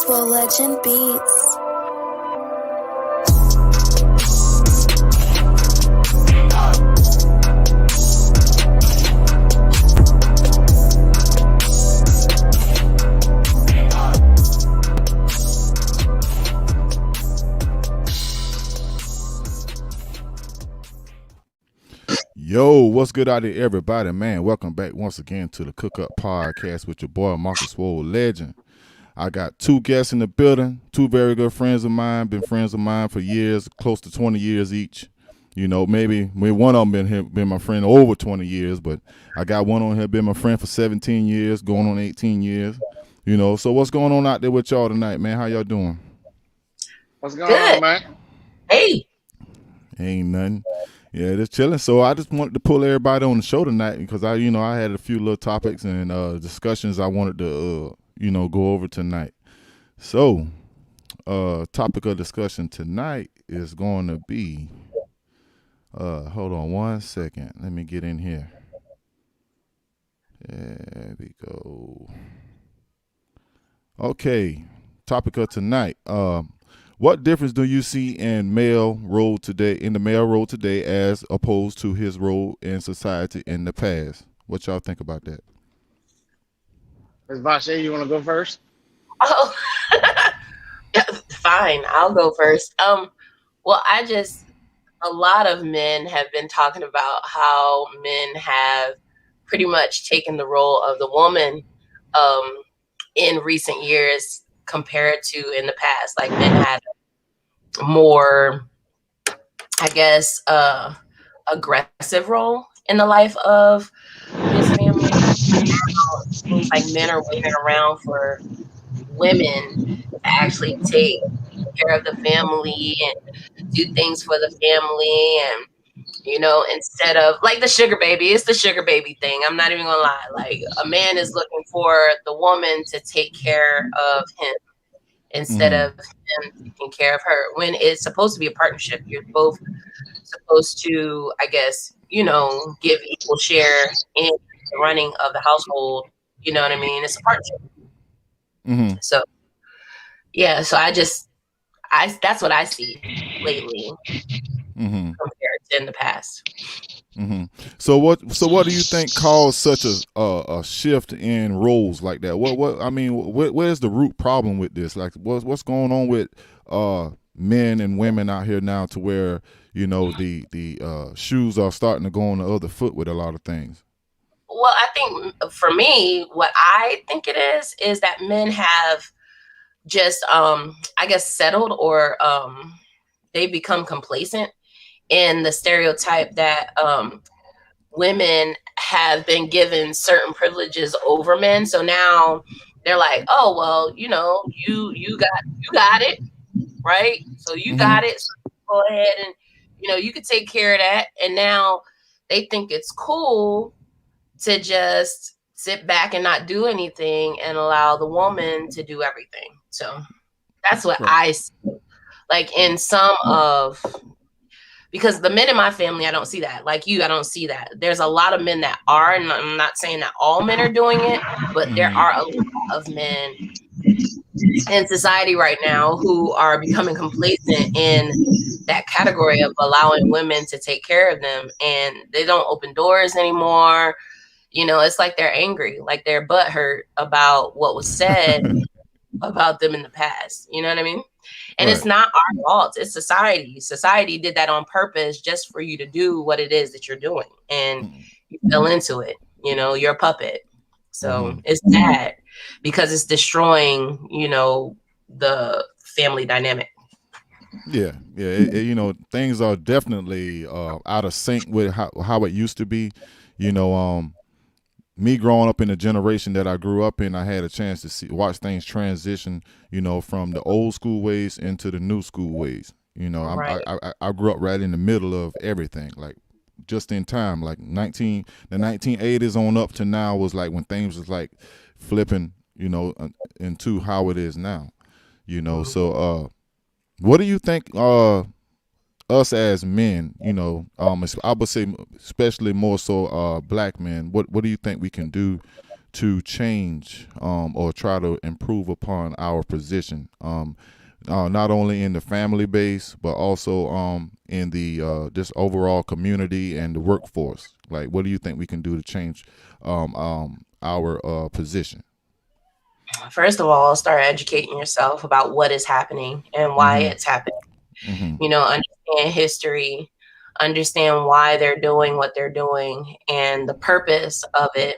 Swole Legend Beats. Yo, what's good out there, everybody? Man, welcome back once again to the Cook Up Podcast with your boy, Marcus Swole Legend. I got two guests in the building, two very good friends of mine, been friends of mine for years, close to 20 years each. You know, maybe one of them been my friend over 20 years, but I got one on here, been my friend for 17 years, going on 18 years. You know, so what's going on out there with y'all tonight, man? How y'all doing? What's going on, man? Hey. Ain't nothing. Yeah, just chilling. So I just wanted to pull everybody on the show tonight because I had a few little topics and discussions I wanted to, go over tonight. So, topic of discussion tonight is going to be, hold on one second. Let me get in here. There we go. Okay, topic of tonight. What difference do you see in the male role today as opposed to his role in society in the past? What y'all think about that? Ms. Vache, you want to go first? Oh, fine. I'll go first. Well, a lot of men have been talking about how men have pretty much taken the role of the woman in recent years compared to in the past. Like men had more, I guess, aggressive role in the life of his family. Now it seems like men are waiting around for women to actually take care of the family and do things for the family, and instead of like the sugar baby. It's the sugar baby thing. I'm not even gonna lie. Like a man is looking for the woman to take care of him instead of him taking care of her, when it's supposed to be a partnership. You're both supposed to, I guess, give equal share in the running of the household. You know what I mean? It's a partnership. Mm-hmm. So yeah, so that's what I see lately compared to in the past. Mm-hmm. So what do you think caused such a shift in roles like that? Where's the root problem with this? Like, what's going on with men and women out here now to where the shoes are starting to go on the other foot with a lot of things? Well, I think for me, what I think it is that men have just I guess settled, or they become complacent in the stereotype that women have been given certain privileges over men. So now they're like, oh, well, you got it, right? So you got it. So go ahead and, you could take care of that. And now they think it's cool to just sit back and not do anything and allow the woman to do everything. So that's what I see. Like in because the men in my family, I don't see that. Like you, I don't see that. There's a lot of men that are, and I'm not saying that all men are doing it, but there are a lot of men in society right now who are becoming complacent in that category of allowing women to take care of them, and they don't open doors anymore. It's like they're angry, like they're butthurt about what was said about them in the past. You know what I mean? And It's not our fault. It's society. Society did that on purpose just for you to do what it is that you're doing. And you fell into it. You're a puppet. So it's bad because it's destroying, the family dynamic. Yeah. Things are definitely out of sync with how it used to be. Me growing up in the generation that I grew up in, I had a chance to watch things transition, from the old school ways into the new school ways. I grew up right in the middle of everything, like just in time, like the 1980s on up to now was like when things was like flipping, into how it is now, So, what do you think? Us as men, I would say especially more so black men, what do you think we can do to change or try to improve upon our position, not only in the family base, but also in the just overall community and the workforce? Like, what do you think we can do to change our position? First of all, start educating yourself about what is happening and why Mm-hmm. it's happening. Mm-hmm. Understand history, understand why they're doing what they're doing and the purpose of it.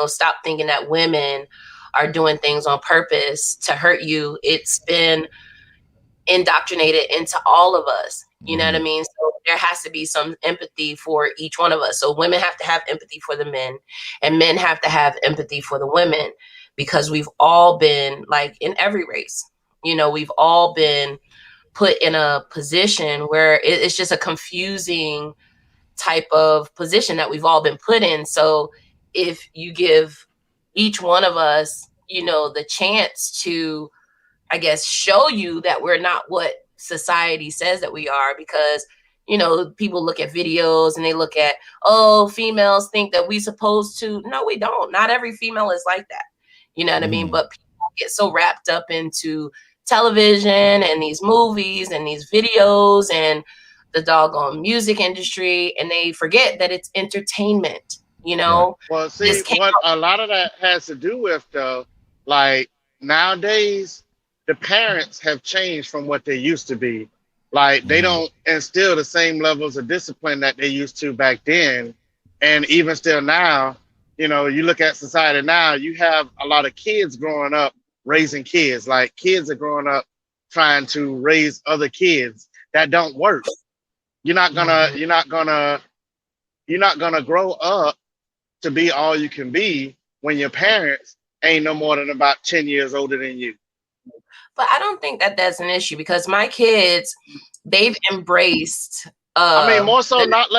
Stop thinking that women are doing things on purpose to hurt you. It's been indoctrinated into all of us. You know what I Mm-hmm. mean? So there has to be some empathy for each one of us. So women have to have empathy for the men, and men have to have empathy for the women, because we've all been, like, in every race, we've all been put in a position where it's just a confusing type of position that we've all been put in. So if you give each one of us, the chance to, I guess, show you that we're not what society says that we are, because people look at videos and they look at, oh, females think that we supposed to. No, we don't. Not every female is like that. You know what I mean? Mm-hmm. But people get so wrapped up into television and these movies and these videos and the doggone music industry, and they forget that it's entertainment. Right. Well, This see, came what a lot of that has to do with, though, like nowadays, the parents have changed from what they used to be. Like, they Mm-hmm. don't instill the same levels of discipline that they used to back then. And even still now, you look at society now, you have a lot of kids growing up raising kids. Like, kids are growing up trying to raise other kids. That don't work. You're not gonna, Mhm. you're not gonna, you're not gonna grow up to be all you can be when your parents ain't no more than about 10 years older than you. But I don't think that that's an issue, because my kids, they've embraced I mean, more so, the. not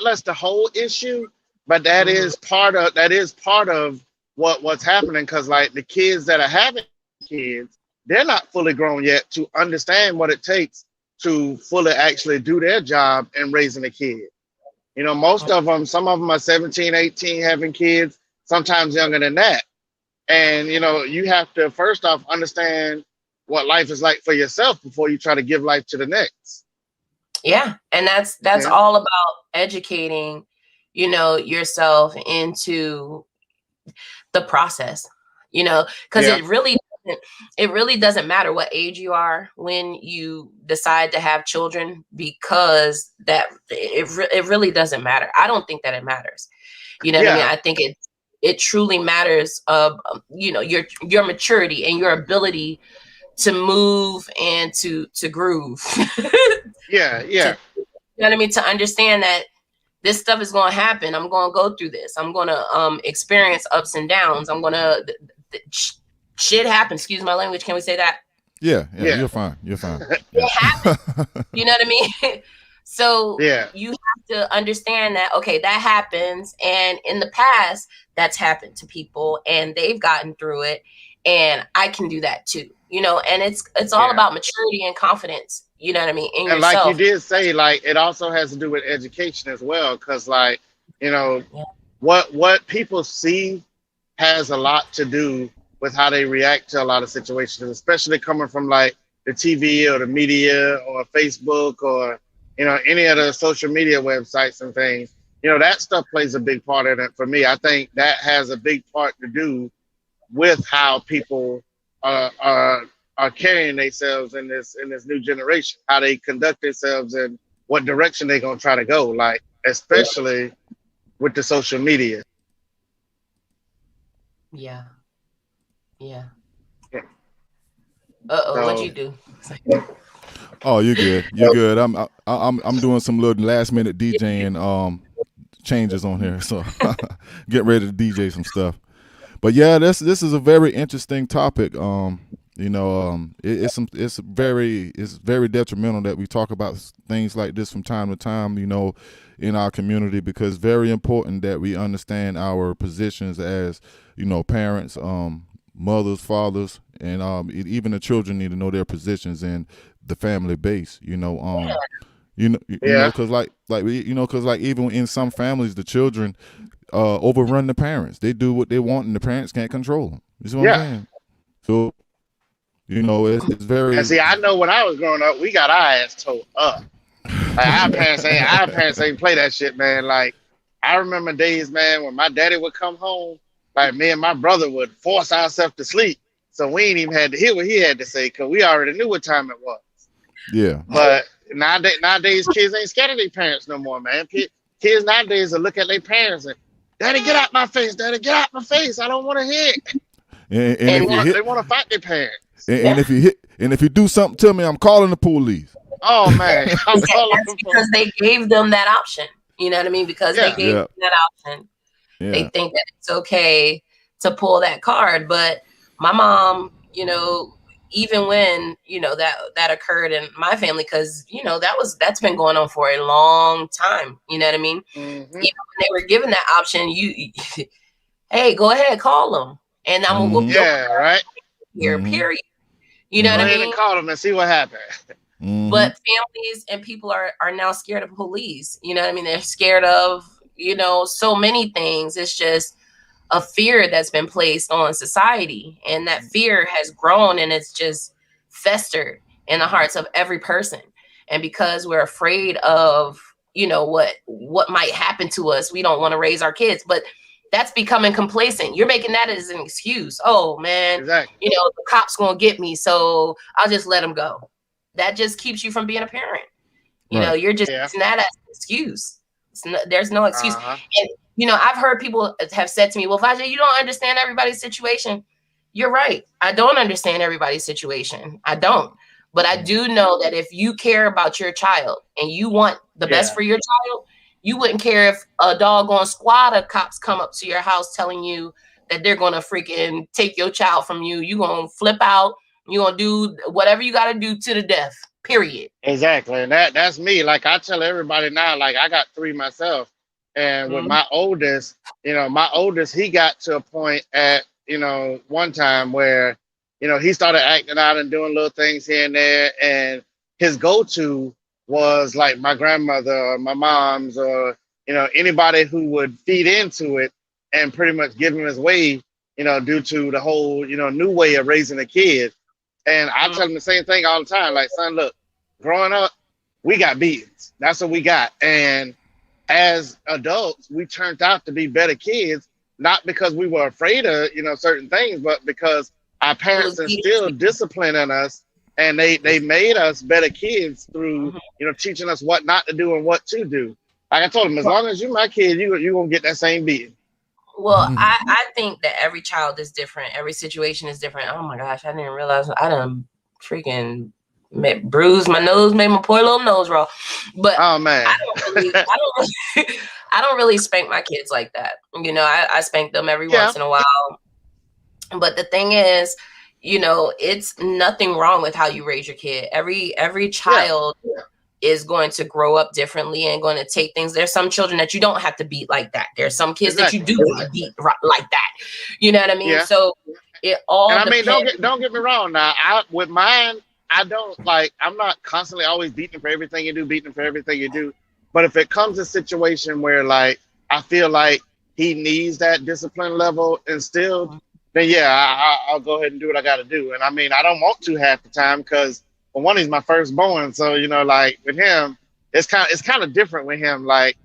less the whole issue, but Mhm. that is part of what's happening, because like the kids that are having kids, they're not fully grown yet to understand what it takes to fully actually do their job in raising a kid. Most of them, some of them are 17, 18 having kids, sometimes younger than that. And you have to first off understand what life is like for yourself before you try to give life to the next. Yeah, and that's Yeah, all about educating, yourself into the process. Because yeah, it really doesn't matter what age you are when you decide to have children, because it really doesn't matter. I don't think that it matters. You know what I mean? yeah, I think it truly matters of, your maturity and your ability to move and to groove. yeah, To, yeah. what I mean? To understand that this stuff is going to happen. I'm going to go through this. I'm going to experience ups and downs. I'm going to shit happens. Excuse my language. Can we say that? Yeah, yeah, Yeah, you're fine. You're fine. It Yeah. happens. You know what I mean? So yeah, you have to understand that, okay, that happens, and in the past that's happened to people and they've gotten through it, and I can do that too. And it's all yeah. about maturity and confidence. You know what I mean, in And like you yourself. did say, like it also has to do with education as well, because like you know Yeah. what people see has a lot to do with how they react to a lot of situations, especially coming from like the TV or the media or Facebook or any of the social media websites and things. That stuff plays a big part in it for me. I think that has a big part to do with how people are carrying themselves in this new generation, how they conduct themselves and what direction they're gonna try to go. Like especially with the social media. Yeah. Yeah. Yeah. Uh-oh, what'd So you do? Oh, you're good. You're good. I'm doing some little last minute DJing changes on here, so get ready to DJ some stuff. But yeah, this is a very interesting topic. It's very detrimental that we talk about things like this from time to time. In our community, because it's very important that we understand our positions as parents, mothers, fathers, and even the children need to know their positions in the family base. yeah, Because like even in some families, the children overrun the parents. They do what they want, and the parents can't control them. You see what I'm saying? So, you know, it's very. And see, I know when I was growing up, we got our ass towed up. Like, our parents ain't play that shit, man. Like, I remember days, man, when my daddy would come home, like me and my brother would force ourselves to sleep, so we ain't even had to hear what he had to say because we already knew what time it was. Yeah. But nowadays, kids ain't scared of their parents no more, man. Kids nowadays will look at their parents and, "Daddy, get out my face! Daddy, get out my face! I don't want to hear it." And they want to fight their parents. And if you do something to me, I'm calling the police. Oh man, that's because they gave them that option. You know what I mean? Because they gave them that option. Yeah. They think that it's okay to pull that card. But my mom, you know, even when, you know, that occurred in my family, because, you know, that's been going on for a long time. You know what I mean? Mm-hmm. You know, when they were given that option, you hey, go ahead, call them. And I'm gonna right here, period. You know what I mean? Call them and see what happens. But families and people are now scared of police. You know what I mean? They're scared of, you know, so many things. It's just a fear that's been placed on society, and that fear has grown and it's just festered in the hearts of every person. And because we're afraid of, you know, what might happen to us, we don't want to raise our kids. But that's becoming complacent. You're making that as an excuse. Oh man, exactly. You know, the cop's gonna get me, so I'll just let him go. That just keeps you from being a parent. You know, you're just using that as an excuse. There's no excuse. And, you know, I've heard people have said to me, well, Vajay, you don't understand everybody's situation. You're right. I don't understand everybody's situation. I don't. But I do know that if you care about your child and you want the best for your child, you wouldn't care if a doggone squad of cops come up to your house telling you that they're going to freaking take your child from you. You're going to flip out. You're going to do whatever you got to do to the death, period. Exactly. And that's me. Like, I tell everybody now, like, I got 3 myself. And with my oldest, you know, he got to a point at, you know, one time where, you know, he started acting out and doing little things here and there. And his go-to was like my grandmother or my mom's or, you know, anybody who would feed into it and pretty much give him his way, you know, due to the whole, you know, new way of raising a kid. And I tell him the same thing all the time. Like, son, look, growing up, we got beatings. That's what we got. And as adults, we turned out to be better kids, not because we were afraid of, you know, certain things, but because our parents instilled discipline in us, and they made us better kids through, you know, teaching us what not to do and what to do. Like I told him, as long as you're my kid, you're going to get that same beating. Well, I think that every child is different. Every situation is different. Oh my gosh, I didn't realize I done freaking bruised my nose, made my poor little nose raw. But oh man, I don't really spank my kids like that. You know, I spank them every once in a while. But the thing is, you know, it's nothing wrong with how you raise your kid. Every child is going to grow up differently and going to take things. There's some children that you don't have to beat like that. There's some kids that you do beat like that. You know what I mean? Yeah. So it all. And I mean, don't get me wrong. Now, with mine, I don't like. I'm not constantly always beating for everything you do. But if it comes to a situation where, like, I feel like he needs that discipline level instilled, then I'll go ahead and do what I got to do. And I mean, I don't want to half the time because, for one, he's my firstborn. So, you know, like with him, it's kind of different with him. Like,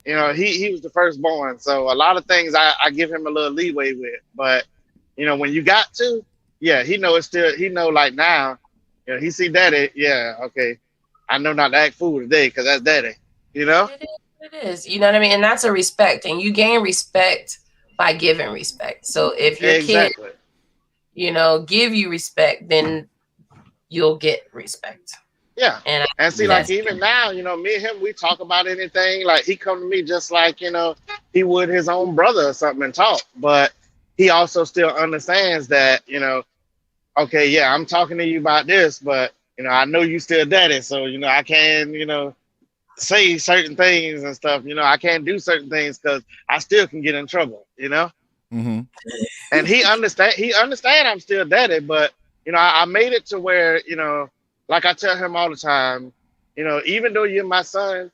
you know, he was the firstborn. So a lot of things I give him a little leeway with. But, you know, when you got to, he know like now, you know, he see daddy. Yeah, okay. I know not to act fool today because that's daddy, you know? It is. You know what I mean? And that's a respect. And you gain respect by giving respect. So if your kid, you know, give you respect, then you'll get respect. Yeah. And see, like, even now, you know, me and him, we talk about anything. Like, he come to me just like, you know, he would his own brother or something and talk. But he also still understands that, you know, okay, I'm talking to you about this, but, you know, I know you still daddy. So, you know, I can, you know, say certain things and stuff. You know, I can't do certain things because I still can get in trouble, you know? Mm-hmm. And he understand I'm still daddy, but, you know, I made it to where, you know, like I tell him all the time, you know, even though you're my son,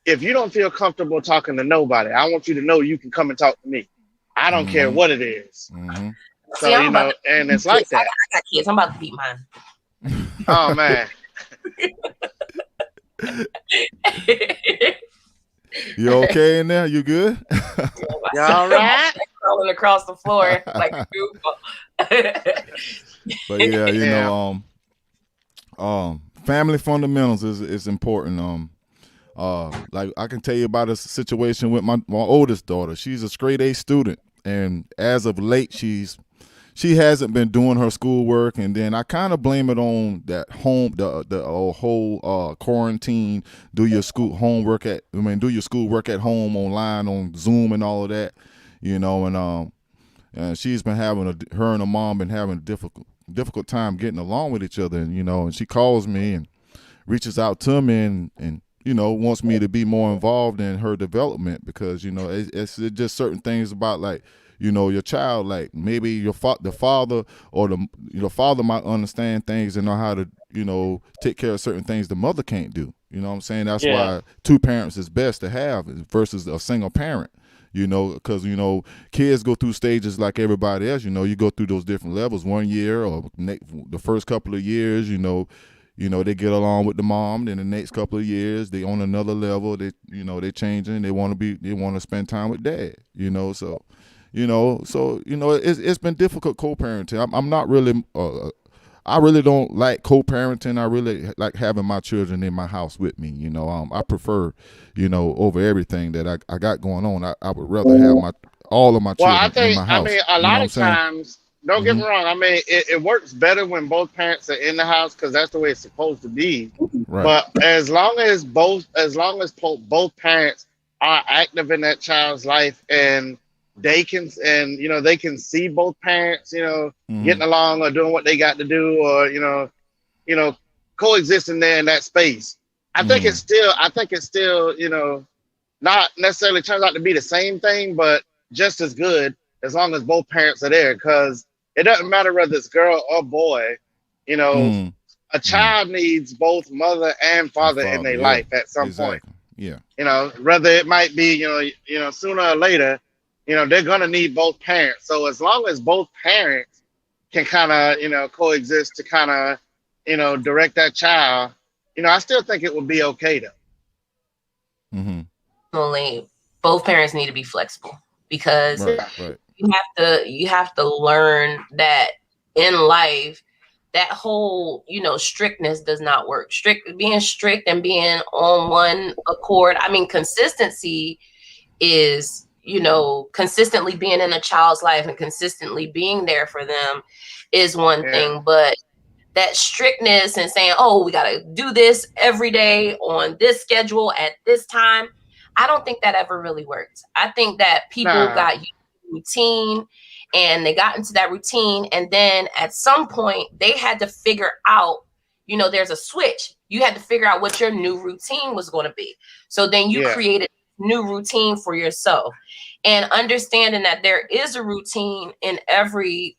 if you don't feel comfortable talking to nobody, I want you to know you can come and talk to me. I don't care what it is. So, See, you know, and it's like that. I got kids. I'm about to beat mine. Oh, man. You okay in there? You good? You all right? Crawling across the floor like a goofball. But yeah, you know, family fundamentals is important. Like I can tell you about a situation with my oldest daughter. She's a straight A student, and as of late, she hasn't been doing her schoolwork, and then I kind of blame it on that the whole quarantine. Do your schoolwork at home online on Zoom and all of that, you know. And she's been having her and her mom been having a difficult time getting along with each other, and you know, and she calls me and reaches out to me and you know, wants me to be more involved in her development, because you know it's just certain things about, like, you know, your child, like maybe the father or the father might understand things and know how to, you know, take care of certain things the mother can't do. You know what I'm saying? That's why two parents is best to have versus a single parent. You know, because, you know, kids go through stages like everybody else. You know, you go through those different levels. 1 year or the first couple of years, you know, they get along with the mom. Then the next couple of years, they on another level. They changing. They want to spend time with dad. You know, it's been difficult co-parenting. I'm not really. I really don't like co-parenting. I really like having my children in my house with me. You know, I prefer, you know, over everything that I got going on. I would rather have all of my children in my house. I mean, a lot of times, don't get me wrong. I mean, it works better when both parents are in the house, because that's the way it's supposed to be. Right. But as long as both parents are active in that child's life, and they can see both parents, you know, getting along or doing what they got to do, or you know, coexisting there in that space. I think it's still, you know, not necessarily turns out to be the same thing, but just as good, as long as both parents are there, because it doesn't matter whether it's girl or boy. You know, a child needs both mother and father in their life at some point. Yeah. You know, whether it might be, you know, sooner or later, you know, they're gonna need both parents. So as long as both parents can kind of, you know, coexist to kind of, you know, direct that child, you know, I still think it would be okay though. Only both parents need to be flexible, because right. you have to learn that in life, that whole, you know, strictness does not work. Being strict and being on one accord. I mean, consistency is, you know, consistently being in a child's life and consistently being there for them is one thing, but that strictness and saying, oh, we got to do this every day on this schedule at this time, I don't think that ever really worked. I think that people got used to routine, and they got into that routine, and then at some point they had to figure out, you know, there's a switch. You had to figure out what your new routine was going to be. So then you created new routine for yourself, and understanding that there is a routine in every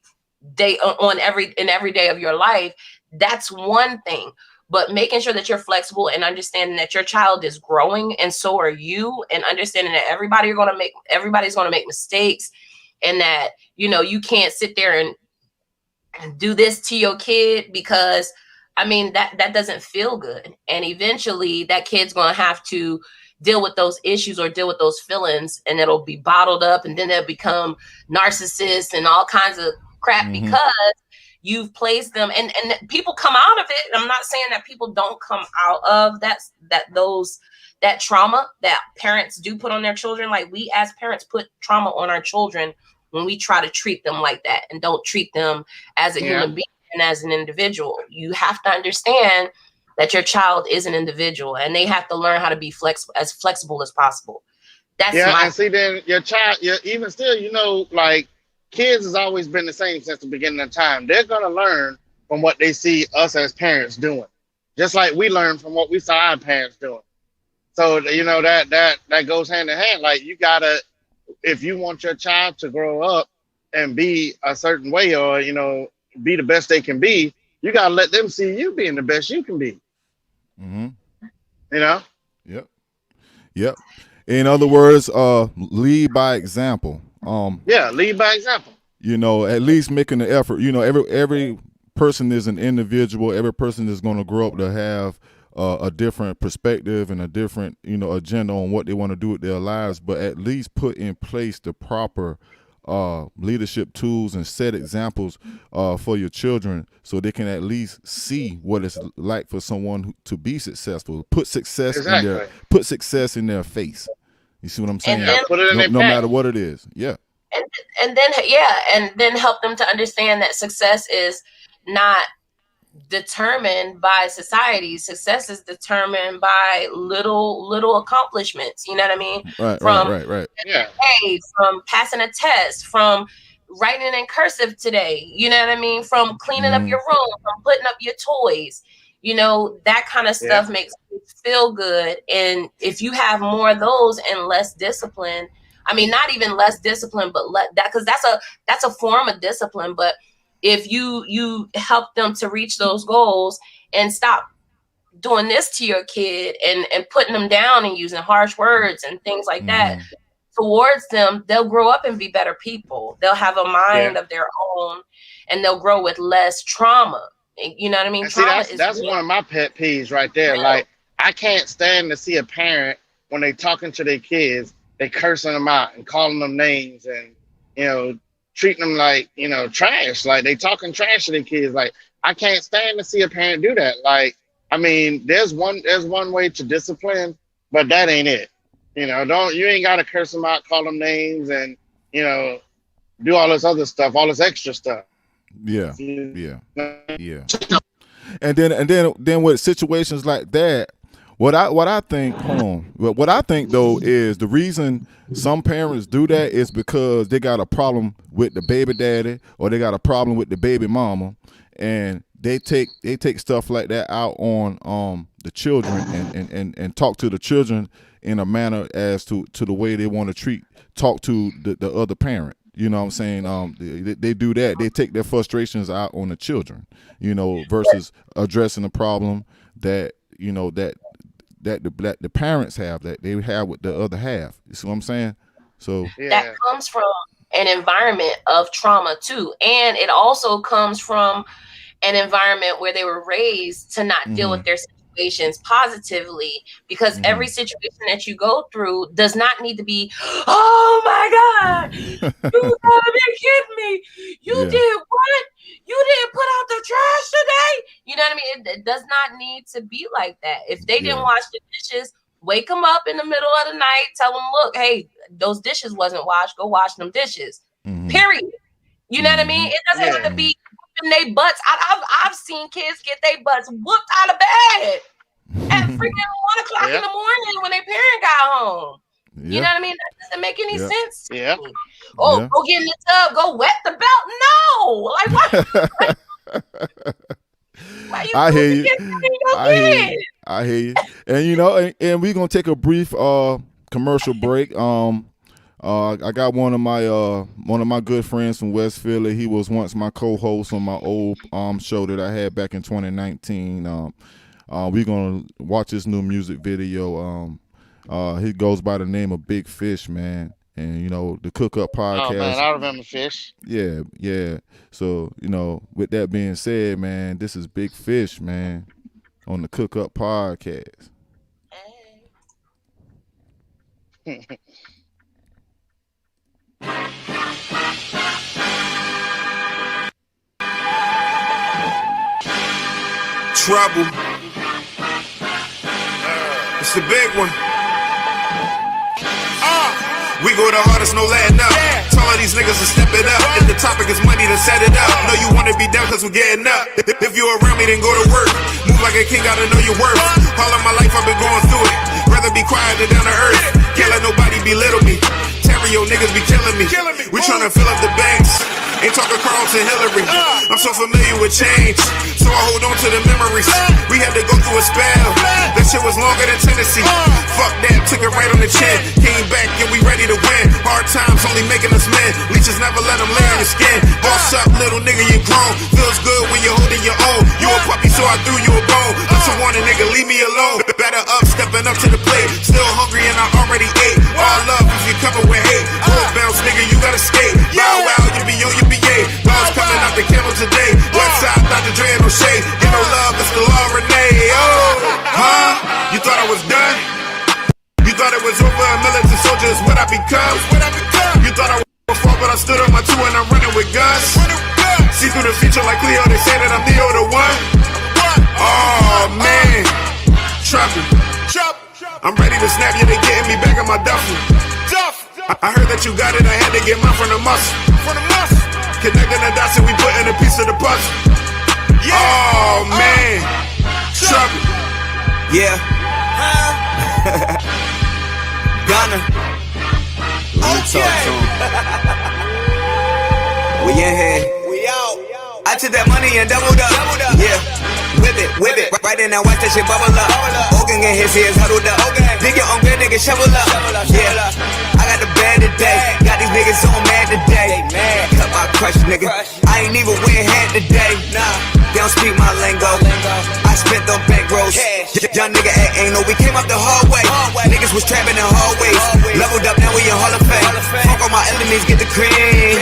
day in every day of your life. That's one thing, but making sure that you're flexible and understanding that your child is growing and so are you, and understanding that everybody's going to make mistakes, and that, you know, you can't sit there and do this to your kid, because I mean, that doesn't feel good. And eventually that kid's going to have to deal with those issues or deal with those feelings, and it'll be bottled up, and then they'll become narcissists and all kinds of crap because you've placed them, and people come out of it. I'm not saying that people don't come out of that trauma that parents do put on their children. Like, we as parents put trauma on our children when we try to treat them like that and don't treat them as a human being and as an individual. You have to understand that your child is an individual, and they have to learn how to be as flexible as possible. That's and see, then your child, even still, you know, like, kids has always been the same since the beginning of time. They're gonna learn from what they see us as parents doing, just like we learn from what we saw our parents doing. So, you know, that goes hand in hand. Like, you gotta, if you want your child to grow up and be a certain way, or, you know, be the best they can be, you gotta let them see you being the best you can be. Mm-hmm. You know? Yep. Yep. In other words, lead by example. Lead by example. You know, at least making the effort. You know, every person is an individual. Every person is going to grow up to have a different perspective and a different, you know, agenda on what they want to do with their lives. But at least put in place the proper leadership tools and set examples for your children, so they can at least see what it's like for someone to be successful. Put success in their face. You see what I'm saying? Put it in no matter what it is. Yeah. And then help them to understand that success is not determined by society. Success is determined by little accomplishments. You know what I mean? Right. Yeah. From passing a test, from writing in cursive today. You know what I mean? From cleaning up your room, from putting up your toys. You know, that kind of stuff makes you feel good. And if you have more of those and less discipline, I mean, not even less discipline, but because that's a form of discipline. But if you help them to reach those goals and stop doing this to your kid and putting them down and using harsh words and things like that towards them, they'll grow up and be better people. They'll have a mind of their own, and they'll grow with less trauma. You know what I mean? See, that's one of my pet peeves right there. Like, I can't stand to see a parent when they talking to their kids, they cursing them out and calling them names and, you know, treating them like, you know, trash. Like, they talking trash to their kids. Like, I can't stand to see a parent do that. Like, I mean, there's one way to discipline, but that ain't it. You know, you ain't got to curse them out, call them names, and, you know, do all this other stuff, all this extra stuff. Yeah. And then with situations like that, what I think though is the reason some parents do that is because they got a problem with the baby daddy, or they got a problem with the baby mama, and they take stuff like that out on the children and talk to the children in a manner as to the way they want to talk to the other parent. You know what I'm saying? They do that. They take their frustrations out on the children, you know, versus addressing the problem that, you know, that the parents have, that they have with the other half. You see what I'm saying? So that comes from an environment of trauma too. And it also comes from an environment where they were raised to not deal with their situations positively, because every situation that you go through does not need to be, oh my God, you gotta be kidding me. You did what? You didn't put out the trash today? You know what I mean? It does not need to be like that. If they didn't wash the dishes, wake them up in the middle of the night, tell them, look, hey, those dishes wasn't washed. Go wash them dishes. Period. You know what I mean? It doesn't have to be whooping their butts. I've seen kids get their butts whooped out of bed at freaking 1 o'clock in the morning when their parent got home. You know what I mean? That doesn't make any sense to me. Oh, go get in the tub, go wet the belt. No, like what? Why you I hear you. I hear you. And you know, and we're gonna take a brief commercial break. I got one of my good friends from West Philly. He was once my co-host on my old show that I had back in 2019. We're gonna watch this new music video. He goes by the name of Big Fish, man. And you know, the Cook Up podcast. Oh man, I remember Fish. Yeah. So, you know, with that being said, man, this is Big Fish, man, on the Cook Up podcast. Trouble. It's the big one. We go the hardest, no letting up. Tell all these niggas to step it up. If the topic is money, then set it up. Know you wanna be down cause we're getting up. If you around me, then go to work. Move like a king, gotta know your worth. All of my life I've been going through it. Rather be quiet than down to earth. Can't let nobody belittle me. Terrio niggas be killing me. We tryna fill up the banks. Ain't talking Carlton Hillary. I'm so familiar with change, so I hold on to the memories. We had to go through a spell. That shit was longer than Tennessee. Fuck that, took it right on the chin. Came back and we ready to win. Hard times only making us men. Leeches never let them lay on your skin. Boss up, little nigga, you grown. Feels good when you're holding your own. You a puppy, so I threw you a bone. That's a warning, nigga, leave me alone. Better up, step stepping up to the plate. Still hungry and I already ate. All love if you cover with hate. Bull bounce, nigga, you gotta skate. Bow wow, you be on your BA. Balls coming out the camel today. West side, Dr. Dre, no shade. Get no love, it's the law, Renee. Oh, huh? You thought I was done? You thought it was over, a militant soldier is what I become? You thought I was fall, but I stood on my two and I'm running with guns. See through the future like Cleo, they say that I'm Neo the one. Oh man, trouble. I'm ready to snap you, they getting me back in my duffel. I heard that you got it, I had to get mine from the muscle. Connecting the dots and we putting a piece of the puzzle. Oh man, trouble. Yeah. Ghana. Let me talk to him. We in here. We out. I took that money and doubled up. Yeah. Whip it. Right in that watch that shit bubble up. Hogan in his ears huddled up. Dig your own good nigga shovel up. Yeah. I got the band today. Got these niggas so mad today. Cut my crush, nigga. I ain't even win hand today. They don't speak my lingo. I spent them bankrolls. Young nigga ain't no. We came up the hallway. Niggas was trapping in hallways. Leveled up, now we in Hall of Fame. Fuck all my enemies, get the cream.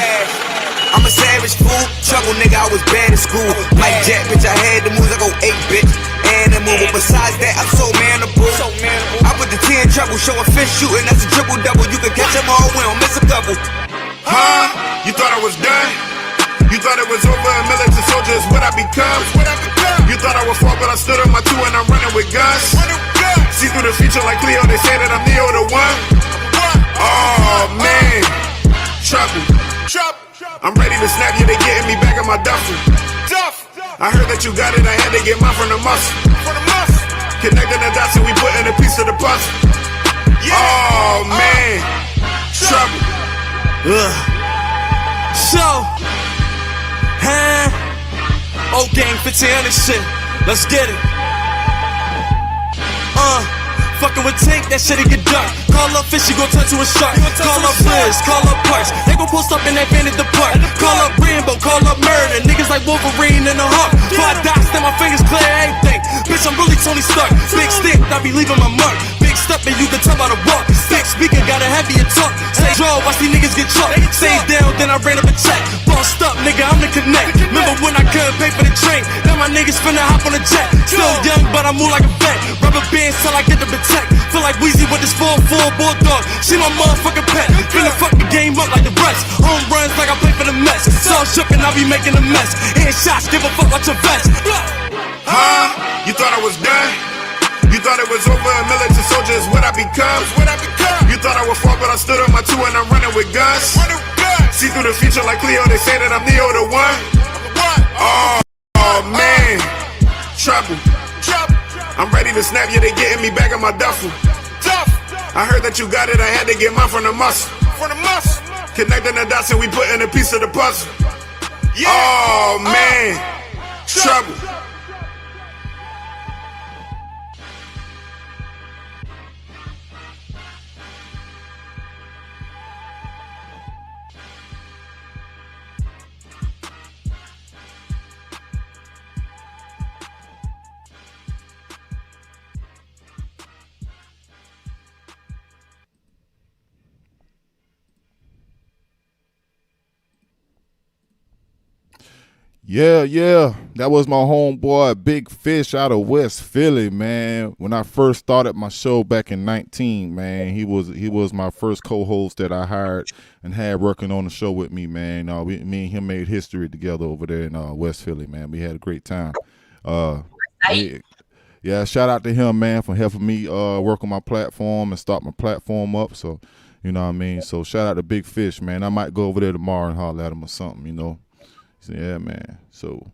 I'm a savage fool, trouble nigga, I was bad in school. Mike Jack, bitch, I had the moves, I go 8, bitch. And a move, besides that, I'm so manable. I put the T in trouble, showing fish shooting, that's a triple-double. You can catch them all, we don't miss a couple. Huh? You thought I was done? You thought it was over, a militant soldier is what I become? You thought I would fall, but I stood on my two and I'm running with guns. See through the future like Cleo, they say that I'm Neo the one. Oh man, trouble. I'm ready to snap you, they getting me back in my duffel. I heard that you got it, I had to get mine from the muscle. Connecting the dots and we putting a piece of the puzzle. Oh man, trouble. So, old gang 1500 shit, let's get it. Fucking with Tink, that shit'll get dark. Call up Fish, you gon' turn to a shark. Call up Blizz, call up Parks. They gon' post up in that van at the park. Call up Rainbow, call up Murder. Niggas like Wolverine in the heart. Fly dots, then my fingers clear everything. Bitch, I'm really Tony Stark. Big stick, I be leaving my mark. Big step, and you can tell by the walk. Thick speaker, got a heavier talk. Say draw, watch these niggas get chalked. Stay down, then I ran up a check. Bossed up, nigga, I'm the connect. Remember when I couldn't pay for the train? Now my niggas finna hop on the jet. Still young, but I move like a vet. Rubber bands till I get the protect. Feel like Weezy with this 4-4 bulldog. She my motherfucking pet. Finna fuck the game up like the rest. Home runs like I play for the Mets. So shook and I be making a mess. Head shots, give a fuck about your vest. Huh? You thought I was done? You thought it was over, a militant soldier is what I become? You thought I would fall, but I stood on my two and I'm running with guns. See through the future like Cleo, they say that I'm Neo the one. Oh man, trouble. I'm ready to snap you, they getting me back in my duffel. I heard that you got it, I had to get mine from the muscle. Connecting the dots and we putting a piece of the puzzle. Oh man, trouble. Yeah. That was my homeboy, Big Fish out of West Philly, man. When I first started my show back in 19, man, he was my first co-host that I hired and had working on the show with me, man. Me and him made history together over there in West Philly, man. We had a great time. Yeah, shout out to him, man, for helping me work on my platform and start my platform up. So, you know what I mean? So shout out to Big Fish, man. I might go over there tomorrow and holler at him or something, you know. So, yeah, man. So,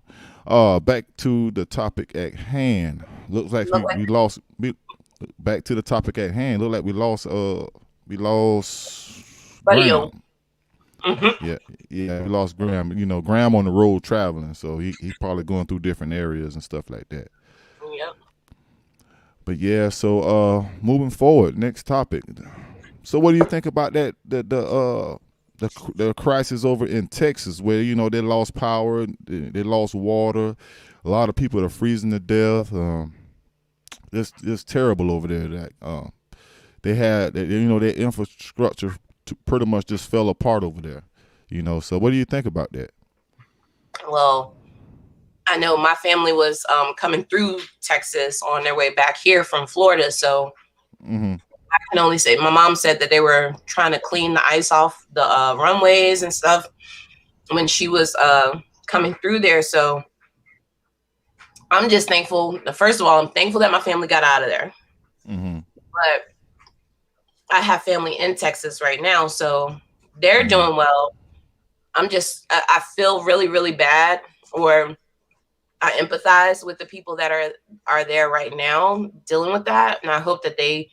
back to the topic at hand. Looks like we lost. Back to the topic at hand. Look like we lost. Graham. Mm-hmm. Yeah, we lost Graham. You know, Graham on the road traveling, so he's probably going through different areas and stuff like that. Yep. But yeah, so moving forward, next topic. So, what do you think about that? The crisis over in Texas, where you know they lost power, they lost water, a lot of people are freezing to death. it's terrible over there. That they had, their infrastructure pretty much just fell apart over there. So what do you think about that? Well, I know my family was coming through Texas on their way back here from Florida, so I can only say my mom said that they were trying to clean the ice off the runways and stuff when she was coming through there. So I'm just thankful. First of all, I'm thankful that my family got out of there. But I have family in Texas right now, so they're doing well. I feel really, really bad, or I empathize with the people that are there right now dealing with that. And I hope that they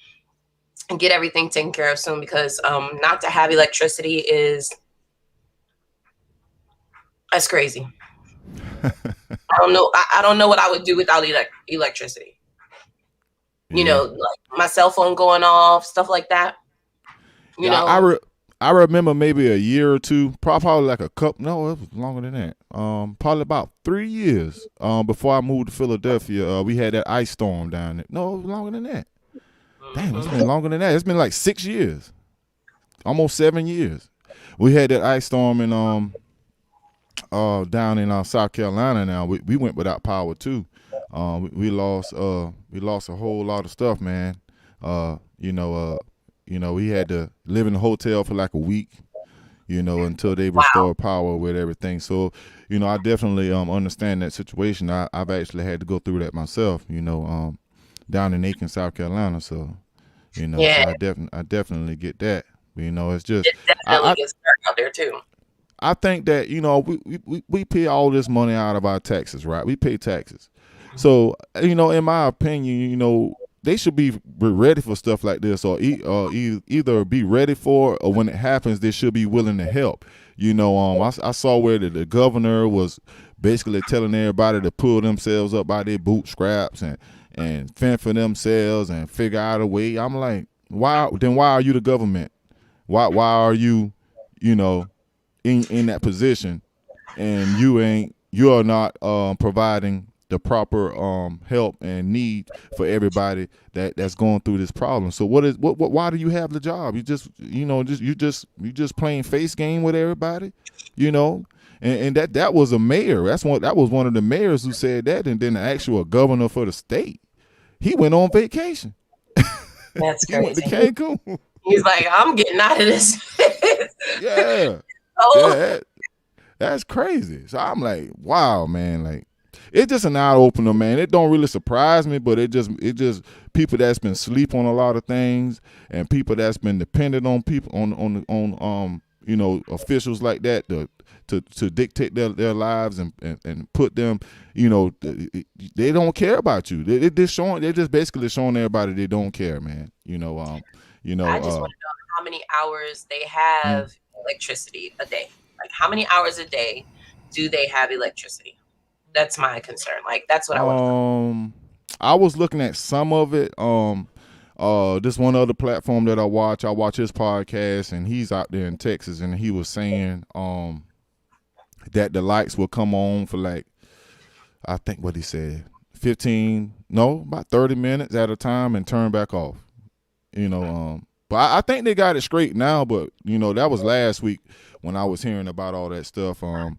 get everything taken care of soon, because not to have electricity that's crazy. I don't know what I would do without electricity. Like my cell phone going off, stuff like that. I remember maybe a year or two, probably like a couple. No, it was longer than that. Probably about 3 years before I moved to Philadelphia. We had that ice storm down there. No, it was longer than that. Damn, it's been longer than that. It's been like 6 years, almost 7 years. We had that ice storm in down in South Carolina. Now we went without power too. We lost a whole lot of stuff, man. We had to live in a hotel for like a week, until they restored power with everything. So, I definitely understand that situation. I've actually had to go through that myself, down in Aiken, South Carolina. So, so I definitely get that. It's just it definitely gets dark out there too. I think that we pay all this money out of our taxes, right? We pay taxes. So, in my opinion, they should be ready for stuff like this, or either be ready for it, or when it happens, they should be willing to help. I saw where the governor was basically telling everybody to pull themselves up by their bootstraps and fend for themselves and figure out a way. I'm like, why are you the government? Why are you, in that position, and you are not providing the proper help and need for everybody that's going through this problem. So why do you have the job? You just playing face game with everybody, and that was a mayor. That was one of the mayors who said that, and then the actual governor for the state, he went on vacation. That's crazy. He went to Cancun. He's like, I'm getting out of this. Yeah. Yeah, that's crazy. So I'm like, wow, man, like, it's just an eye opener, man. It don't really surprise me, but it just people that's been sleep on a lot of things, and people that's been dependent on people on officials like that to dictate their lives and put them, they don't care about you. They're just basically showing everybody they don't care, man. I just want to know how many hours they have electricity a day. Like, how many hours a day do they have electricity? That's my concern. Like, that's what I want to know. I was looking at some of it. This one other platform that I watch his podcast, and he's out there in Texas, and he was saying that the lights will come on for like, I think what he said, about 30 minutes at a time and turn back off. But I think they got it straight now, but that was last week when I was hearing about all that stuff. And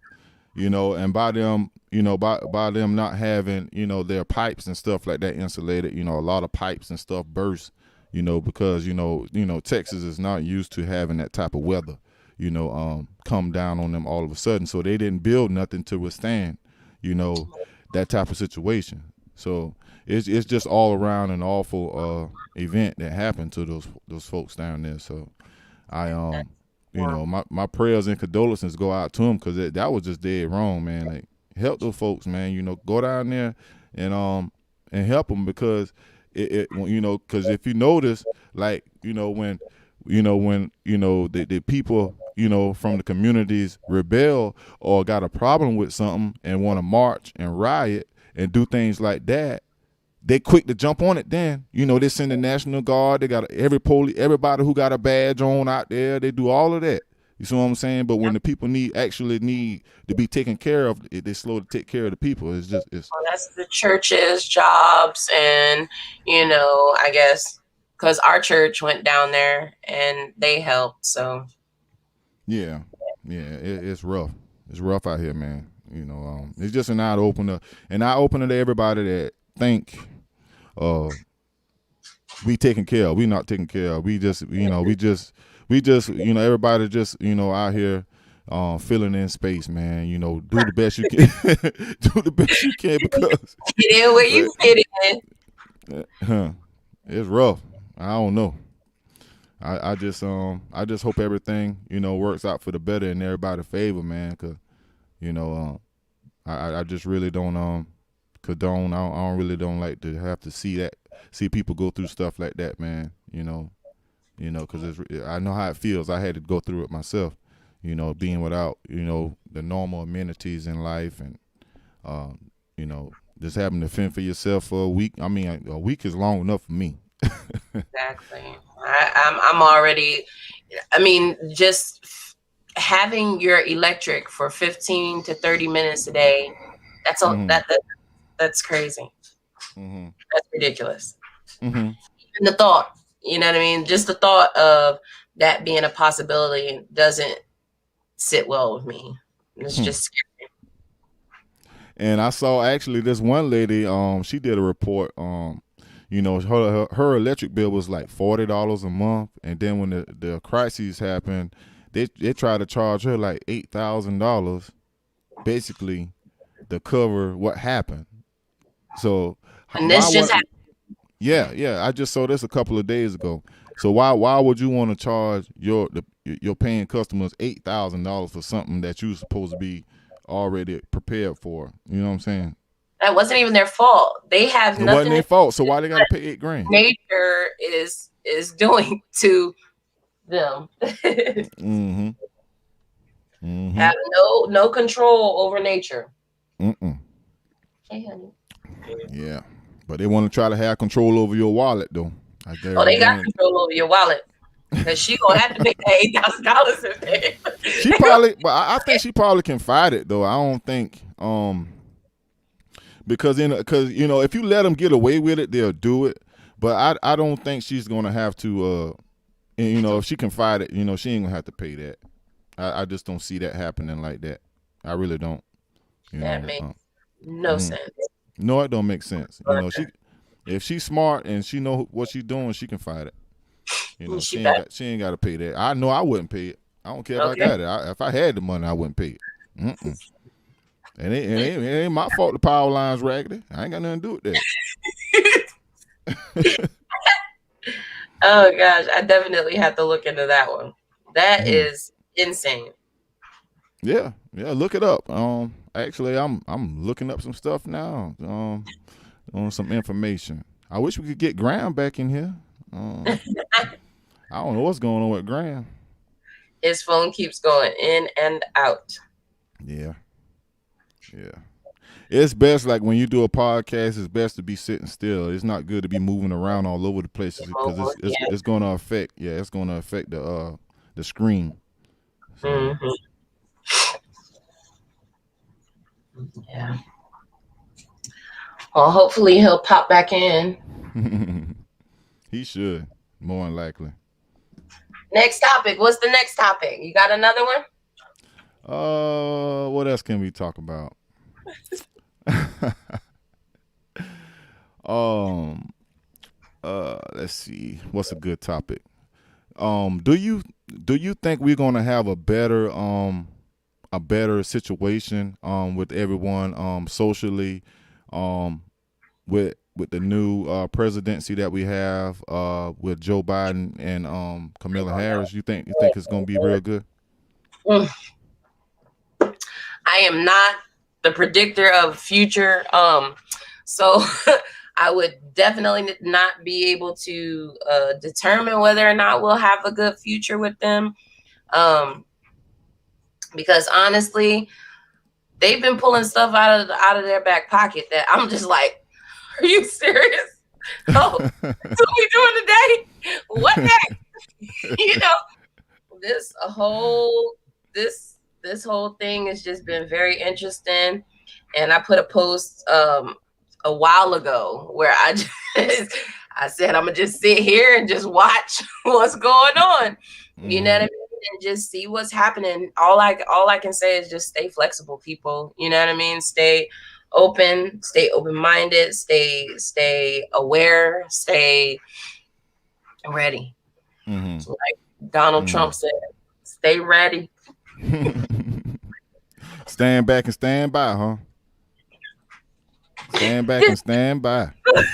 by them, by them not having, their pipes and stuff like that insulated, a lot of pipes and stuff burst, because, Texas is not used to having that type of weather, come down on them all of a sudden. So they didn't build nothing to withstand, that type of situation. So it's just all around an awful event that happened to those folks down there. So I my prayers and condolences go out to them, because that was just dead wrong, man. Like, help those folks, man. Go down there and help them, because because if you notice, like, when the people from the communities rebel or got a problem with something and want to march and riot and do things like that, they quick to jump on it. Then they send the National Guard. They got everybody who got a badge on out there. They do all of that. You see what I'm saying? But when the people actually need to be taken care of, they slow to take care of the people. It's just well, that's the church's jobs, and I guess because our church went down there and they helped. So yeah, it's rough. It's rough out here, man. It's just an eye opener to everybody that think we taken care of. We not taken care of. We just everybody just out here filling in space, man. Do the best you can. Do the best you can because get in where you fit in. It's rough. I don't know. I just hope everything works out for the better in everybody's favor, man. Cause I just really don't condone. I really don't like to have to see people go through stuff like that, man. Because I know how it feels. I had to go through it myself. Being without the normal amenities in life, and just having to fend for yourself for a week. I mean, a week is long enough for me. Exactly. I'm already. I mean, just having your electric for 15 to 30 minutes a day. That's all. That's crazy. Mm-hmm. That's ridiculous. Mm-hmm. Even the thought, you know what I mean? Just the thought of that being a possibility doesn't sit well with me. It's just scary. And I saw actually this one lady, she did a report, her electric bill was like $40 a month, and then when the crises happened, they tried to charge her like $8,000 basically to cover what happened. So and this just happened. Yeah, I just saw this a couple of days ago. So why would you want to charge your paying customers $8,000 for something that you're supposed to be already prepared for? You know what I'm saying? That wasn't even their fault. They have nothing. It wasn't their fault. So why they got to pay $8,000? Nature is doing to them. Mm-hmm. Mm-hmm. Have no control over nature. Mm-mm. Hey, honey. Yeah, but they want to try to have control over your wallet, though. They got control over your wallet because she gonna have to pay that $8,000 in there. She probably, but I think she probably can fight it though. I don't think, because if you let them get away with it, they'll do it. But I don't think she's gonna have to. If she can fight it, she ain't gonna have to pay that. I just don't see that happening like that. I really don't. That makes no sense. No, it don't make sense. If she's smart and she know what she's doing, she can fight it. She ain't got to pay that. I know I wouldn't pay it. I don't care if I got it. If I had the money, I wouldn't pay it. Mm-mm. And it ain't my fault the power line's raggedy. I ain't got nothing to do with that. Oh gosh, I definitely have to look into that one. That is insane. Yeah, look it up. Actually, I'm looking up some stuff now. On some information. I wish we could get Graham back in here. I don't know what's going on with Graham. His phone keeps going in and out. Yeah. It's best, like when you do a podcast, it's best to be sitting still. It's not good to be moving around all over the place because it's going to affect. Yeah, it's going to affect the screen. So. Mm-hmm. Yeah. Well, hopefully he'll pop back in. He should, more than likely. Next topic. What's the next topic? You got another one? What else can we talk about? Let's see. What's a good topic? Do you think we're gonna have a better situation with everyone socially with the new presidency that we have with Joe Biden and Kamala Harris? You think it's gonna be real good? I am not the predictor of future, so I would definitely not be able to determine whether or not we'll have a good future with them, because honestly, they've been pulling stuff out of their back pocket that I'm just like, are you serious? Oh, that's what we doing today? What next? this whole thing has just been very interesting. And I put a post a while ago where I said I'm gonna just sit here and just watch what's going on. You know what I mean? And just see what's happening. All I can say is just stay flexible, people. You know what I mean? Stay open-minded, stay aware, stay ready. So like Donald Trump said, stay ready. Stand back and stand by, huh? Stand back and stand by. I'm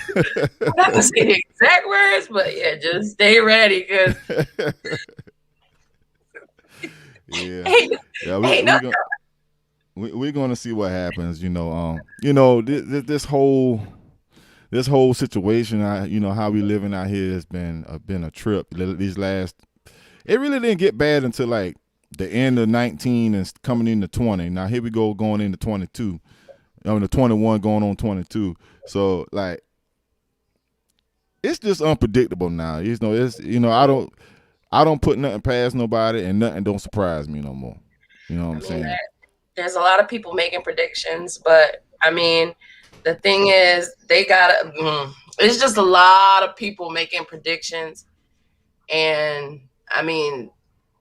not gonna say the exact words, but yeah, just stay ready, because we're gonna see what happens. This whole situation, how we living out here has been a trip. These last, it really didn't get bad until like the end of 19 and coming into 20. Now here we go going into 22. The 21 going on 22. So like, it's just unpredictable now. I don't put nothing past nobody, and nothing don't surprise me no more. You know what I'm saying? There's a lot of people making predictions, but I mean, the thing is, it's just a lot of people making predictions, and I mean,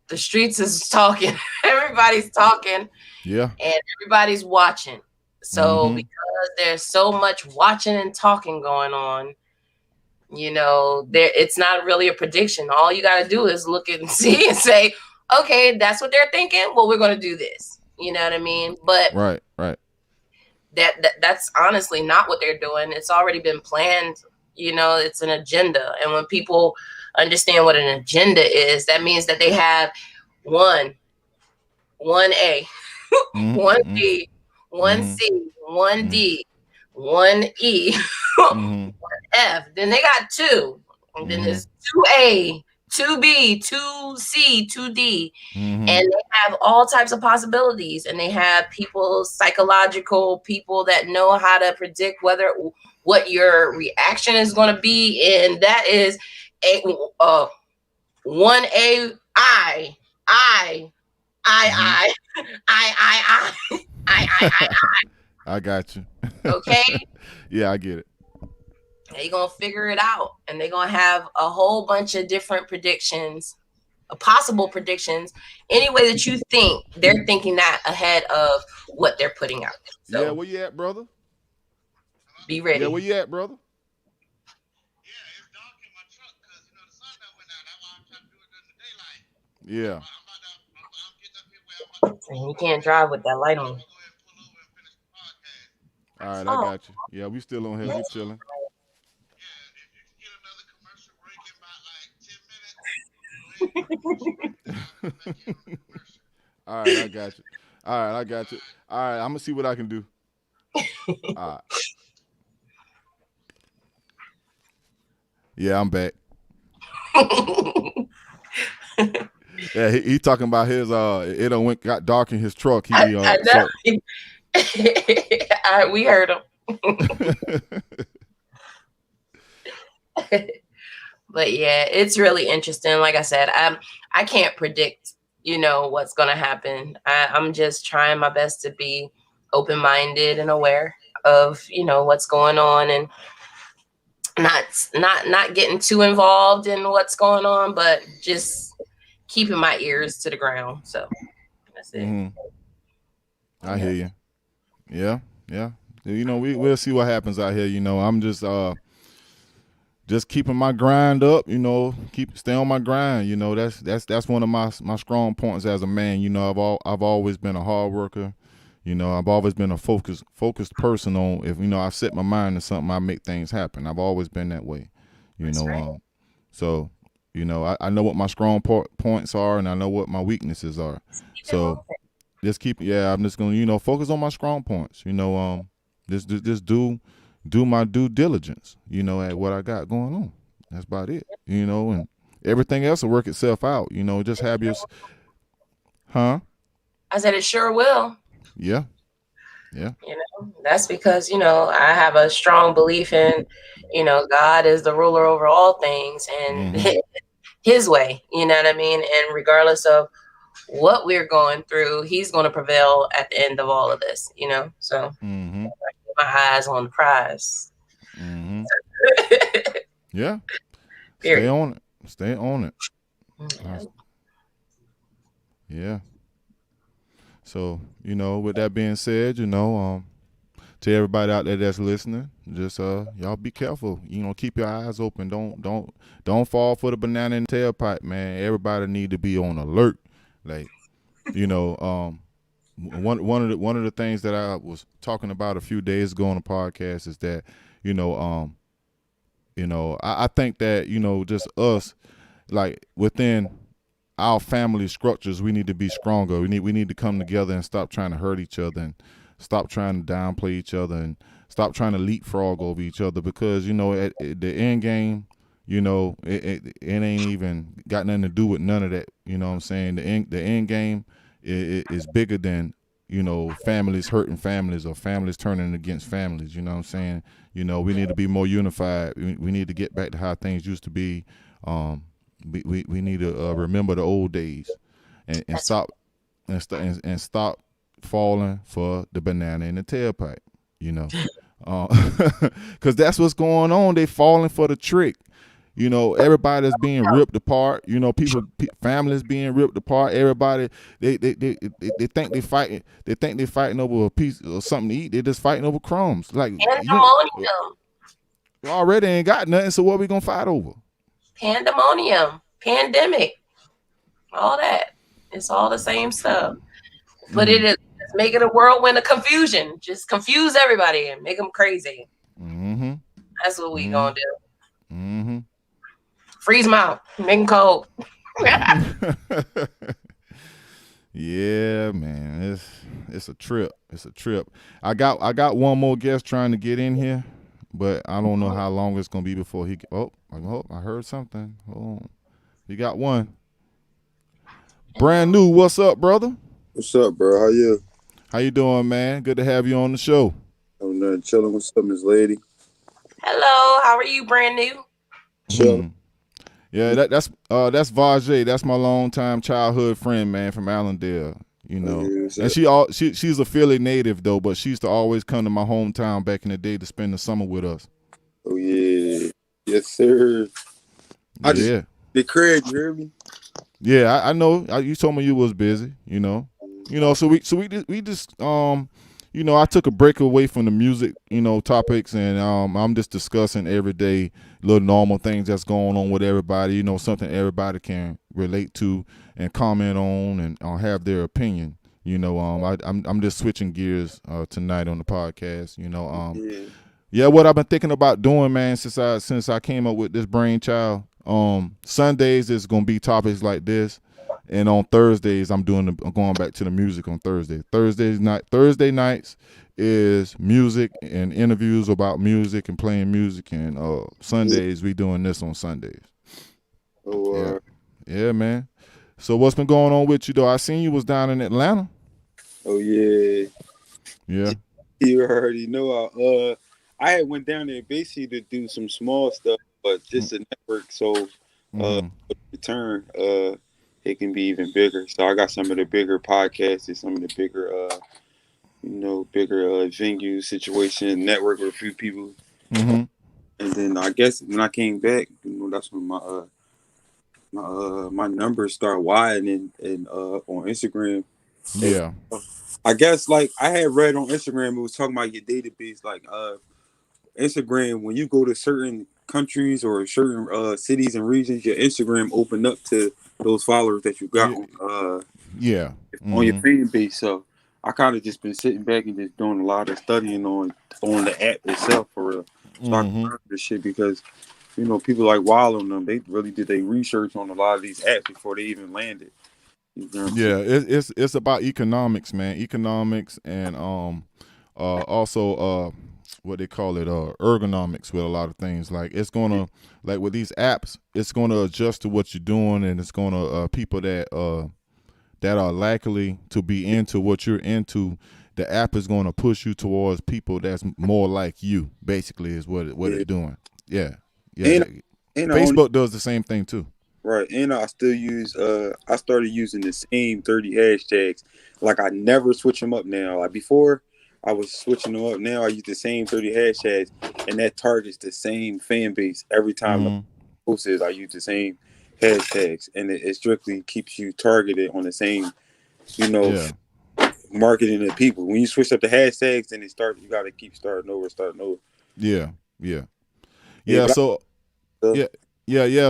the streets is talking. Everybody's talking. Yeah. And everybody's watching. So because there's so much watching and talking going on, it's not really a prediction. All you got to do is look and see and say, okay, that's what they're thinking. Well, we're going to do this. You know what I mean? But right. That's honestly not what they're doing. It's already been planned. It's an agenda. And when people understand what an agenda is, that means that they have 1A, 1B, 1C, 1D, 1E, 1F. Then they got 2. And then there's 2A, 2B, 2C, 2D. And they have all types of possibilities. And they have psychological people that know how to predict what your reaction is going to be. And that is 1A, I got you. Okay. Yeah, I get it. They're going to figure it out, and they're going to have a whole bunch of different predictions, possible predictions. Any way that you think, they're thinking that ahead of what they're putting out. So, yeah, where you at, brother? Be ready. Yeah, where you at, brother? Yeah, it's dark in my truck because the sun done went out. That's why I'm trying to do it during the daylight. Yeah. You can't drive with that light on. All right, I got you. Yeah, we still on here. We chilling. All right, I got you. All right, I'm gonna see what I can do. All right. Yeah, I'm back. Yeah, he talking about his it done got dark in his truck. I know. We heard him. But yeah, it's really interesting. Like I said, I can't predict, what's gonna happen. I'm just trying my best to be open-minded and aware of, what's going on, and not getting too involved in what's going on, but just keeping my ears to the ground. So that's it. I hear you. Yeah. We'll see what happens out here. I'm just keeping my grind up. Stay on my grind. That's one of my strong points as a man. I've always been a hard worker. I've always been a focused person on, if I set my mind to something, I make things happen. I've always been that way. Right. So I know what my strong points are, and I know what my weaknesses are. So I'm just gonna focus on my strong points. Just do my due diligence. At what I got going on. That's about it. And everything else will work itself out. Just have your, huh? I said it sure will. Yeah. That's because I have a strong belief in God is the ruler over all things, and his way. You know what I mean? And regardless of what we're going through, he's going to prevail at the end of all of this, you know? So Mm-hmm. my eyes on the prize. Mm-hmm. Yeah. Period. Stay on it. Stay on it. Mm-hmm. Yeah. So, you know, with that being said, you know, to everybody out there that's listening, just y'all be careful. You know, keep your eyes open. Don't fall for the banana in the tailpipe, man. Everybody need to be on alert. Like, you know, one of the things that I was talking about a few days ago on the podcast is that, you know, I think that, you know, just us, like within our family structures, we need to be stronger. We need to come together and stop trying to hurt each other and stop trying to downplay each other and stop trying to leapfrog over each other, because, you know, at the end game, you know, it ain't even got nothing to do with none of that. You know what I'm saying? The end game is bigger than, you know, families hurting families or families turning against families. You know what I'm saying? You know, we need to be more unified. We need to get back to how things used to be. We need to remember the old days and stop falling for the banana in the tailpipe, you know, because that's what's going on. They falling for the trick. You know, everybody's being ripped apart. You know, families being ripped apart. Everybody, they think they fighting. They think they fighting over a piece or something to eat. They're just fighting over crumbs. Like, pandemonium. You already ain't got nothing. So what we gonna fight over? Pandemonium, pandemic, all that. It's all the same stuff. But it is make it a whirlwind of confusion. Just confuse everybody and make them crazy. Mm-hmm. That's what we gonna do. Mm-hmm. Freeze them out. Make them cold. Yeah, man. It's a trip. It's a trip. I got one more guest trying to get in here, but I don't know how long it's gonna be before he. I heard something. Hold on. You got one. Brand new. What's up, brother? What's up, bro? How you? How you doing, man? Good to have you on the show. I'm not chilling. What's up, Miss Lady? Hello. How are you, brand new? Chilling. Yeah, that's Vajay. That's my longtime childhood friend, man, from Allendale. You know, and she's a Philly native though, but she used to always come to my hometown back in the day to spend the summer with us. Oh yeah, yes sir. The Craig, you hear me? Yeah, I know. You told me you was busy. You know. So we just you know, I took a break away from the music, you know, topics, and I'm just discussing everyday little normal things that's going on with everybody, you know, something everybody can relate to and comment on and have their opinion. You know, I'm just switching gears tonight on the podcast, you know. Yeah, what I've been thinking about doing, man, since I came up with this brainchild, Sundays is gonna be topics like this. And on Thursdays, I'm going back to the music on Thursday. Thursday nights is music and interviews about music and playing music. And Sundays, we doing this on Sundays. Oh, yeah, man. So what's been going on with you, though? I seen you was down in Atlanta. Oh, yeah. Yeah. You already know. I had went down there basically to do some small stuff, but just a network. So return, it can be even bigger. So I got some of the bigger podcasts and some of the bigger, bigger venue situation, network with a few people. Mm-hmm. And then I guess when I came back, you know, that's when my numbers start widening and on Instagram. Yeah. And, I guess like I had read on Instagram, it was talking about your database, like Instagram, when you go to certain countries or certain cities and regions, your Instagram open up to those followers that you got on your fan base. So I kind of just been sitting back and just doing a lot of studying on the app itself for real. So I can learn this shit because, you know, people like Wild on them, they really did their research on a lot of these apps before they even landed. You know it's about economics, man. Economics and also what they call it, ergonomics with a lot of things. Like it's gonna, like with these apps, it's gonna adjust to what you're doing, and it's gonna people that are likely to be into what you're into. The app is gonna push you towards people that's more like you. Basically, is what it's doing. Yeah. And Facebook does the same thing too. Right, and I still use I started using the same 30 hashtags. Like I never switch them up now. Like before, I was switching them up. Now I use the same 30 hashtags, and that targets the same fan base every time the post is. I use the same hashtags, and it strictly keeps you targeted on the same, you know, marketing to people. When you switch up the hashtags, then you got to keep starting over. Yeah. So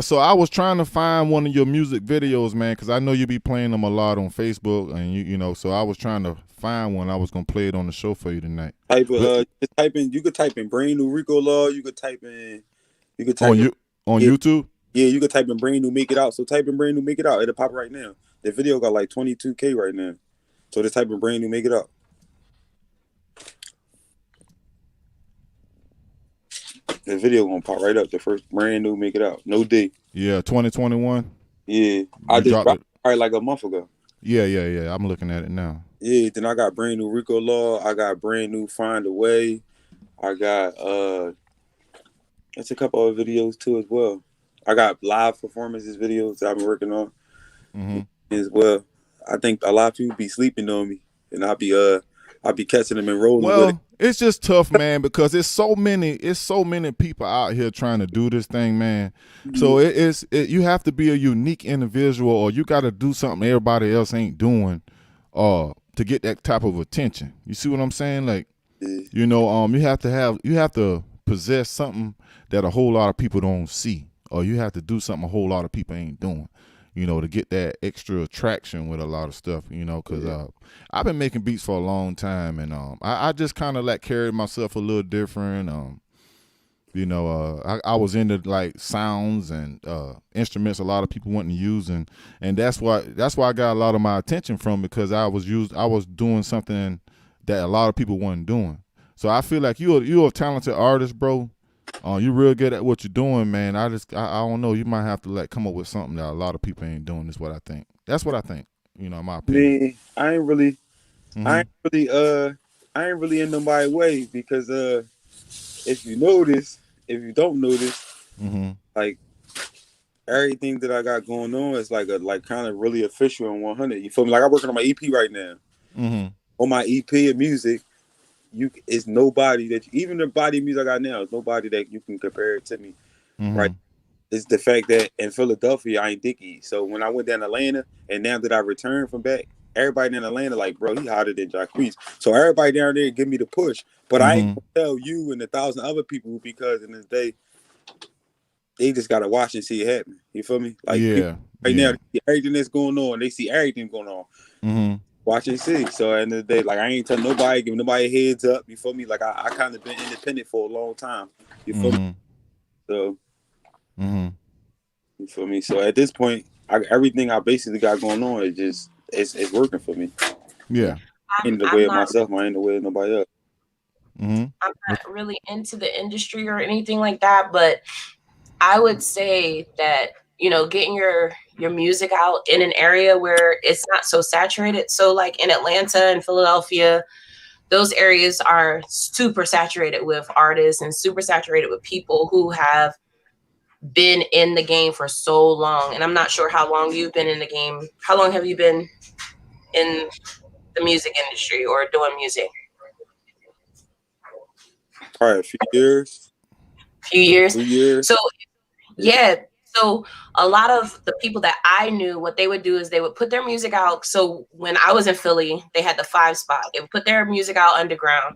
So I was trying to find one of your music videos, man, because I know you be playing them a lot on Facebook, and you know. So I was trying to find one. I was gonna play it on the show for you tonight. You could type in Brand New Rico Law. You could type on YouTube. Yeah, you could type in Brand New Make It Out. So type in Brand New Make It Out. It'll pop right now. The video got like 22K right now. So just type in Brand New Make It Out. The video gonna pop right up. The first Brand New Make It Out. No D. Yeah, 2021. Yeah, I just dropped it like a month ago. Yeah. I'm looking at it now. Yeah, then I got Brand New Rico Law. I got Brand New Find a Way. I got that's a couple of videos too as well. I got live performances videos that I've been working on as well. I think a lot of people be sleeping on me, and I'll be catching them and rolling with it. It's just tough, man, because it's so many people out here trying to do this thing, man. So you have to be a unique individual, or you got to do something everybody else ain't doing, to get that type of attention. You see what I'm saying? Like, you know, you have to possess something that a whole lot of people don't see, or you have to do something a whole lot of people ain't doing, you know, to get that extra attraction with a lot of stuff, you know, because I've been making beats for a long time, and I just kind of like carried myself a little different. You know, I was into like sounds and instruments a lot of people wanting to use, and that's why I got a lot of my attention from, because I was doing something that a lot of people weren't doing. So I feel like you're a talented artist, bro. You're real good at what you're doing, man. I don't know. You might have to like come up with something that a lot of people ain't doing. Is what I think. That's what I think. You know, in my opinion. I ain't really in nobody's way, because if you don't notice, like everything that I got going on is like kind of really official and 100. You feel me? Like I'm working on my EP right now. On my EP of music, it's nobody that even the body of music I got now is nobody that you can compare it to me, right? It's the fact that in Philadelphia I ain't Dickie. So when I went down to Atlanta, and now that I returned from back, everybody in Atlanta like, bro, he hotter than Jacquees. So everybody down there give me the push, but I ain't gonna tell you and 1,000 other people, because in this day they just gotta watch and see it happen. You feel me? Like now, everything that's going on, they see everything going on. Watch and see. So at the end of the day, like I ain't telling nobody, giving nobody a heads up. You feel me? Like I kind of been independent for a long time. You feel me? So you feel me? So at this point, everything I basically got going on is just it's working for me. Yeah. In the way of myself, I ain't the way of nobody else. I'm not really into the industry or anything like that, but I would say that, you know, getting your music out in an area where it's not so saturated. So like in Atlanta and Philadelphia, those areas are super saturated with artists and super saturated with people who have been in the game for so long. And I'm not sure how long you've been in the game. How long have you been in the music industry or doing music? Probably a few years. Few years. 2 years. So yeah. So a lot of the people that I knew, what they would do is they would put their music out. So when I was in Philly, they had the 5 spot. They would put their music out underground,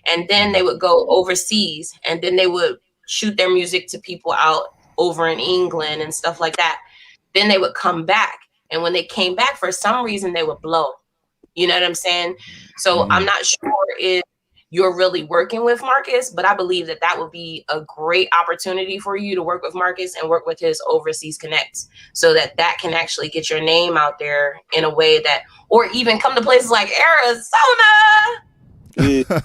and then they would go overseas, and then they would shoot their music to people out over in England and stuff like that. Then they would come back. And when they came back, for some reason, they would blow. You know what I'm saying? So I'm not sure if you're really working with Marcus, but I believe that that would be a great opportunity for you to work with Marcus and work with his overseas connects, so that can actually get your name out there in a way that, or even come to places like Arizona. Yeah.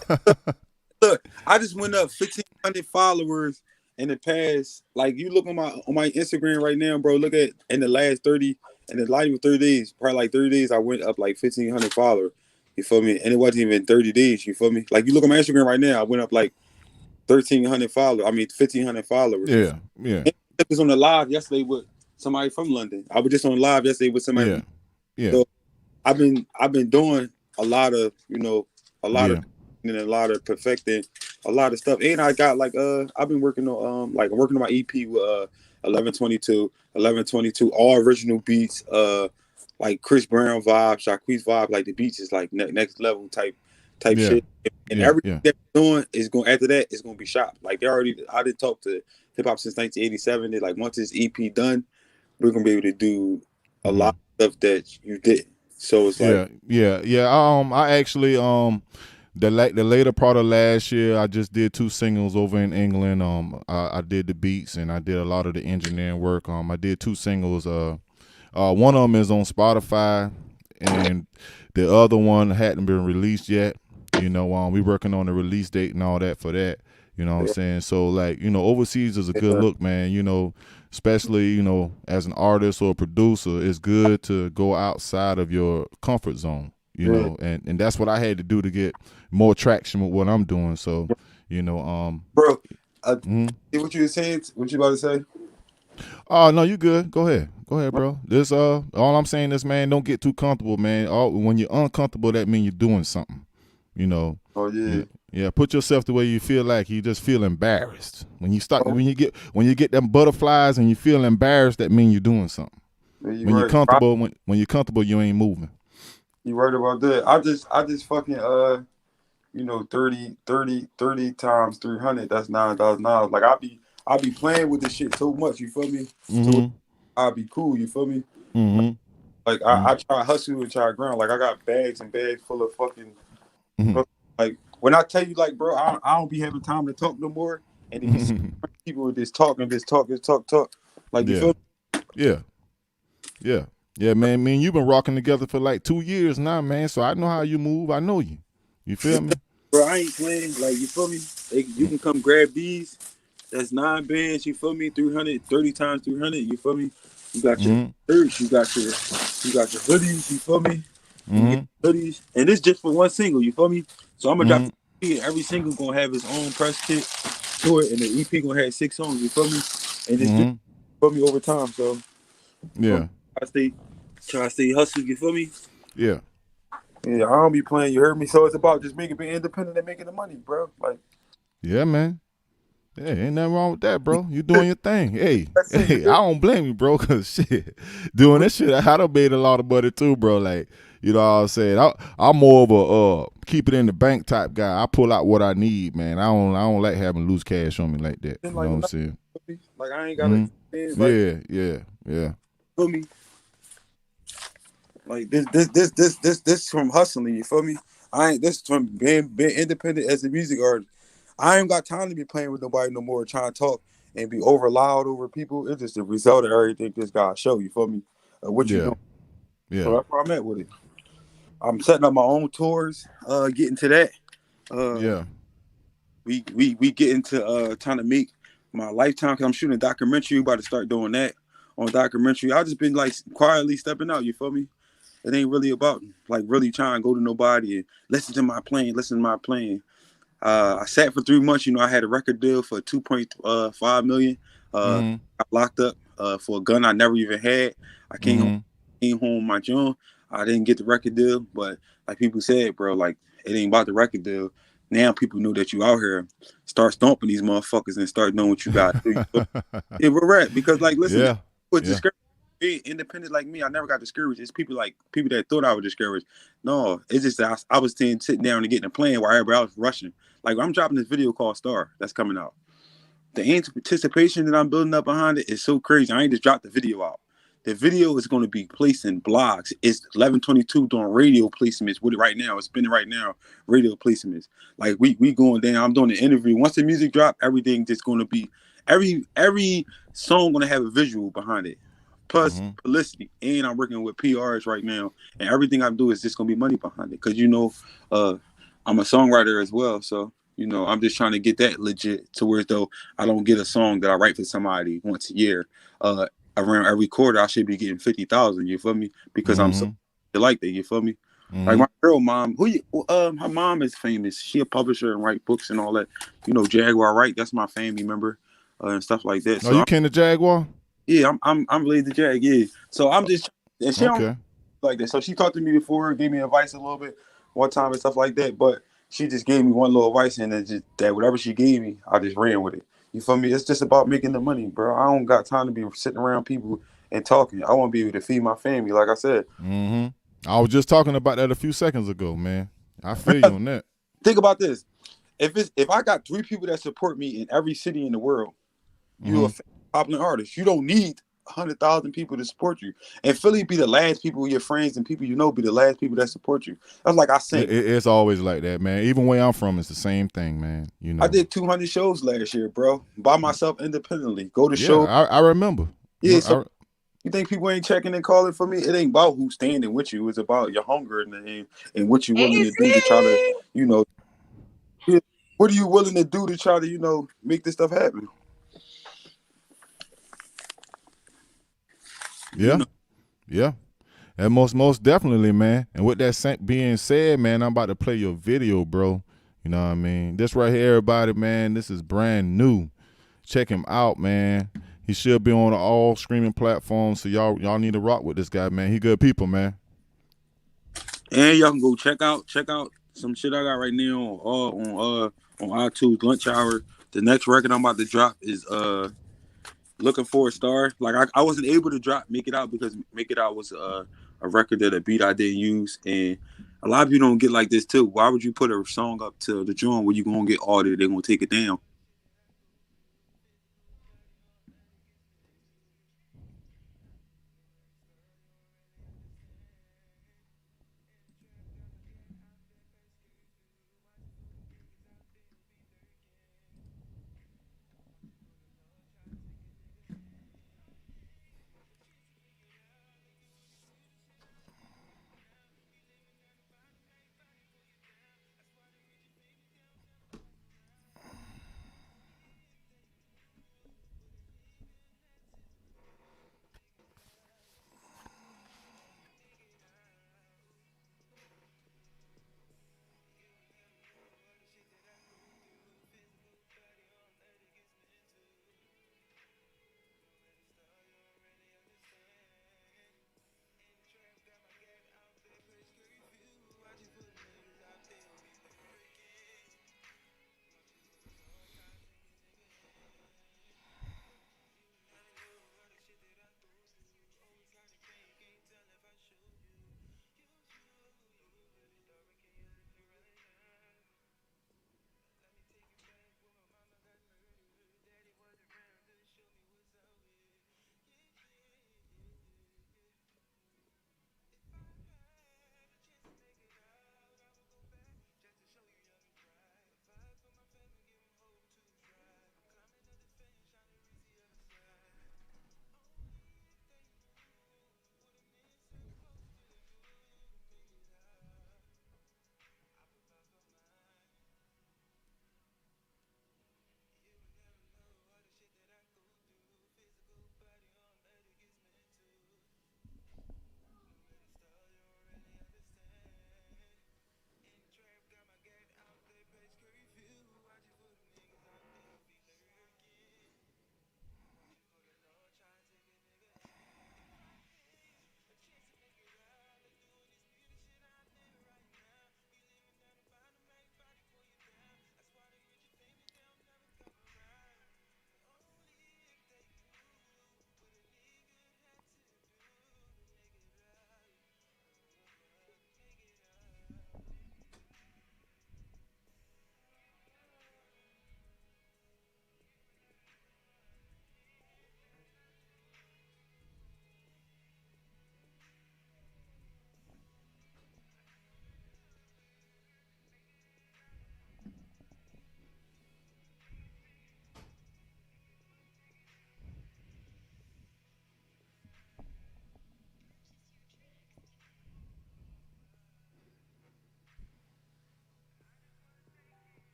Look, I just went up 1,500 followers in the past. Like you look on my Instagram right now, bro. Look at in the last 30 days, probably like 30 days, I went up like 1,500 followers. You feel me? And it wasn't even 30 days. You feel me? Like you look at my Instagram right now, I went up like 1,300 followers. I mean, 1,500 followers. Yeah. It was on the live yesterday with somebody from London. I was just on live yesterday with somebody. Yeah. Yeah. So I've been doing a lot of, a lot Yeah. of and a lot of perfecting a lot of stuff. And I got I've been working on working on my EP with 1122, all original beats, like Chris Brown vibe, Jacquees vibe, like the beats is like next level type Yeah. shit. And Yeah, everything yeah. that we're doing is going after that is gonna be shot. Like I did talk to hip hop since 1987. They're like, once this EP done, we're gonna be able to do a lot of stuff that you did. So it's like Yeah. I actually the later part of last year, I just did 2 singles over in England. I did the beats and I did a lot of the engineering work. I did 2 singles. One of them is on Spotify, and the other one hadn't been released yet. We working on the release date and all that for that. You know what I'm saying? So like, overseas is a good look, man. Especially, as an artist or a producer, it's good to go outside of your comfort zone. And that's what I had to do to get more traction with what I'm doing. So, bro, see what you were saying? What you about to say? Oh no, you good. Go ahead, bro. This all I'm saying is, man, don't get too comfortable, man. When you're uncomfortable, that means you're doing something. Oh yeah. Yeah, put yourself the way you feel like you just feel embarrassed. When you get them butterflies and you feel embarrassed, that means you're doing something. When you're comfortable, when you're comfortable, you ain't moving. You right about that. I just fucking 30 times 300, that's $9,000. Like I be playing with this shit so much, you feel me? So I'll be cool, you feel me? Mm-hmm. Like I try to hustle and try to grind. Like I got bags and bags full of fucking like when I tell you, like, bro, I don't be having time to talk no more. And these people just talk. Like you feel me? Yeah, man. Me and you been rocking together for like 2 years now, man. So I know how you move. I know you. You feel me? Bro, I ain't playing. Like, you feel me? You can come grab these. That's 9 bands. You feel me? 330 times 300. You feel me? You got your shirts. You got your hoodies. You feel me? Hoodies. And it's just for one single. You feel me? So I'm gonna drop the EP. Every single gonna have its own press kit to it, and the EP gonna have 6 songs. You feel me? And it's just for me over time. So yeah, try to stay hustling. You feel me? Yeah, I don't be playing. You heard me? So it's about just being independent and making the money, bro. Like, yeah, man. Yeah, ain't nothing wrong with that, bro. You doing your thing. Hey, I don't blame you, bro, because shit, doing this shit, I done made a lot of money too, bro. Like, you know what I'm saying? I'm more of a keep it in the bank type guy. I pull out what I need, man. I don't like having loose cash on me like that. You know what I'm saying? Like, I ain't gotta. Yeah. Feel me? Like this from hustling. You feel me? This from being independent as a music artist. I ain't got time to be playing with nobody no more, trying to talk and be over loud over people. It's just the result of everything this guy show. You feel me? What you doing? Yeah. So that's where I'm at with it. I'm setting up my own tours. Getting to that. We get into trying to make my lifetime, because I'm shooting a documentary. We about to start doing that on documentary. I just been like quietly stepping out. You feel me? It ain't really about like really trying to go to nobody and listen to my playing. I sat for 3 months. I had a record deal for $2.5 million. I locked up for a gun I never even had. I came home with my John. I didn't get the record deal, but like people said, bro, like it ain't about the record deal. Now people know that you out here. Start stomping these motherfuckers and start knowing what you got. Yeah, we're right. Because like, listen, discouraged. Being independent like me, I never got discouraged. It's people that thought I was discouraged. No, it's just that I was sitting down and getting a plan while everybody else was rushing. Like, I'm dropping this video called Star that's coming out. The anticipation that I'm building up behind it is so crazy. I ain't just dropped the video out. The video is going to be placed in blogs. It's 1122 doing radio placements with it right now. It's spinning right now, radio placements. Like, we going down. I'm doing an interview. Once the music drop, everything just going to be, every song going to have a visual behind it. Plus publicity, and I'm working with PRs right now, and everything I do is just gonna be money behind it. Cause I'm a songwriter as well, so I'm just trying to get that legit to where though I don't get a song that I write for somebody once a year. Around every quarter I should be getting 50,000. You feel me? Because I'm so like that. You feel me? Like my girl mom, her mom is famous. She a publisher and write books and all that. Jaguar Wright, that's my family member and stuff like that. So you came to Jaguar? Yeah, I'm related to Jack. Yeah, so I'm just and she don't Okay. like that. So she talked to me before, gave me advice a little bit one time and stuff like that. But she just gave me one little advice, and then just that whatever she gave me, I just ran with it. You feel me? It's just about making the money, bro. I don't got time to be sitting around people and talking. I want to be able to feed my family, like I said. Mm-hmm. I was just talking about that a few seconds ago, man. I feel you on that. Think about this: if I got 3 people that support me in every city in the world, you're a popular artist. You don't need 100,000 people to support you. And Philly be the last people, your friends and people you know, be the last people that support you. That's like I said. It's always like that, man. Even where I'm from, it's the same thing, man. You know. I did 200 shows last year, bro, by myself independently. Go to Yeah, show. I remember. Yeah, so you think people ain't checking and calling for me? It ain't about who's standing with you. It's about your hunger and what you're willing to do to try to, you know, what are you willing to do to try to, you know, make this stuff happen? Yeah. You know? Yeah. And most definitely, man. And with that being said, man, I'm about to play your video, bro. You know what I mean? This right here, everybody, man, this is brand new. Check him out, man. He should be on all streaming platforms, so y'all need to rock with this guy, man. He good people, man. And y'all can go check out some shit I got right now on iTunes Lunch Hour. The next record I'm about to drop is Looking for a Star. Like I wasn't able to Make It Out because Make It Out was a record that a beat I didn't use, and a lot of people don't get like this too. Why would you put a song up to the joint where you gonna get audited? They're gonna take it down.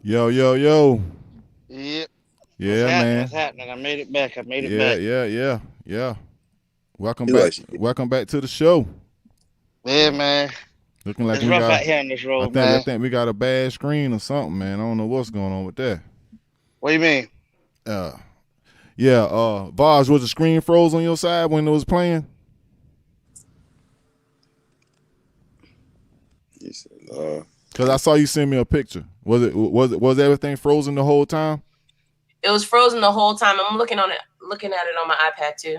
Yo, yo, yo. Yep. Yeah, man. What's happening? I made it back. Yeah. Welcome back to the show. Yeah, man. Looking like It's we rough got. out here on this road, I man. think we got a bad screen or something, man. I don't know what's going on with that. What do you mean? Vaz, was the screen froze on your side when it was playing? Because I saw you send me a picture. Was everything frozen the whole time? It was frozen the whole time. I'm looking at it on my iPad too,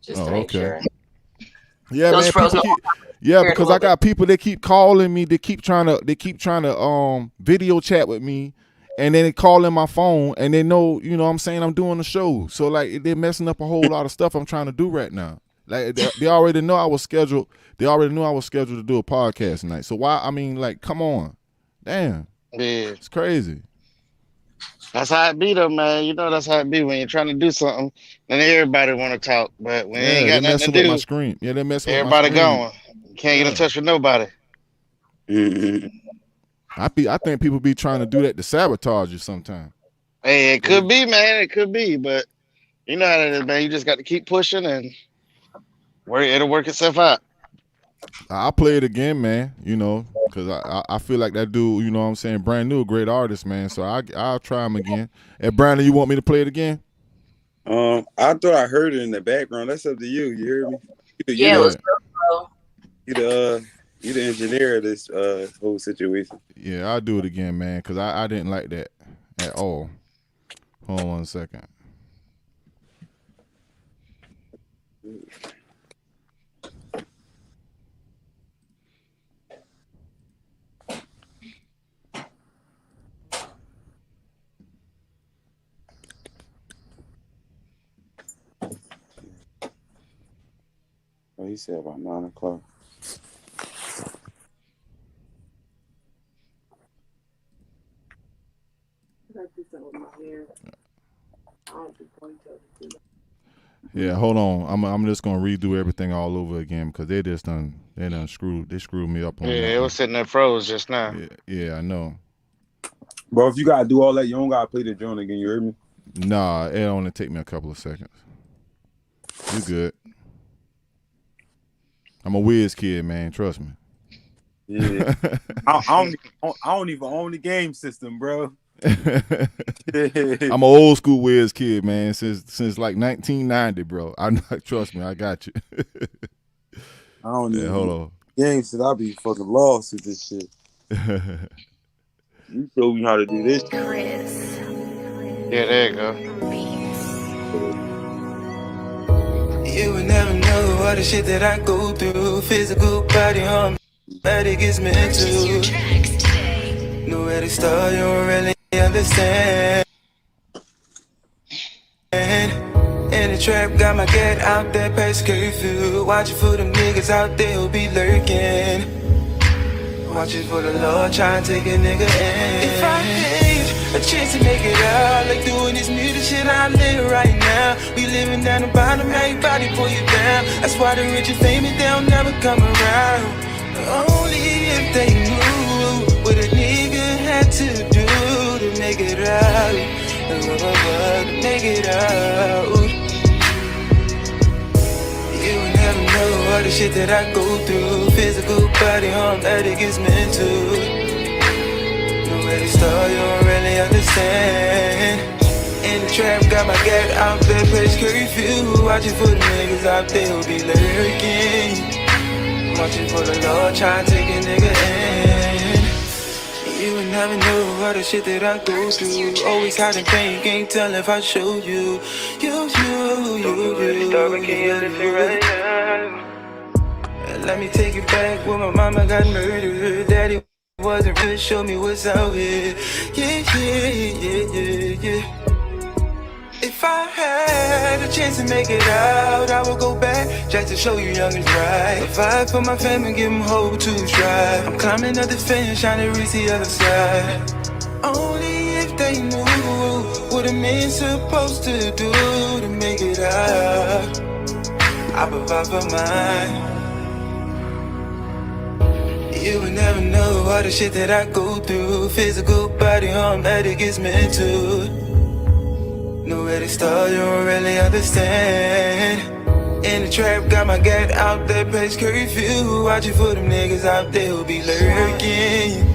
just to make sure. Yeah, man. Because I got people that keep calling me. They keep trying to video chat with me, and then they call in my phone, and they know, you know what I'm saying, I'm doing the show. So like they're messing up a whole lot of stuff I'm trying to do right now. Like they already know I was scheduled. They already knew I was scheduled to do a podcast tonight. So why? I mean, like, come on, damn. Yeah, it's crazy. That's how it be, though, man. You know that's how it be when you're trying to do something, and everybody want to talk, but when you ain't got nothing to do, my screen. Yeah, they messing with everybody my screen. going. You can't get in touch with nobody. I think people be trying to do that to sabotage you sometimes. Hey, it could be, man. It could be, but you know how it is, man. You just got to keep pushing, and it'll work itself out. I'll play it again, man, you know, because I feel like that dude, you know what I'm saying, brand new, great artist, man. So I'll try him again. Hey, Brandon, you want me to play it again? I thought I heard it in the background. That's up to you. You hear me? It was cool. You the engineer of this whole situation. Yeah, I'll do it again, man, because I didn't like that at all. Hold on 1 second. Oh, he said about 9 o'clock. Yeah, hold on. I'm just gonna redo everything all over again because they screwed me up on that. Yeah, it was sitting there froze just now. Yeah, I know. Bro, if you gotta do all that, you don't gotta play the joint again. You heard me? Nah, it only take me a couple of seconds. You good? I'm a whiz kid, man. Trust me. Yeah, I don't even own the game system, bro. I'm an old school whiz kid, man. Since like 1990, bro. Trust me, I got you. I don't even hold on. Games that I be fucking lost with this shit. You show me how to do this. Chris. Yeah, there you go. You would never know all the shit that I go through. Physical body harm, but it gets me into. Nowhere to start, you don't really understand. In the trap, got my get out there past curfew. Watching for them niggas out there who be lurking. Watching for the Lord, trying to take a nigga in. If I had a chance to make it out, like doing this music shit I live right now. We living down the bottom, everybody pull you down. That's why the rich and famous, they'll never come around. Only if they knew what a nigga had to do to make it out. To make it out. You would never know all the shit that I go through. Physical body harm that it gets me into. Nowhere to start, you don't really understand. In the trap, got my get out there, place curfew. Watching for the niggas out there who be lurking. Watching for the Lord, trying to take a nigga in. You would never know all the shit that I go through. Always hiding pain, can't tell if I show you. You. Let me take it back when my mama got murdered. Daddy wasn't really show me what's out here. Yeah. If I had a chance to make it out, I would go back just to show you young is right. Provide for my family, give them hope to strive. I'm climbing up the fence, trying to reach the other side. Only if they knew what a man's supposed to do to make it out. I provide for mine. You would never know all the shit that I go through. Physical body, that gets mental. Nowhere to start, you don't really understand. In the trap, got my gat out there, past curfew. Watching for them niggas out there who be lurking.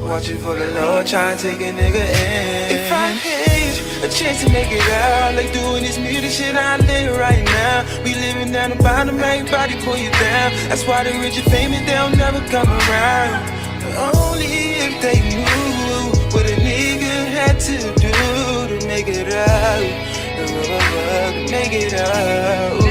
Watching for the Lord, trying to take a nigga in. If I had a chance to make it out, like doing this music shit I live right now. We living down the bottom, ain't body pull you down. That's why the rich and famous, they'll never come around. But only if they knew what a nigga had to do to make it out. To make it out.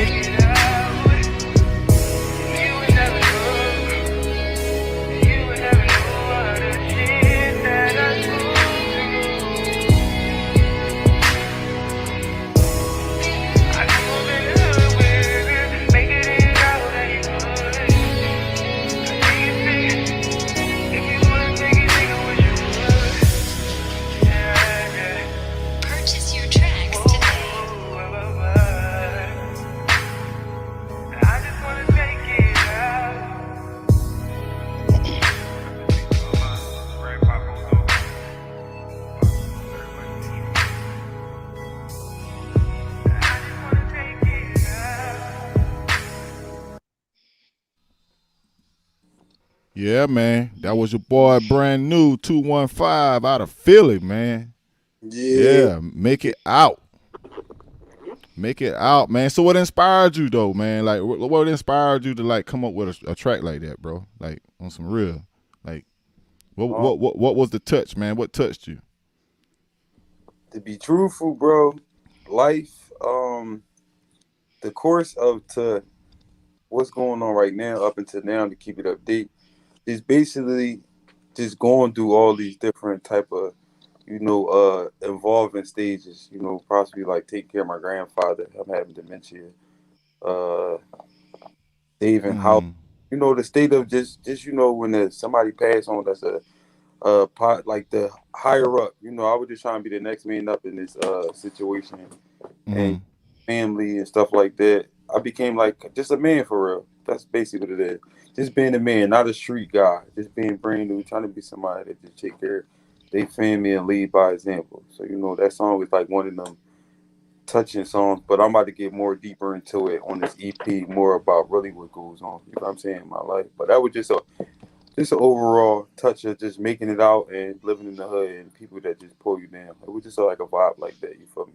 Yeah, man. That was your boy Brand New 215 out of Philly, man. Yeah, make it out. Make it out, man. So what inspired you though, man? Like what inspired you to like come up with a track like that, bro? Like on some real. Like what was the touch, man? What touched you? To be truthful, bro, life, the course of to what's going on right now up until now to keep it update is basically just going through all these different type of, involving stages, possibly like taking care of my grandfather. I'm having dementia. Saving how, the state of just when somebody passed on that's a pot like the higher up, I was just trying to be the next man up in this situation and family and stuff like that. I became like just a man for real. That's basically what it is. Just being a man, not a street guy. Just being brand new, trying to be somebody that just take care of their family and lead by example. So, that song is like one of them touching songs, but I'm about to get more deeper into it on this EP, more about really what goes on, you know what I'm saying, in my life. But that was just an overall touch of just making it out and living in the hood and people that just pull you down. It was just like a vibe like that, you feel me?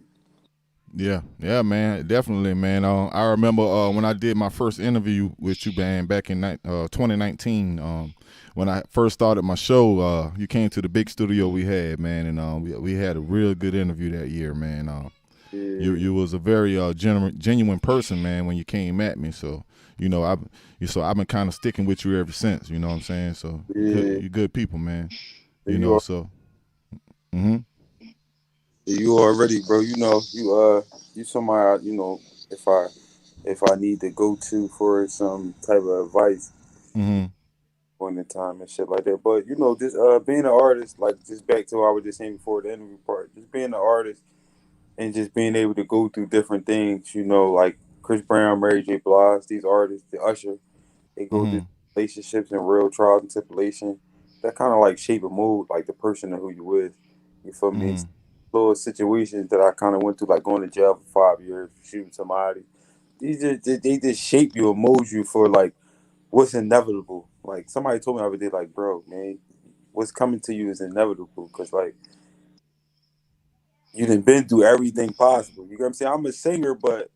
Yeah, man, definitely, man. I remember when I did my first interview with you, man, back in 2019. When I first started my show, you came to the big studio we had, man, and we had a real good interview that year, man. You was a very genuine person, man, when you came at me. So I've been kind of sticking with you ever since. You know what I'm saying? So you good people, man. So. You already, bro. You somebody. If I need to go to for some type of advice, on the time and shit like that. But just being an artist, like just back to what I was just saying before the interview part, just being an artist and just being able to go through different things. Like Chris Brown, Mary J. Blige, these artists, the Usher, they go through relationships and real trials and tribulation. That kind of like shape a mood, like the person and who you with. You feel me? Little situations that I kind of went through, like going to jail for 5 years, shooting somebody. They just shape you or mold you for like what's inevitable. Like somebody told me the other day, like, bro, man, what's coming to you is inevitable because like you done been through everything possible. You know what I'm saying? I'm a singer, but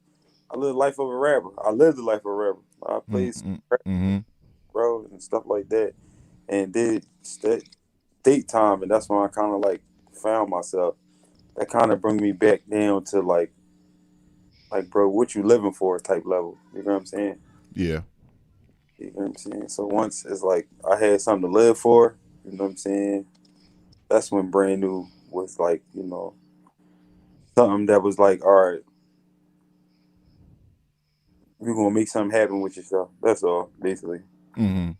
I live the life of a rapper. I live the life of a rapper. I play bro and stuff like that, and did date time, and that's when I kind of like found myself. That kind of bring me back down to like, bro, what you living for type level. You know what I'm saying? Yeah. You know what I'm saying? So once it's like I had something to live for, you know what I'm saying? That's when Brand New was like, something that was like, all right, you're gonna make something happen with yourself. That's all, basically. And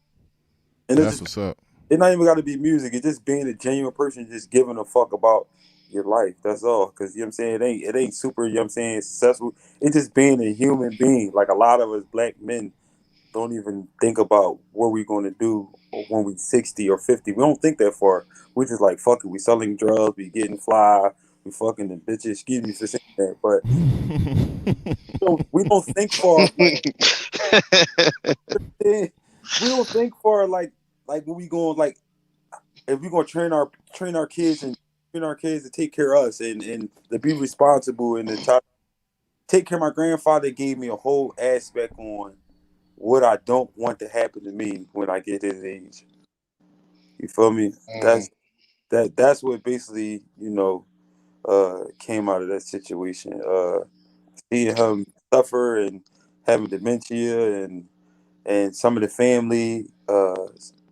that's what's up. It's not even got to be music. It's just being a genuine person, just giving a fuck about your life. That's all. Because, I'm saying, it ain't super, I'm saying, successful. It's just being a human being. Like a lot of us black men don't even think about what we're going to do when we're 60 or 50. We don't think that far. We just like, fuck it. We selling drugs. We getting fly. We fucking the bitches. Excuse me for saying that, but we don't think far. We don't think far like when we going like if we gonna train our kids and train our kids to take care of us and to be responsible and to take care of my grandfather. Gave me a whole aspect on what I don't want to happen to me when I get his age. You feel me? That's what basically, came out of that situation. Seeing him suffer and having dementia and some of the family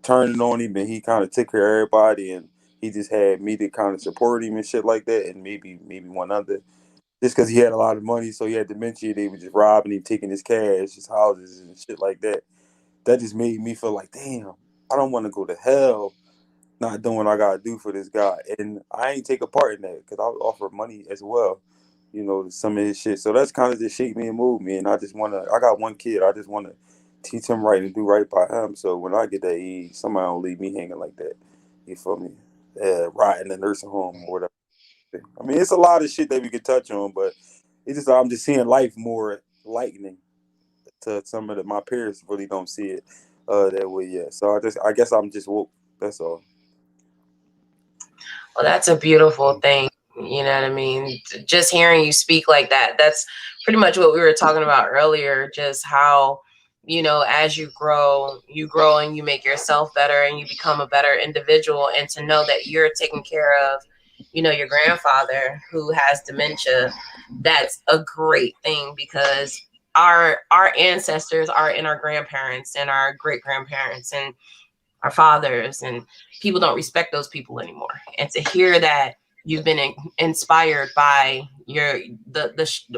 turning on him, and he kind of took care of everybody, and he just had me to kind of support him and shit like that, and maybe one other. Just because he had a lot of money, so he had dementia, they were just robbing him, taking his cash, his houses, and shit like that. That just made me feel like, damn, I don't want to go to hell not doing what I got to do for this guy. And I ain't take a part in that because I would offer money as well, to some of his shit. So that's kind of just shake me and move me. And I got one kid. I just want to teach him right and do right by him. So when I get that age, somebody don't leave me hanging like that. You feel me? Right in the nursing home or whatever. I mean, it's a lot of shit that we could touch on, but I'm just seeing life more lightening to some of my peers really don't see it that way yet. So I guess I'm just woke. That's all. Well, that's a beautiful thing. You know what I mean? Just hearing you speak like that, that's pretty much what we were talking about earlier, just how, as you grow and you make yourself better and you become a better individual, and to know that you're taking care of your grandfather who has dementia. That's a great thing, because our ancestors are in our grandparents and our great grandparents and our fathers, and people don't respect those people anymore. And to hear that you've been inspired by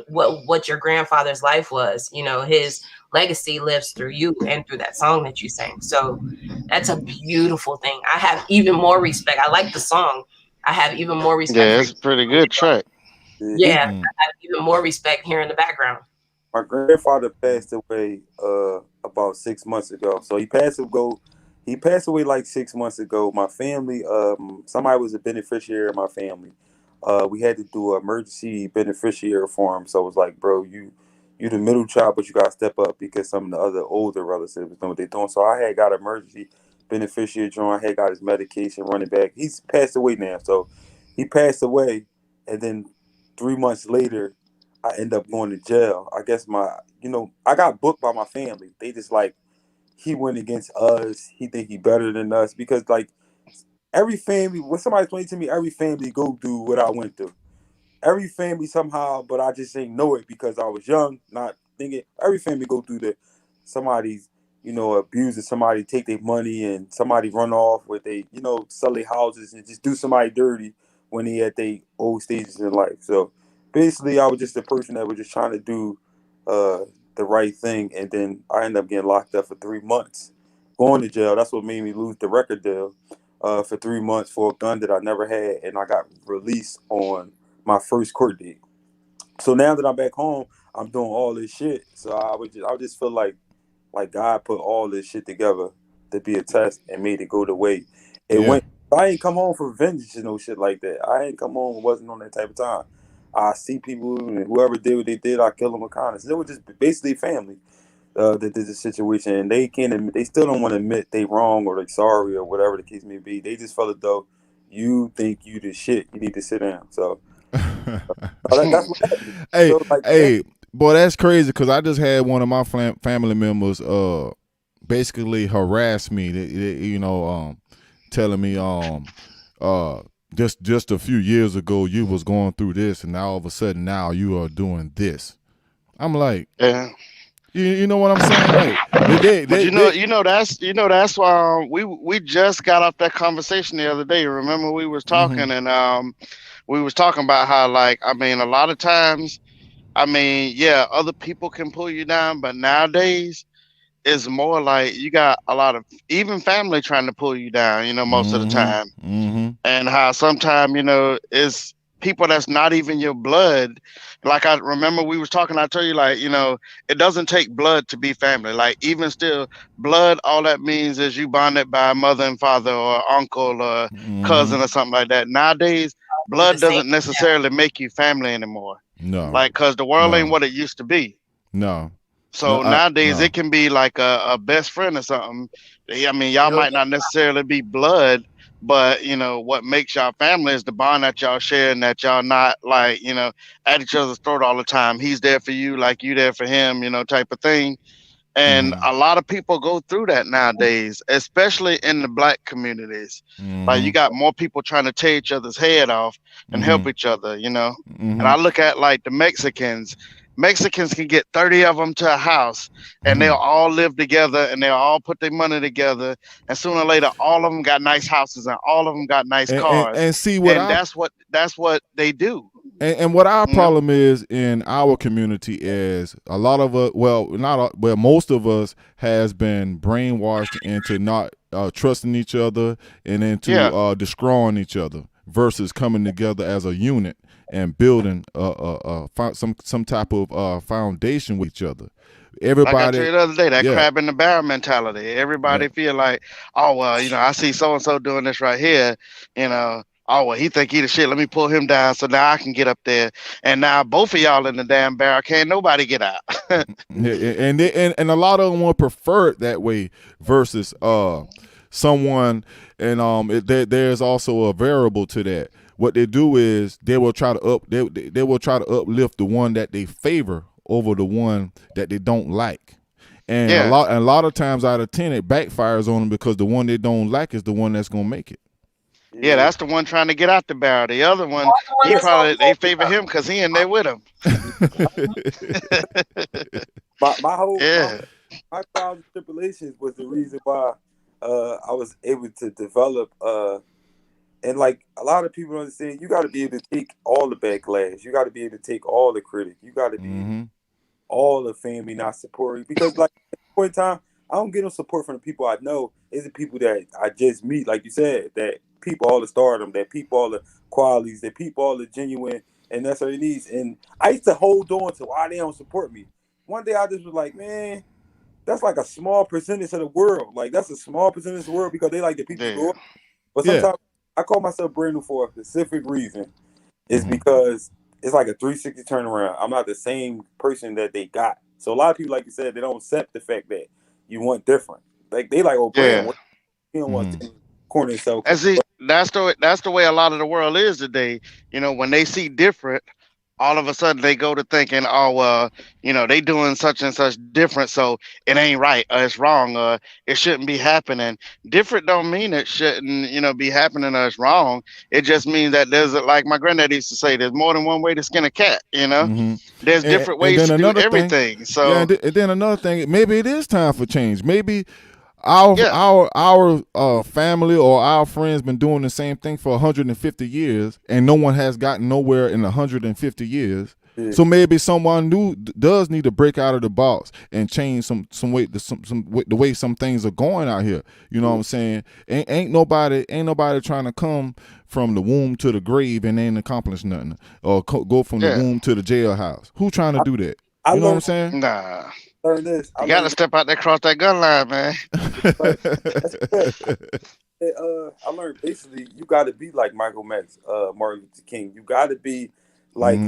what your grandfather's life was, his legacy lives through you and through that song that you sang. So that's a beautiful thing. I have even more respect. I like the song. I have even more respect. Yeah, it's a pretty good track. Yeah, I have even more respect here in the background. My grandfather passed away about 6 months ago. So he passed away like 6 months ago. My family, somebody was a beneficiary of my family. We had to do an emergency beneficiary for him. So it was like, bro, you the middle child, but you got to step up because some of the other older relatives doing what they're doing. So I had got emergency beneficiary joint. I had got his medication running back. He's passed away now. So he passed away. And then 3 months later, I end up going to jail. I guess I got booked by my family. They just like, he went against us. He think he better than us because like every family, when somebody explained to me, every family go through what I went through. Every family somehow, but I just ain't know it because I was young, not thinking. Every family go through that. Somebody's, abusing somebody, take their money, and somebody run off with they, sell their houses and just do somebody dirty when they at their old stages in life. So basically, I was just a person that was just trying to do the right thing, and then I ended up getting locked up for 3 months, going to jail. That's what made me lose the record deal for 3 months for a gun that I never had, and I got released on my first court date. So now that I'm back home, I'm doing all this shit. So I just feel like God put all this shit together to be a test and made it go the way it went. I ain't come home for vengeance and no shit like that. I ain't come home and wasn't on that type of time. I see people and whoever did what they did, I kill them with kindness. It was just basically family that did the situation, and they still don't want to admit they wrong or they sorry or whatever the case may be. They just felt as though you think you the shit. You need to sit down. So that's what happened. Hey, boy, that's crazy because I just had one of my family members basically harass me. Telling me just a few years ago you was going through this, and now all of a sudden now you are doing this. I'm like, yeah. You know what I'm saying? Like, that's why we just got off that conversation the other day. Remember we was talking and we was talking about how a lot of times, other people can pull you down, but nowadays it's more like you got a lot of even family trying to pull you down, most of the time. And how sometimes, it's people that's not even your blood. Like I remember we was talking, I told you, like, it doesn't take blood to be family. Like even still, blood, all that means is you bonded by mother and father or uncle or cousin or something like that. Nowadays, blood doesn't necessarily make you family anymore. No. Like, cause the world ain't what it used to be. No. So nowadays it can be like a best friend or something. I mean, y'all might not necessarily be blood, but what makes y'all family is the bond that y'all share, and that y'all not like, at each other's throat all the time. He's there for you like you there for him, type of thing. And a lot of people go through that nowadays, especially in the Black communities. Like you got more people trying to tear each other's head off and help each other, And I look at like the Mexicans can get 30 of them to a house, and they'll all live together, and they'll all put their money together, and sooner or later all of them got nice houses and all of them got nice cars. And see what that's what they do. And what our problem is in our community is a lot of us, most of us has been brainwashed into not trusting each other and into destroying each other versus coming together as a unit and building some type of foundation with each other. Everybody, like I told you the other day, that crab in the barrel mentality. Everybody feel like, oh well, I see so and so doing this right here, oh well, he think he the shit. Let me pull him down so now I can get up there. And now both of y'all in the damn barrel, can't nobody get out. and a lot of them will prefer it that way versus someone. And there's also a variable to that. What they do is they will try to uplift the one that they favor over the one that they don't like. And a lot of times out of 10 it backfires on them because the one they don't like is the one that's gonna make it. Yeah, that's the one trying to get out the barrel. The other one, they favor him because he in there with him. my whole my trials and tribulations was the reason why I was able to develop and like a lot of people understand, you got to be able to take all the backlash. You got to be able to take all the critic. You got to be all the family not supporting, because like at the point in time, I don't get no support from the people I know. It's the people that I just meet, like you said, that people all the stardom, that people all the qualities, that people all the genuine, and that's what it needs. And I used to hold on to why they don't support me. One day I just was like, man, that's like a small percentage of the world. Like that's a small percentage of the world because they like the people who go up. But sometimes I call myself brand new for a specific reason. It's because it's like a 360 turnaround. I'm not the same person that they got. So a lot of people, like you said, they don't accept the fact that you want different. Like they like, oh, brand, you don't want to corner yourself. That's the way a lot of the world is today. When they see different, all of a sudden they go to thinking, oh well, they doing such and such different, so it ain't right or it's wrong or it shouldn't be happening. Different don't mean it shouldn't be happening or it's wrong. It just means that there's, like my granddad used to say, there's more than one way to skin a cat. There's different ways to do everything. So and then another thing, maybe it is time for change. Maybe our family or our friends been doing the same thing for 150 years, and no one has gotten nowhere in 150 years. So maybe someone new does need to break out of the box and change some way the way some things are going out here. You know what I'm saying? Ain't nobody trying to come from the womb to the grave and ain't accomplish nothing, or go from the womb to the jailhouse. Who trying to do that? You know what I'm saying? Nah. Learn this. You gotta step out there, cross that gun line, man. I learned basically you gotta be like Michael X, Martin Luther King. You gotta be like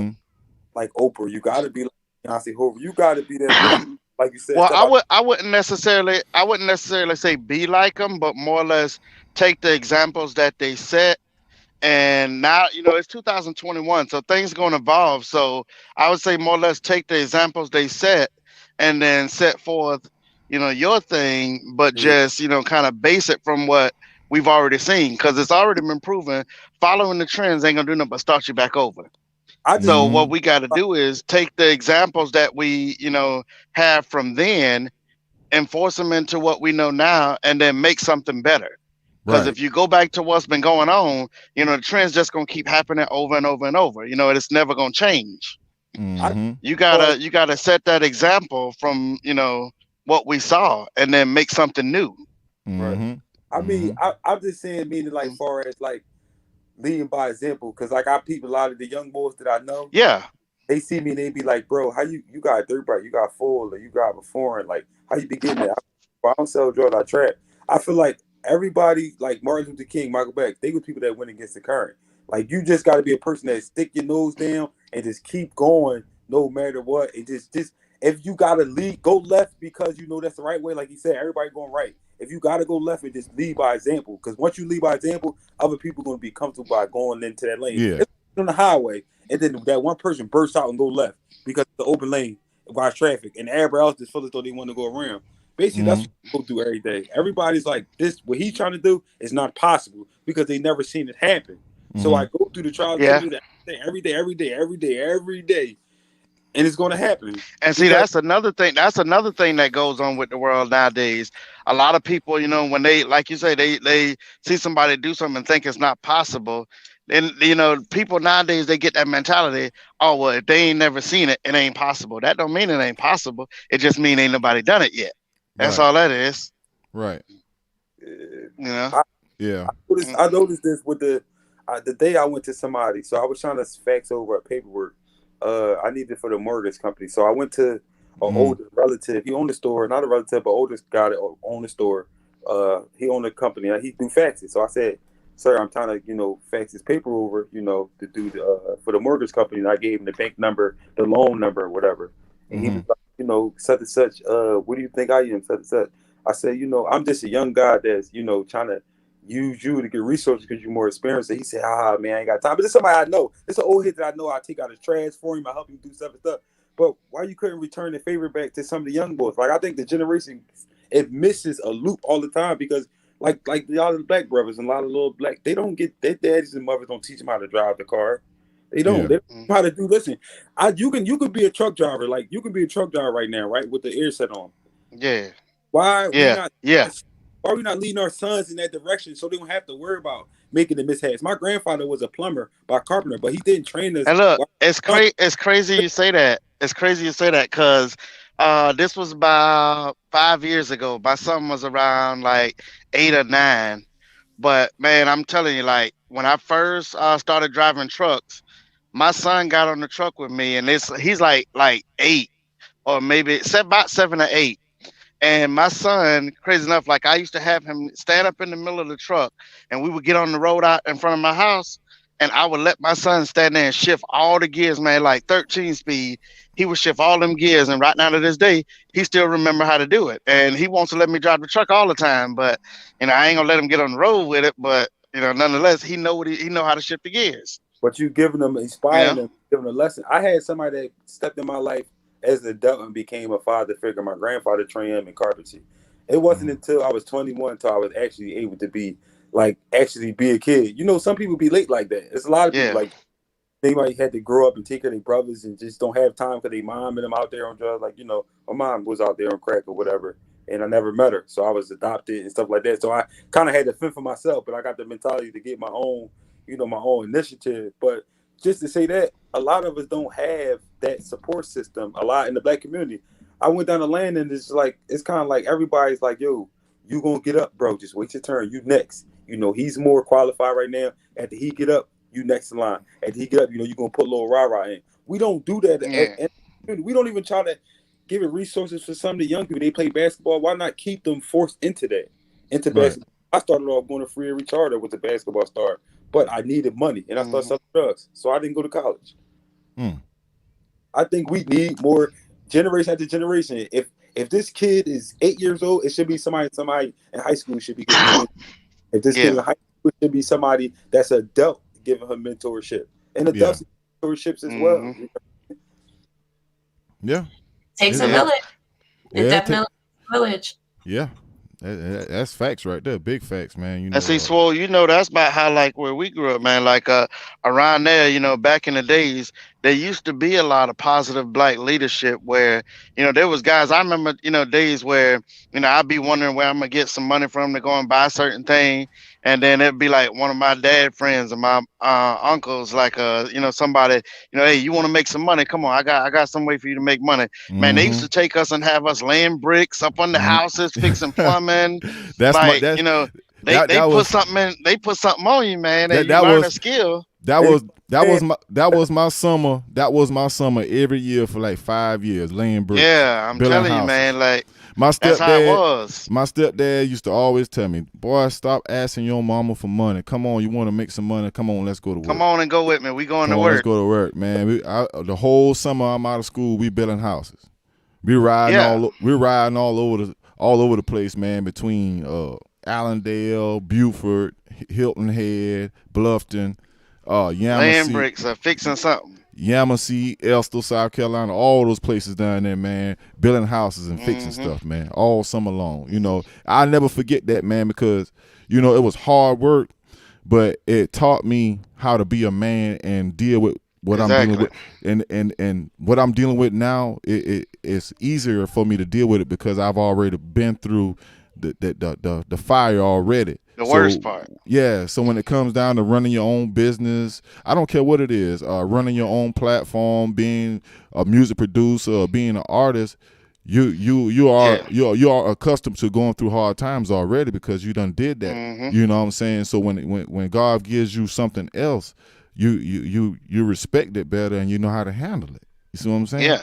Oprah. You gotta be like Beyonce Hoover. You gotta be that, like you said. Well, I wouldn't necessarily say be like them, but more or less take the examples that they set. And now, it's 2021, so things are going to evolve. So I would say more or less take the examples they set and then set forth, your thing, but just, kind of base it from what we've already seen, because it's already been proven following the trends ain't going to do nothing but start you back over. So what we got to do is take the examples that we, have from then, enforce them into what we know now, and then make something better. Because if you go back to what's been going on, the trend's just going to keep happening over and over and over. It's never going to change. You gotta set that example from, what we saw, and then make something new. Right. I mean, I'm just saying, meaning like far as like leading by example. Because like I peep a lot of the young boys that I know. Yeah. They see me and they be like, bro, how you got a dirt bike, you got full, or you got a foreign, like how you be getting that? I don't sell drugs, I trap. I feel like everybody, like Martin Luther King, Michael Beck, they were people that went against the current. Like you just got to be a person that stick your nose down and just keep going no matter what. And just if you gotta lead, go left because you know that's the right way. Like he said, everybody going right. If you gotta go left, and just lead by example. Because once you lead by example, other people are gonna be comfortable by going into that lane. Yeah. It's on the highway, and then that one person bursts out and go left because it's the open lane by traffic, and everybody else just feel as though they want to go around. Basically, that's what people do every day. Everybody's like, this, what he's trying to do is not possible because they never seen it happen. So I go through the trials every day, and it's going to happen. And see, that's another thing. That's another thing that goes on with the world nowadays. A lot of people, you know, when they, like you say, they see somebody do something and think it's not possible. And, you know, people nowadays, they get that mentality, oh, well, if they ain't never seen it, it ain't possible. That don't mean it ain't possible. It just mean ain't nobody done it yet. That's all that is. Right. You know? I noticed this with the day I went to somebody. So I was trying to fax over a paperwork. I needed for the mortgage company. So I went to an older relative. He owned the store, not a relative, but oldest guy that owned the store. He owned the company. He do faxes. So I said, sir, I'm trying to, you know, fax this paper over, you know, to do for the mortgage company. And I gave him the bank number, the loan number, or whatever. And he was like, you know, such and such, what do you think I am, such and such? I said, you know, I'm just a young guy that's, you know, trying to use you to get resources because you're more experienced. And he said, man, I ain't got time. But this is somebody I know. This is an old hit that I know. I take out his trash for him. I help him do stuff and stuff. But why you couldn't return the favor back to some of the young boys? Like, I think the generation, it misses a loop all the time because like y'all the black brothers and a lot of little black, they don't get, their daddies and mothers don't teach them how to drive the car. They don't. They don't know how to do. Listen, you can be a truck driver. Like you can be a truck driver right now, right, with the ear set on. Yeah. Why? Why are we not leading our sons in that direction so they don't have to worry about making the mishaps? My grandfather was a plumber by carpenter, but he didn't train us. And look, it's crazy you say that. It's crazy you say that because this was about 5 years ago. My son was around like 8 or 9. But man, I'm telling you, like when I first started driving trucks, my son got on the truck with me, and he's like 8 or maybe about 7 or 8. And my son, crazy enough, like I used to have him stand up in the middle of the truck, and we would get on the road out in front of my house, and I would let my son stand there and shift all the gears, man, like 13 speed. He would shift all them gears, and right now to this day, he still remember how to do it. And he wants to let me drive the truck all the time, but you know I ain't gonna let him get on the road with it. But you know, nonetheless, he know how to shift the gears. But you giving them, inspiring them, giving them a lesson. I had somebody that stepped in my life as an adult and became a father figure. My grandfather trained him in carpentry. It wasn't until I was 21 until I was actually able to be a kid. You know, some people be late like that. There's a lot of people like they might have to grow up and take care of their brothers and just don't have time because their mom and them out there on drugs. Like, you know, my mom was out there on crack or whatever, and I never met her. So I was adopted and stuff like that. So I kind of had to fend for myself, but I got the mentality to get my own, you know, my own initiative. But just to say that, a lot of us don't have that support system a lot in the black community. I went down the lane and it's kind of like everybody's like, yo, you gonna get up, bro. Just wait your turn. You next. You know, he's more qualified right now. After he get up, you next in line. After he get up, you know, you're gonna put a little rah-rah in. We don't do that. We don't even try to give it resources for some of the young people. They play basketball. Why not keep them forced into that? Into basketball. I started off going to free and retarded with the basketball start, but I needed money and I started selling drugs. So I didn't go to college. I think we need more generation after generation. If this kid is 8 years old, it should be somebody in high school should be giving him. If this kid in high school, it should be somebody that's an adult giving her mentorship. And adults mentorships as well. Yeah. Takes a village. It definitely takes a village. Yeah. That's facts right there. Big facts, man. You know, and see, Swole, you know, that's about how like where we grew up, man. Like around there, you know, back in the days, there used to be a lot of positive black leadership where, you know, there was guys, I remember, you know, days where, you know, I'd be wondering where I'm gonna get some money from to go and buy a certain thing. And then it'd be like one of my dad friends and my uncles, like you know, somebody, you know, hey, you want to make some money? Come on, I got some way for you to make money. Man, they used to take us and have us laying bricks up on the houses, fixing plumbing. That's like, you know. They put something on you, man, and you learn a skill. That was my summer. That was my summer every year for like 5 years, laying bricks. Yeah, I'm telling you, man. Like that's how it was. My stepdad used to always tell me, "Boy, stop asking your mama for money. Come on, you want to make some money? Come on, let's go to work. Come on and go with me. We going to work. Let's go to work, man. The whole summer I'm out of school, we building houses. We riding all over the place, man. Between Allendale, Buford, Hilton Head, Bluffton, Yamassee, laying bricks or fixing something. Yamassee, Elster, South Carolina, all those places down there, man, building houses and fixing stuff, man, all summer long. You know, I'll never forget that, man, because, you know, it was hard work, but it taught me how to be a man and deal with what I'm dealing with. And what I'm dealing with now, it's easier for me to deal with it because I've already been through the fire already. The worst part. Yeah. So when it comes down to running your own business, I don't care what it is, running your own platform, being a music producer, being an artist, you are accustomed to going through hard times already because you done did that. Mm-hmm. You know what I'm saying? So when God gives you something else, you respect it better and you know how to handle it. You see what I'm saying? Yeah.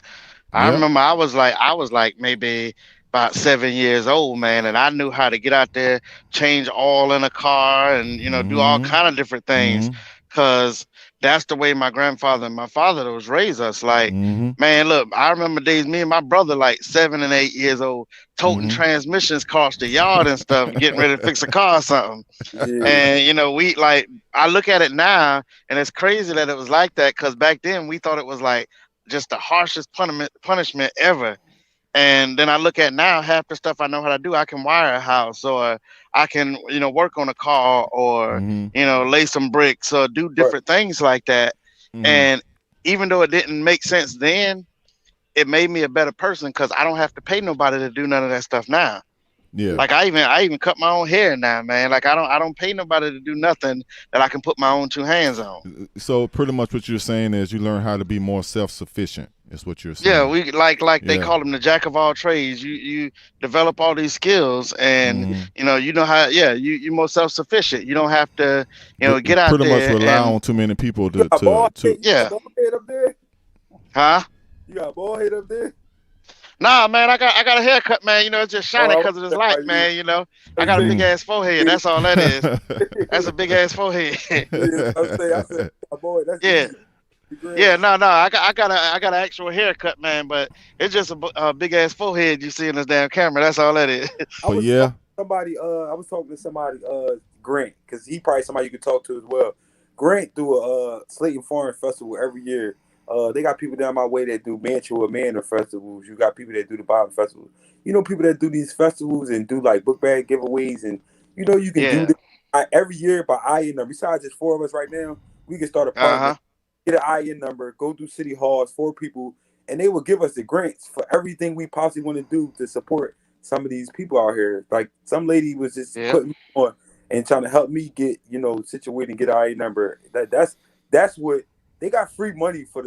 I remember I was like maybe about 7 years old, man, and I knew how to get out there, change oil in a car, and do all kind of different things, because that's the way my grandfather and my father was raised us. Like, man, look, I remember days me and my brother, like 7 and 8 years old, toting transmissions across the yard and stuff, getting ready to fix a car or something. Yeah. And we I look at it now, and it's crazy that it was like that, because back then we thought it was like just the harshest punishment ever. And then I look at now, half the stuff I know how to do, I can wire a house, or I can, work on a car, or, lay some bricks, or do different things like that. And even though it didn't make sense then, it made me a better person because I don't have to pay nobody to do none of that stuff now. Yeah. Like I even cut my own hair now, man. Like I don't pay nobody to do nothing that I can put my own two hands on. So pretty much what you're saying is you learn how to be more self-sufficient. Is what you're saying. Yeah, we like they call them the jack of all trades. You develop all these skills, and you know how. Yeah, you're more self-sufficient. You don't have to get out there. Pretty much rely on too many people to yeah. Bald head up there? Huh? You got a bald head up there? Nah, man, I got a haircut, man. It's just shining because of this light, man. I got a big ass forehead. That's all that is. That's a big ass forehead. I said, boy, that's yeah. Yeah, no, I got an actual haircut, man, but it's just a big ass forehead you see in this damn camera. That's all that is. I was talking to somebody, Grant, because he probably somebody you could talk to as well. Grant do a Slayton Foreign Festival every year. They got people down my way that do Mantua Manor festivals. You got people that do the Bottom Festival. People that do these festivals and do like book bag giveaways, and you can do this every year by IN number. Besides just 4 of us right now, we can start a partnership. Get an IN number, go through city halls, 4 people, and they will give us the grants for everything we possibly want to do to support some of these people out here. Like some lady was just putting me on and trying to help me get, situated and get an IN number. That's what they got, free money for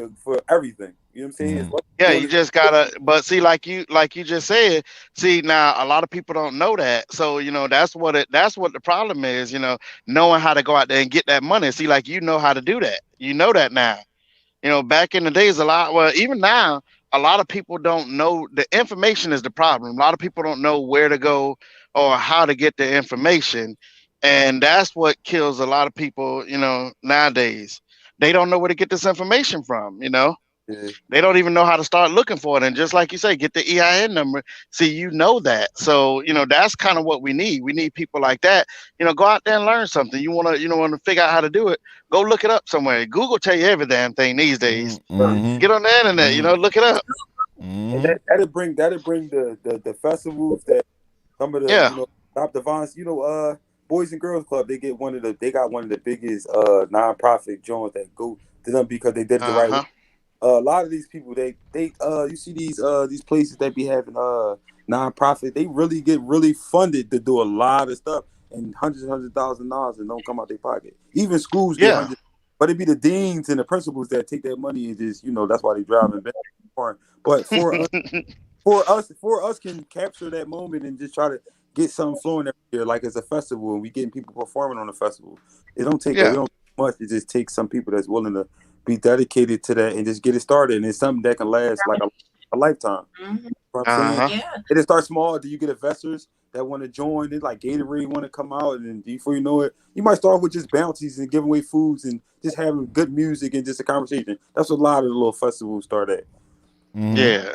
everything. You know what I'm saying? Yeah, you just gotta. But see, like you just said. See, now a lot of people don't know that. So that's what the problem is. Knowing how to go out there and get that money. See, like how to do that. You know that now. Back in the days, even now, a lot of people don't know. The information is the problem. A lot of people don't know where to go or how to get the information, and that's what kills a lot of people. Nowadays, they don't know where to get this information from. They don't even know how to start looking for it. And just like you say, get the EIN number. See, that. So, that's kind of what we need. We need people like that. Go out there and learn something. You want to figure out how to do it. Go look it up somewhere. Google tell you every damn thing these days. Get on the internet, look it up. That'll bring the festivals that some of the Top Devons, Boys and Girls Club, they got one of the biggest non-profit joints that go to them because they did it the right way. A lot of these people, they you see these places that be having non-profit, they really get funded to do a lot of stuff, and hundreds of $1,000s and don't come out their pocket. Even schools get hundreds, but it be the deans and the principals that take that money and just that's why they drive and But for us can capture that moment and just try to get something flowing every year, like it's a festival, and we getting people performing on the festival. It don't take much. It just takes some people that's willing to be dedicated to that and just get it started. And it's something that can last like a lifetime. Mm-hmm. You know what I'm saying? Yeah. It starts small. Do you get investors that want to join? It's like Gatorade want to come out, and then before you know it, you might start with just bounties and giving away foods and just having good music and just a conversation. That's what a lot of the little festivals start at. Mm-hmm. Yeah.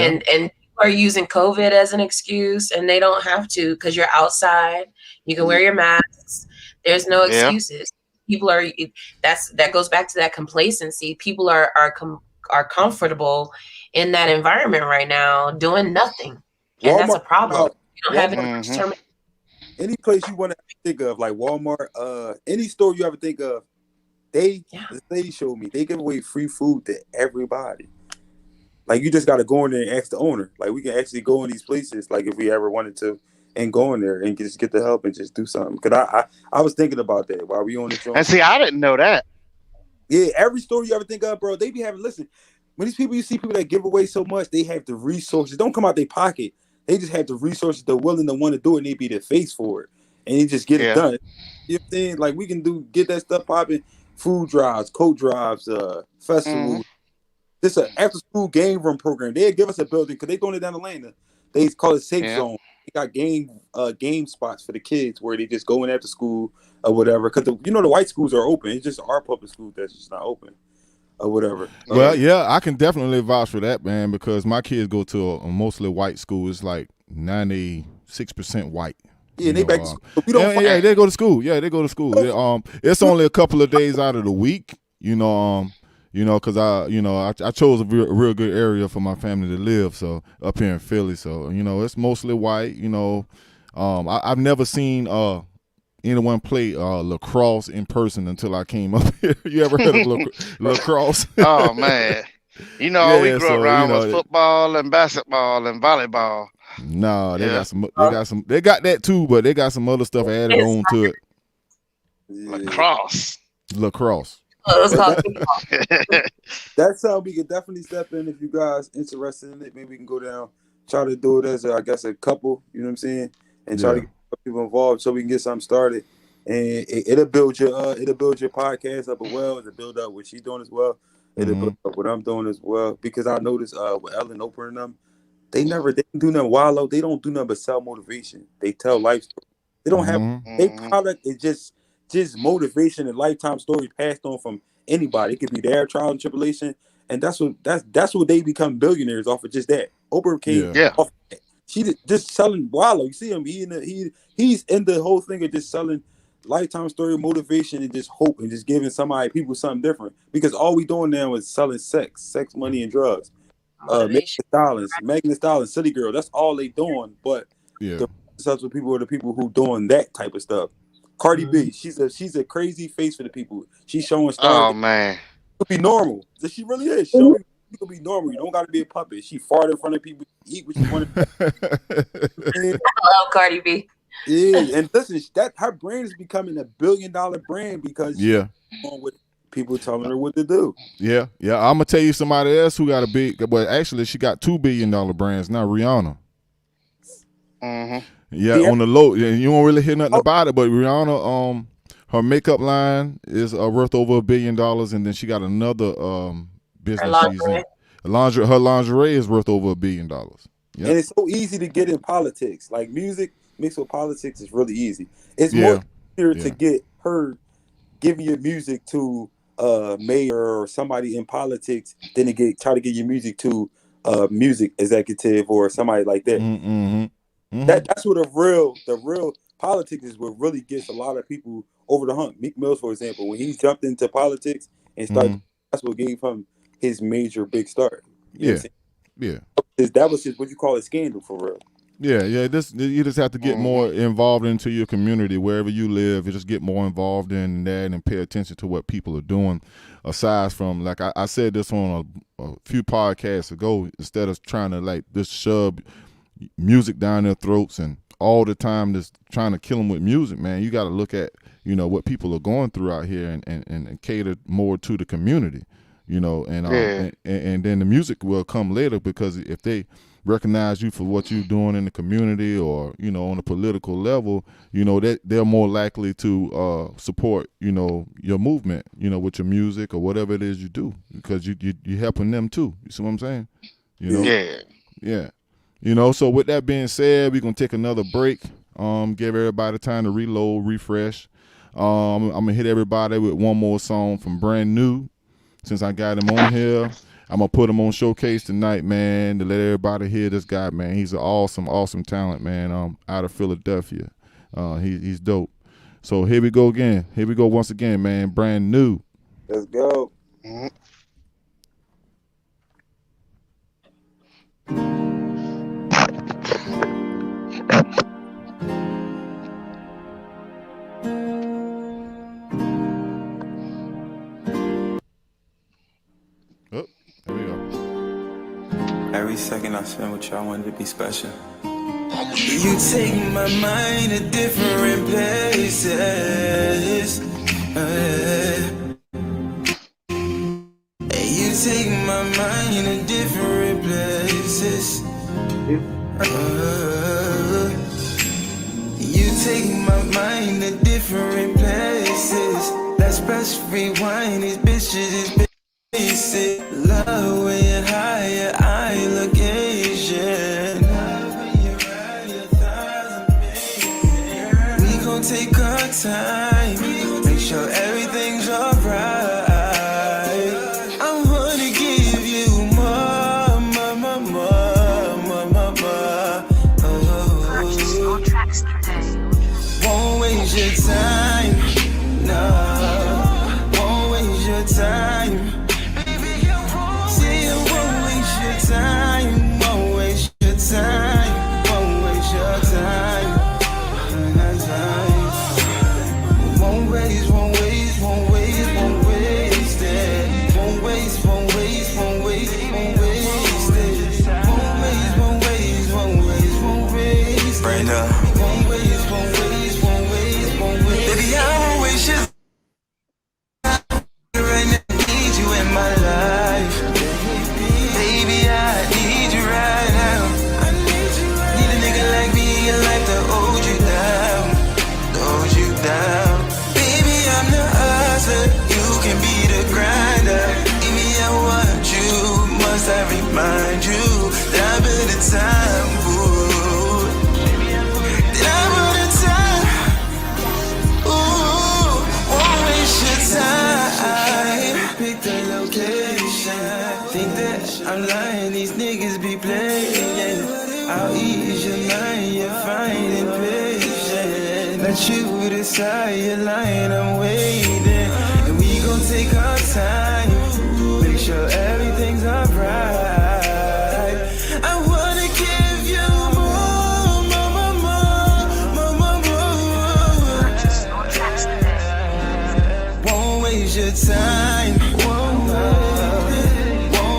And people are using COVID as an excuse, and they don't have to because you're outside. You can wear your masks. There's no excuses. People are that goes back to that complacency. People are comfortable in that environment right now doing nothing, and that's a problem. You don't have any determination. Any place you want to think of, like Walmart, any store you ever think of, the lady showed me they give away free food to everybody. Like you just got to go in there and ask the owner. Like we can actually go in these places, like if we ever wanted to, and go in there and just get the help and just do something. Cause I was thinking about that while we on the show. And see, I didn't know that. Yeah, every store you ever think of, bro, they be having. Listen, when these people, you see people that give away so much, they have the resources. Don't come out their pocket. They just have the resources. They're willing to want to do it. And they be the face for it, and they just get it done. You know what I'm saying? Like we can get that stuff popping. Food drives, coat drives, festivals. This an after school game room program. They give us a building because they throwing it down the lane. They call it Safe Zone. They got game spots for the kids where they just go in after school or whatever. Because the white schools are open. It's just our public school that's just not open or whatever. Well, yeah, I can definitely vouch for that, man, because my kids go to a mostly white school. It's like 96% white. Yeah, they back to school. But we don't they go to school. Yeah, they go to school. It's only a couple of days out of the week, because I chose a real good area for my family to live, so up here in Philly. So it's mostly white. I've never seen anyone play lacrosse in person until I came up here. You ever heard of lacrosse? Oh man, all we grew around was football and basketball and volleyball. No, they got that too, but they got some other stuff added on to it. Lacrosse. That's how we could definitely step in if you guys interested in it. Maybe we can go down, try to do it as a couple. You know what I'm saying, and try to get people involved so we can get something started. And it'll build your podcast up as well. It'll build up what she's doing as well. It'll build up what I'm doing as well. Because I noticed with Ellen, Oprah, and them, they didn't do nothing wild. They don't do nothing but sell motivation. They tell life stories. They don't have their product is just motivation and lifetime stories passed on from anybody. It could be their trial and tribulation, and that's what they become billionaires off of just that. Oprah came off of that. She just selling Wallow. You see him, he's in the whole thing of just selling lifetime story, motivation, and just hope, and just giving people something different. Because all we doing now is selling sex, money, and drugs. Megan Thee Stallion, City Girl. That's all they doing. But the successful people are the people who doing that type of stuff. Cardi B, she's a crazy face for the people. She's showing stuff. Oh man, could be normal. She really is. You could be normal. You don't got to be a puppet. She fart in front of people. Eat what she want. I love Cardi B. Yeah, and listen, her brand is becoming $1 billion brand because she's on with people telling her what to do. Yeah. I'm gonna tell you somebody else who got a big. Well, actually, she got $2 billion brands now. Rihanna. Yeah, on the low. You won't really hear nothing about it, but Rihanna, her makeup line is worth over $1 billion, and then she got another business she's in. Her lingerie is worth over $1 billion. Yep. And it's so easy to get in politics. Like music mixed with politics is really easy. It's more easier to get her giving your music to a mayor or somebody in politics than to try to get your music to a music executive or somebody like that. That's what the real politics is. What really gets a lot of people over the hump. Meek Mills, for example, when he jumped into politics and started, that's what gave him his major big start. You know that was what you call a scandal for real. Yeah. You just have to get more involved into your community wherever you live. You just get more involved in that and pay attention to what people are doing. Aside from, like I said this on a few podcasts ago, instead of trying to just shove music down their throats and all the time just trying to kill them with music, man, you got to look at what people are going through out here and cater more to the community. you know, and then the music will come later, because if they recognize you for what you're doing in the community, or, you know, on a political level, you know, that they're more likely to support, you know, your movement, you know, with your music or whatever it is you do, because you're helping them too. You see what I'm saying? You know? Yeah. You know, so with that being said, we're going to take another break, give everybody time to reload, refresh. I'm going to hit everybody with one more song from Brand New. Since I got him on here, I'm going to put him on Showcase tonight, man, to let everybody hear this guy, man. He's an awesome, awesome talent, man, out of Philadelphia. He's dope. So here we go again. Here we go once again, man. Brand New. Let's go. There we go. Every second I spend with you, I wanted to be special. You take my mind to different places. You take my mind to different places. You take my mind to different places. Let's press rewind, these bitches is basic. Love when you're higher, I location. We gon' take our time, make sure everything's alright. I wanna give you more. Won't waste your time, no. Won't waste your time. Time, won't waste your time, won't waste your time. Won't waste, won't waste, won't waste, won't waste it. Won't waste, won't waste, won't waste, won't waste it. Won't waste, won't waste, won't waste, won't waste it. Right now. Won't waste, won't waste, won't waste, won't waste. Baby, I won't waste your time. Right now, I need you in my life. Baby, I need you right now. Need a nigga like me in your life to hold you down, to hold you down. Baby, I'm the hustler, you can be the grinder. Baby, I want you, must I remind you that I put the time, ooh. That I put the time, ooh. Won't waste your time. Pick the location. Think that I'm lying, these niggas be playing. I'll ease your mind, you're finding patient. Let you decide, you're lying, I'm waiting. And we gon' take our time, make sure everything's alright. I wanna give you more. Won't waste your time, won't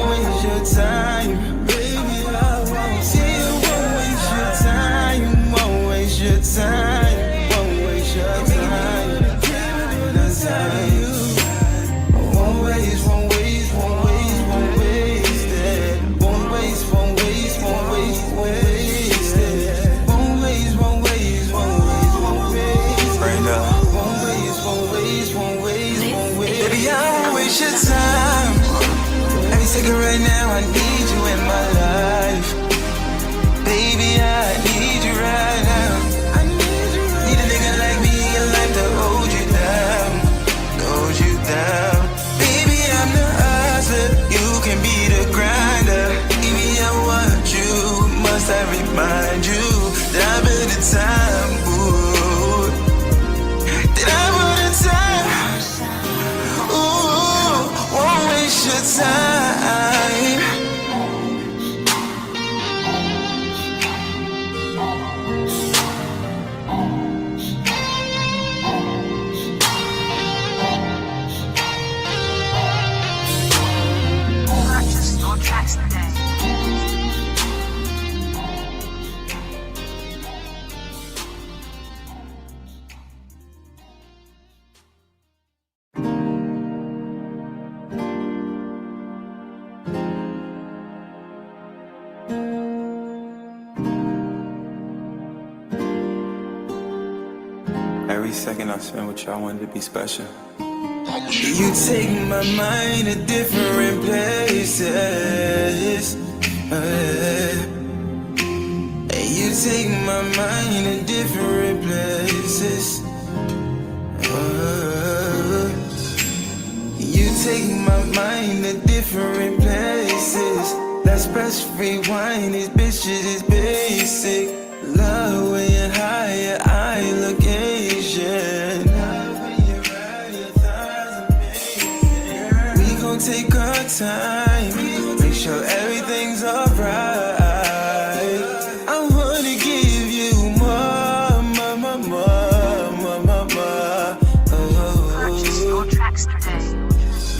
waste your time, baby. I won't see you. Won't waste your time, won't waste your time, won't waste your time. Won't waste, won't waste, won't waste, won't waste it. Won't waste, won't waste, won't waste, won't waste it. Won't waste, won't waste, won't waste, won't waste. Right now. Won't waste, won't waste, won't waste, won't waste. Baby, I won't waste your time. Every second right now, I need you in my life. Baby, I need you right now. Need a nigga like me in your life to hold you down, to hold you down. Baby, I'm the hustler, you can be the grinder. Baby, I want you, must I remind you that I put the time, ooh. That I put the time, ooh. Won't waste your time. Every second I spend with you, I wanted to be special. You take my mind to different places. And you take my mind to different places. You take my mind to different places. Let's press rewind, these bitches is basic. Love when you're higher, I look Asian. Love when you're right, your thighs amazing. We gon' take our time, make sure everything's alright. I wanna give you more, more. Purchase your tracks today.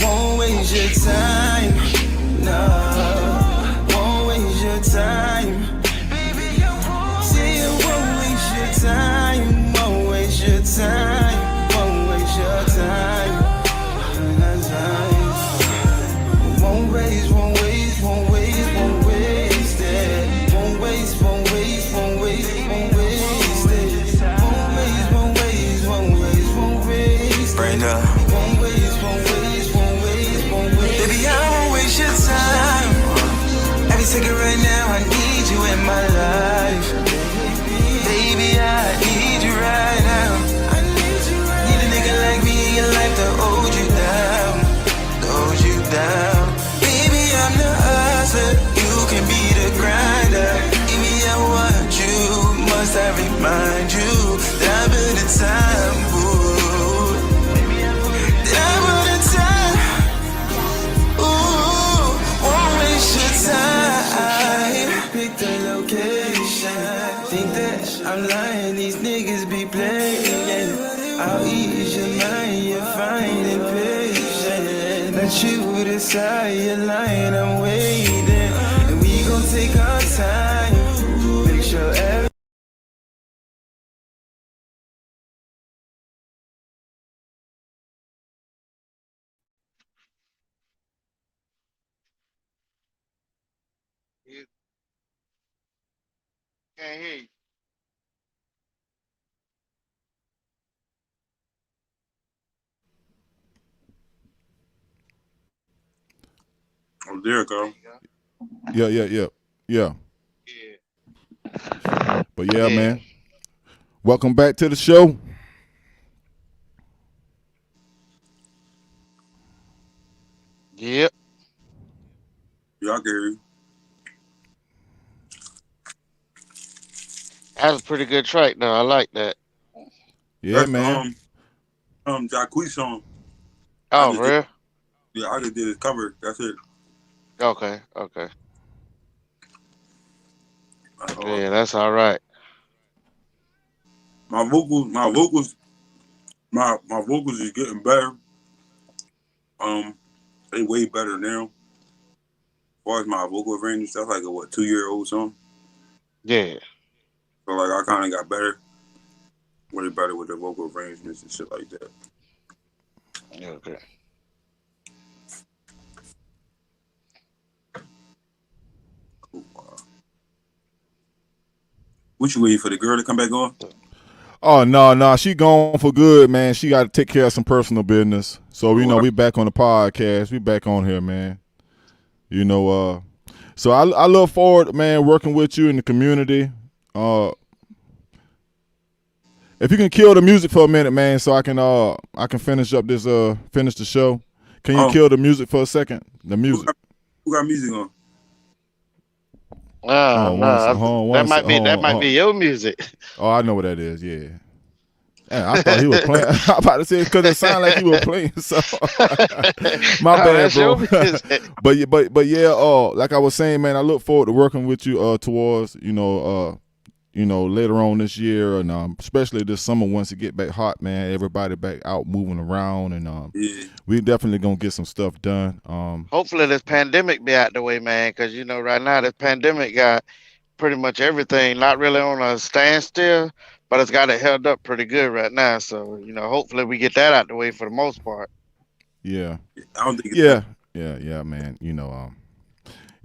Won't waste your time, no. Won't waste your time. Say it won't waste your time, won't waste your time, won't waste your time. Won't waste, won't waste, won't waste, won't waste it. Won't waste, won't waste, won't waste, won't waste it. Won't waste, won't waste, won't waste, won't waste it. Won't waste, won't waste, won't waste, won't waste. Baby, I won't waste your time. Every second right now, I need you in my life. Baby, I need you right now. Need a nigga like me in your life to hold you down, to hold you down. Baby, I'm the hustler, you can be the grinder. Baby, I want you, must I remind you that I put the time, ooh. That I put the time, ooh. Won't waste your time. Pick the location. Think that I'm lying, these niggas be playing. I'll ease your mind, you're fine and patient. Let you decide you're lying, I'm waiting. And we gon' take our time, make sure everything. Can't hear you. Oh, there you go. Yeah. Yeah. But yeah, man. Welcome back to the show. Yep. Yeah, I hear you. That was a pretty good track, though. I like that. Yeah, That's, man. Jacquees song. Oh, for real? Yeah, I just did his cover. That's it. Okay. Yeah, that's all right. My vocals is getting better. They way better now. As far as my vocal range and stuff, like a 2-year-old song. Yeah. So like I kind of got better, way better with the vocal arrangements and shit like that. Okay. What you waiting for the girl to come back on? Oh no, she gone for good, man. She got to take care of some personal business. So we back on the podcast. We back on here, man. So I look forward, man, working with you in the community. If you can kill the music for a minute, man, so I can finish up this finish the show. Can you kill the music for a second? The music. Who got music on? That might be your music. Oh, I know what that is. Yeah. Man, I thought he was playing. I'm about to say because it sounded like he was playing. So my bad, bro. but yeah. Like I was saying, man, I look forward to working with you towards later on this year, and especially this summer once it get back hot, man. Everybody back out moving around, and we definitely gonna get some stuff done. Hopefully this pandemic be out the way, man, because right now this pandemic got pretty much everything not really on a standstill, but it's got it held up pretty good right now. So hopefully we get that out the way for the most part. Yeah. I don't think. Yeah, man.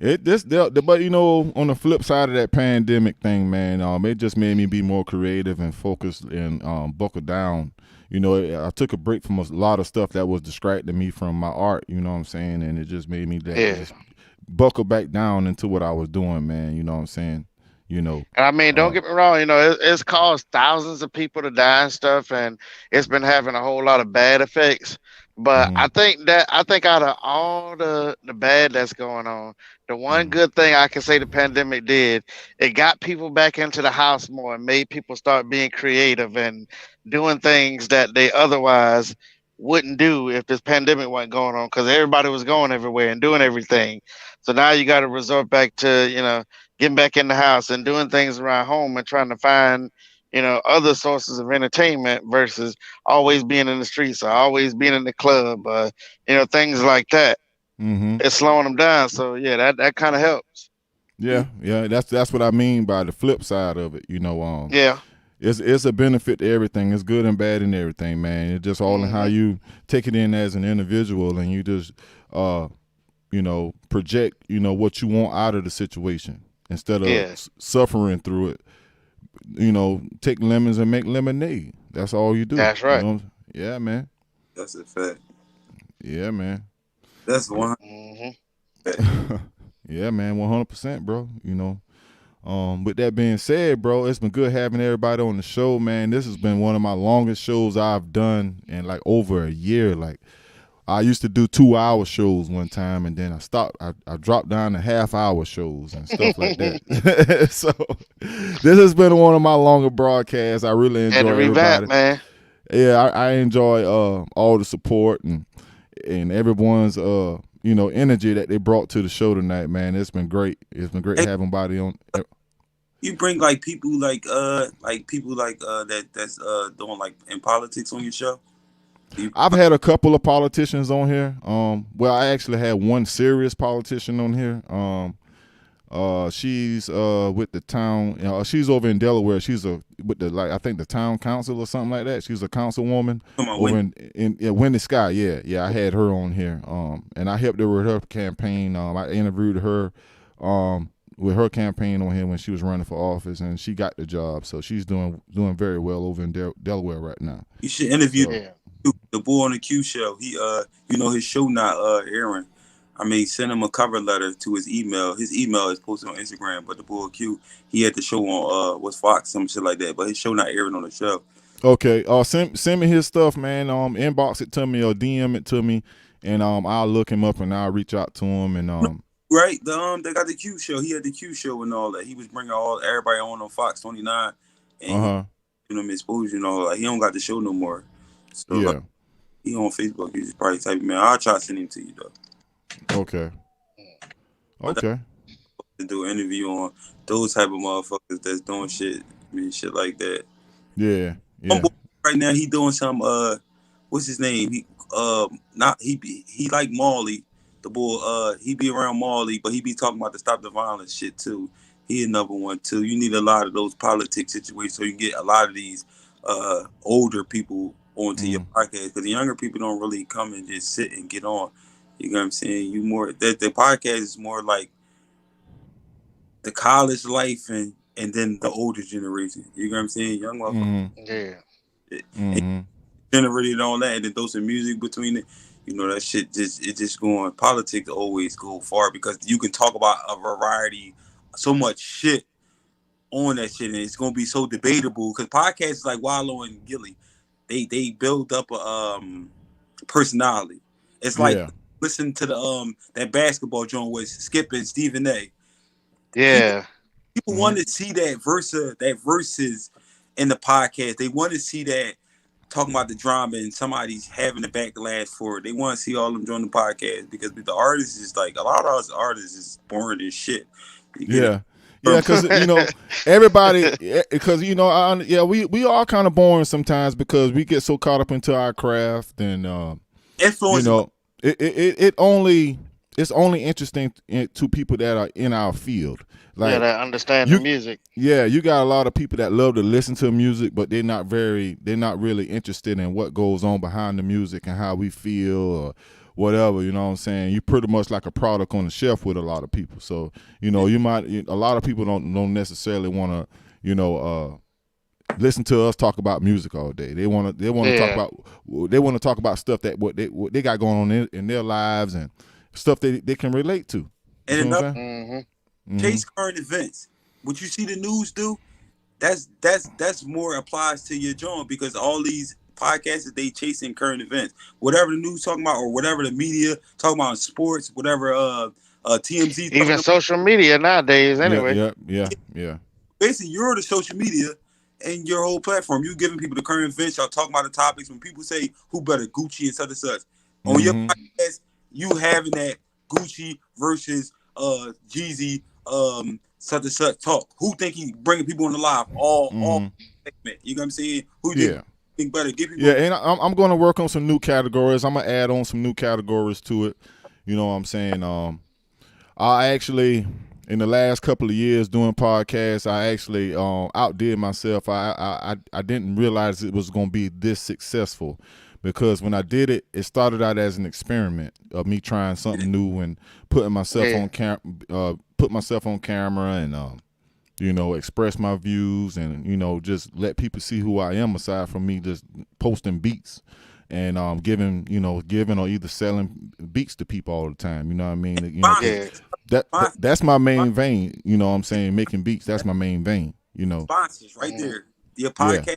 But on the flip side of that pandemic thing, man, it just made me be more creative and focused and buckle down. I took a break from a lot of stuff that was distracting me from my art. You know what I'm saying, and it just made me just buckle back down into what I was doing, man. You know what I'm saying. And I mean, don't get me wrong. It's caused thousands of people to die and stuff, and it's been having a whole lot of bad effects. But I think out of all the bad that's going on, the one good thing I can say the pandemic did, it got people back into the house more and made people start being creative and doing things that they otherwise wouldn't do if this pandemic wasn't going on, because everybody was going everywhere and doing everything. So now you got to resort back to, getting back in the house and doing things around home and trying to find, other sources of entertainment versus always being in the streets or always being in the club, things like that. It's slowing them down. So yeah, that kind of helps. Yeah. That's what I mean by the flip side of it. Yeah. It's a benefit to everything. It's good and bad in everything, man. It's just all in how you take it in as an individual, and you just project what you want out of the situation instead of suffering through it. Take lemons and make lemonade. That's all you do. That's right. Yeah, man. That's a fact. Yeah, man. That's one. Yeah, man. 100%, bro. With that being said, bro, it's been good having everybody on the show, man. This has been one of my longest shows I've done in like over a year. Like, I used to do 2-hour shows one time, and then I stopped. I dropped down to half-hour shows and stuff like that. So this has been one of my longer broadcasts. I really enjoy everybody. Man. Yeah, I enjoy all the support and everyone's energy that they brought to the show tonight, man. It's been great. It's been great having everybody on. You bring like people that's doing like in politics on your show. I've had a couple of politicians on here. Well, I actually had one serious politician on here. She's with the town. She's over in Delaware. She's with I think the town council or something like that. She's a councilwoman over in Wendy Sky. Yeah. I had her on here. And I helped her with her campaign. I interviewed her with her campaign on here when she was running for office, and she got the job. So she's doing very well over in Delaware right now. You should interview the boy on the Q show. He his show not airing. I mean, send him a cover letter to his email. His email is posted on Instagram, but the boy Q, he had the show on what's Fox, some shit like that. But his show not airing on the show. Okay. Send me his stuff, man. Inbox it to me or DM it to me, and I'll look him up and I'll reach out to him and Right. They got the Q show. He had the Q show and all that. He was bringing everybody on Fox 29 and exposure and all that. He don't got the show no more. So he on Facebook. He's probably typing, man. I'll try to send him to you though. Okay. To do an interview on those type of motherfuckers that's doing shit. I mean, shit like that. Yeah. Right now he doing some what's his name? He like Marley. The boy, he be around Marley, but he be talking about the stop the violence shit too. He another one too. You need a lot of those politics situations so you get a lot of these older people onto your podcast, because the younger people don't really come and just sit and get on. You know what I'm saying? The podcast is more like the college life and then the older generation. You know what I'm saying? Young motherfuckers. And generated on that, and then throw some music between it. That shit just going. Politics always go far because you can talk about a variety, so much shit on that shit, and it's gonna be so debatable. Because podcasts like Wallow and Gilly, they build up a personality. It's like listen to the that basketball joint with Skip and Stephen A. Yeah, people want to see that versus in the podcast. They want to see that. Talking about the drama and somebody's having the backlash for it. They want to see all of them join the podcast because the artists is like a lot of us artists is boring as shit. Because everybody, because we are kind of boring sometimes because we get so caught up into our craft and influence. It's only interesting to people that are in our field. Like, that understand the music. Yeah, you got a lot of people that love to listen to music, but they're not really interested in what goes on behind the music and how we feel or whatever, you know what I'm saying? You pretty much like a product on the shelf with a lot of people. So, you know, a lot of people don't necessarily want to, you know, listen to us talk about music all day. They want to talk about stuff that what they got going on in their lives and stuff they can relate to. And another chase current events. What you see the news do, that's more applies to your joint, because all these podcasts, they chasing current events. Whatever the news talking about, or whatever the media talking about in sports, whatever TMZ, even social media nowadays anyway. Yeah. Basically, you're the social media and your whole platform. You giving people the current events, y'all talking about the topics. When people say who better, Gucci and such and such, on your podcast, you having that Gucci versus Jeezy such and such talk. Who think he bringing people on the live? All segment. You know what I'm saying? Who think better? Give people. Yeah, and I'm going to work on some new categories. I'm gonna add on some new categories to it. You know what I'm saying? I actually, in the last couple of years doing podcasts, I actually outdid myself. I didn't realize it was going to be this successful, because when I did it, it started out as an experiment of me trying something new and putting myself on camera and you know, express my views and, you know, just let people see who I am aside from me just posting beats and giving or either selling beats to people all the time. You know what I mean? You know, that's my main vein. You know what I'm saying? Making beats. That's my main vein. You know, sponsors right there. Your podcast.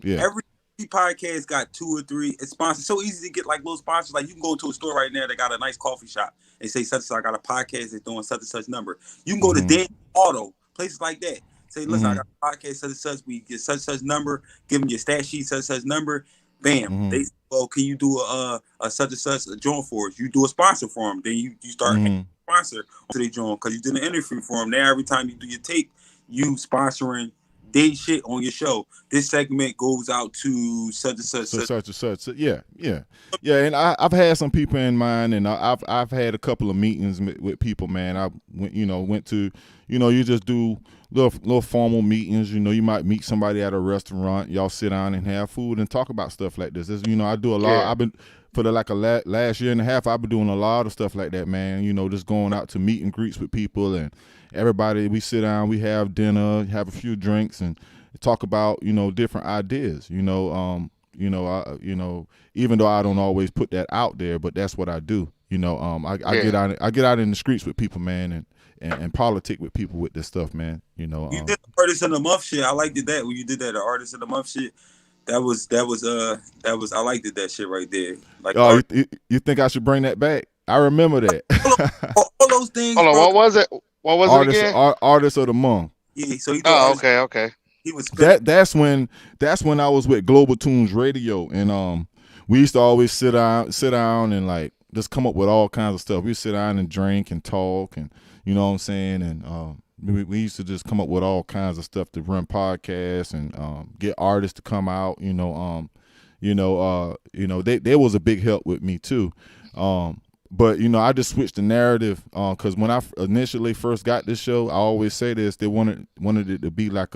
Yeah. Every podcast got 2 or 3 sponsors. So easy to get like little sponsors. Like you can go to a store right now that got a nice coffee shop and say such and such. I got a podcast that's doing such and such number. You can go to Dan Auto, places like that. Say, listen, I got a podcast such and such. We get such and such number. Give them your stat sheet, such and such number. Bam. They say, well, can you do a such and such a joint for us? You do a sponsor for them. Then you start sponsor to their joint because you did an interview for them. Now every time you do your tape, you sponsoring they shit on your show. This segment goes out to such and such. Such and such. Yeah. And I've had some people in mind, and I've had a couple of meetings with people. Man, I went to, you just do little formal meetings. You know, you might meet somebody at a restaurant. Y'all sit down and have food and talk about stuff like this. I do a lot. Yeah. I've been for the last year and a half. I've been doing a lot of stuff like that, man. You know, just going out to meet and greets with people and everybody. We sit down, we have dinner, have a few drinks, and talk about different ideas. Even though I don't always put that out there, but that's what I do. I get out in the streets with people, man, and politic with people with this stuff, man. You did the Artist of the Month shit. I liked that when you did that, the Artist of the Month shit. That was I liked that shit right there. Like, you think I should bring that back? I remember that. all those things. Hold on, what was it? What was it again? Artist of the Month. Yeah, so he. Okay. He was. That's when I was with Global Tunes Radio, and we used to always sit down and like just come up with all kinds of stuff. We sit down and drink and talk, and you know what I'm saying, and we used to just come up with all kinds of stuff to run podcasts and get artists to come out. They was a big help with me too. But I just switched the narrative because when I initially first got this show, I always say this: they wanted it to be like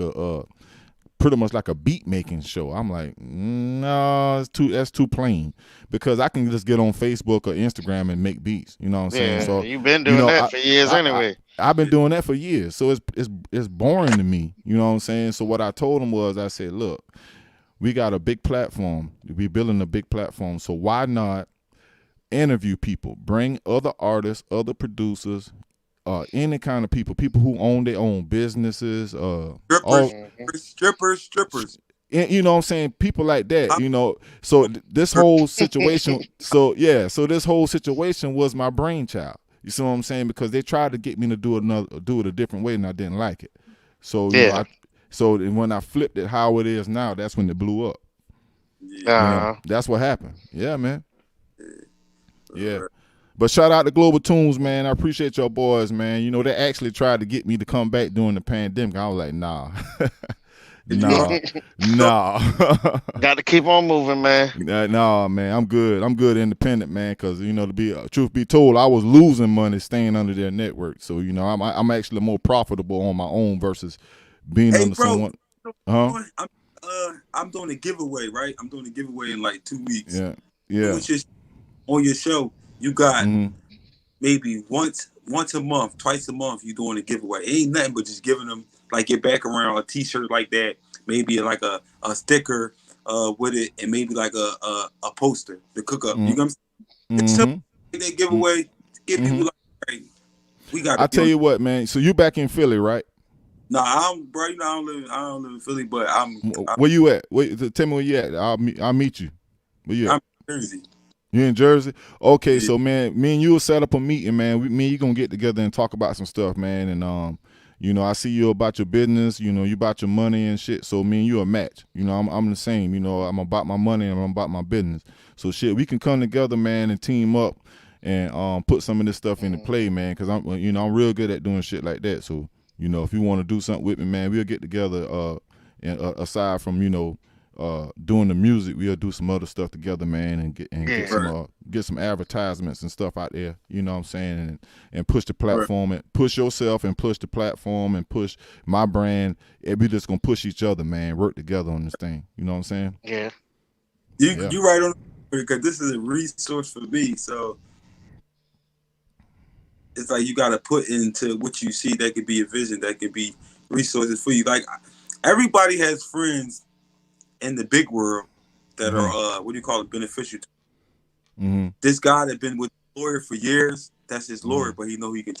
pretty much like a beat making show. I'm like, no, that's too plain, because I can just get on Facebook or Instagram and make beats. You know what I'm saying? So you've been doing that for years anyway. I've been doing that for years, so it's boring to me. You know what I'm saying? So what I told them was, I said, look, we got a big platform. We're building a big platform, so why not interview people, bring other artists, other producers, any kind of people who own their own businesses, strippers. You know what I'm saying? People like that, So this whole situation, so this whole situation was my brainchild. You see what I'm saying? Because they tried to get me to do it a different way, and I didn't like it. So so when I flipped it how it is now, that's when it blew up. That's what happened. Yeah, man. Yeah. But shout out to Global Tunes, man. I appreciate your boys, man. They actually tried to get me to come back during the pandemic. I was like, nah. Nah. Got to keep on moving, man. Nah, man. I'm good independent, man, because, truth be told, I was losing money staying under their network. So, I'm actually more profitable on my own versus being under someone. I'm doing a giveaway, right? I'm doing a giveaway in like 2 weeks. Yeah. Which is on your show. You got Mhm. maybe once a month, twice a month, you doing a giveaway. It ain't nothing but just giving them like your background, a T-shirt like that, maybe like a sticker with it, and maybe like a poster to cook up. You know what I'm saying? It's simple. They giveaway, give people like, hey, we got. I tell you what, man. So you back in Philly, right? No, bro. You know, I don't live in Philly, but I'm Where you at? Tell me where you at. I'll meet you. Where you at? I'm in Jersey. You in Jersey? Okay, Yeah. so man, me and you will set up a meeting, man. Me and you gonna get together and talk about some stuff, man. And you know, I see you about your business. You know, you about your money and shit. So me and you a match. You know, I'm the same. You know, I'm about my money and I'm about my business. So shit, we can come together, man, and team up and put some of this stuff into play, man. Cause I'm real good at doing shit like that. So you know, if you want to do something with me, man, we'll get together. And aside from doing the music, we'll do some other stuff together, man, and get some advertisements and stuff out there. You know what I'm saying, and push the platform and push yourself and push the platform and push my brand. And we just gonna push each other, man. Work together on this thing. You know what I'm saying? Yeah. You right on, because this is a resource for me. So it's like you got to put into what you see. That could be a vision. That could be resources for you. Like everybody has friends in the big world that are what do you call it, beneficial to. This guy that been with the lawyer for years, that's his lawyer, but he know he can.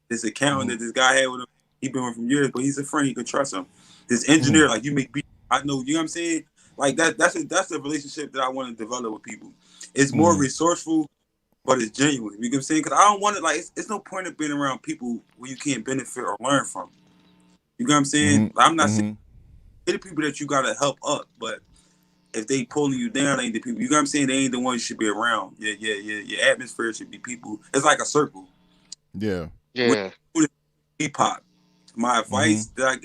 This accountant that this guy had with him, he been with him for years, but he's a friend, he can trust him. This engineer, like you make beats, I know, you know what I'm saying? Like that's a relationship that I want to develop with people. It's more resourceful, but it's genuine. You know what I'm saying? Because I don't want to, like, it's no point of being around people where you can't benefit or learn from. You know what I'm saying? I'm not saying they're the people that you gotta help up, but if they pulling you down, they ain't the people. You know what I'm saying? They ain't the ones you should be around. Your atmosphere should be people. It's like a circle. Yeah. Hip hop. My advice that I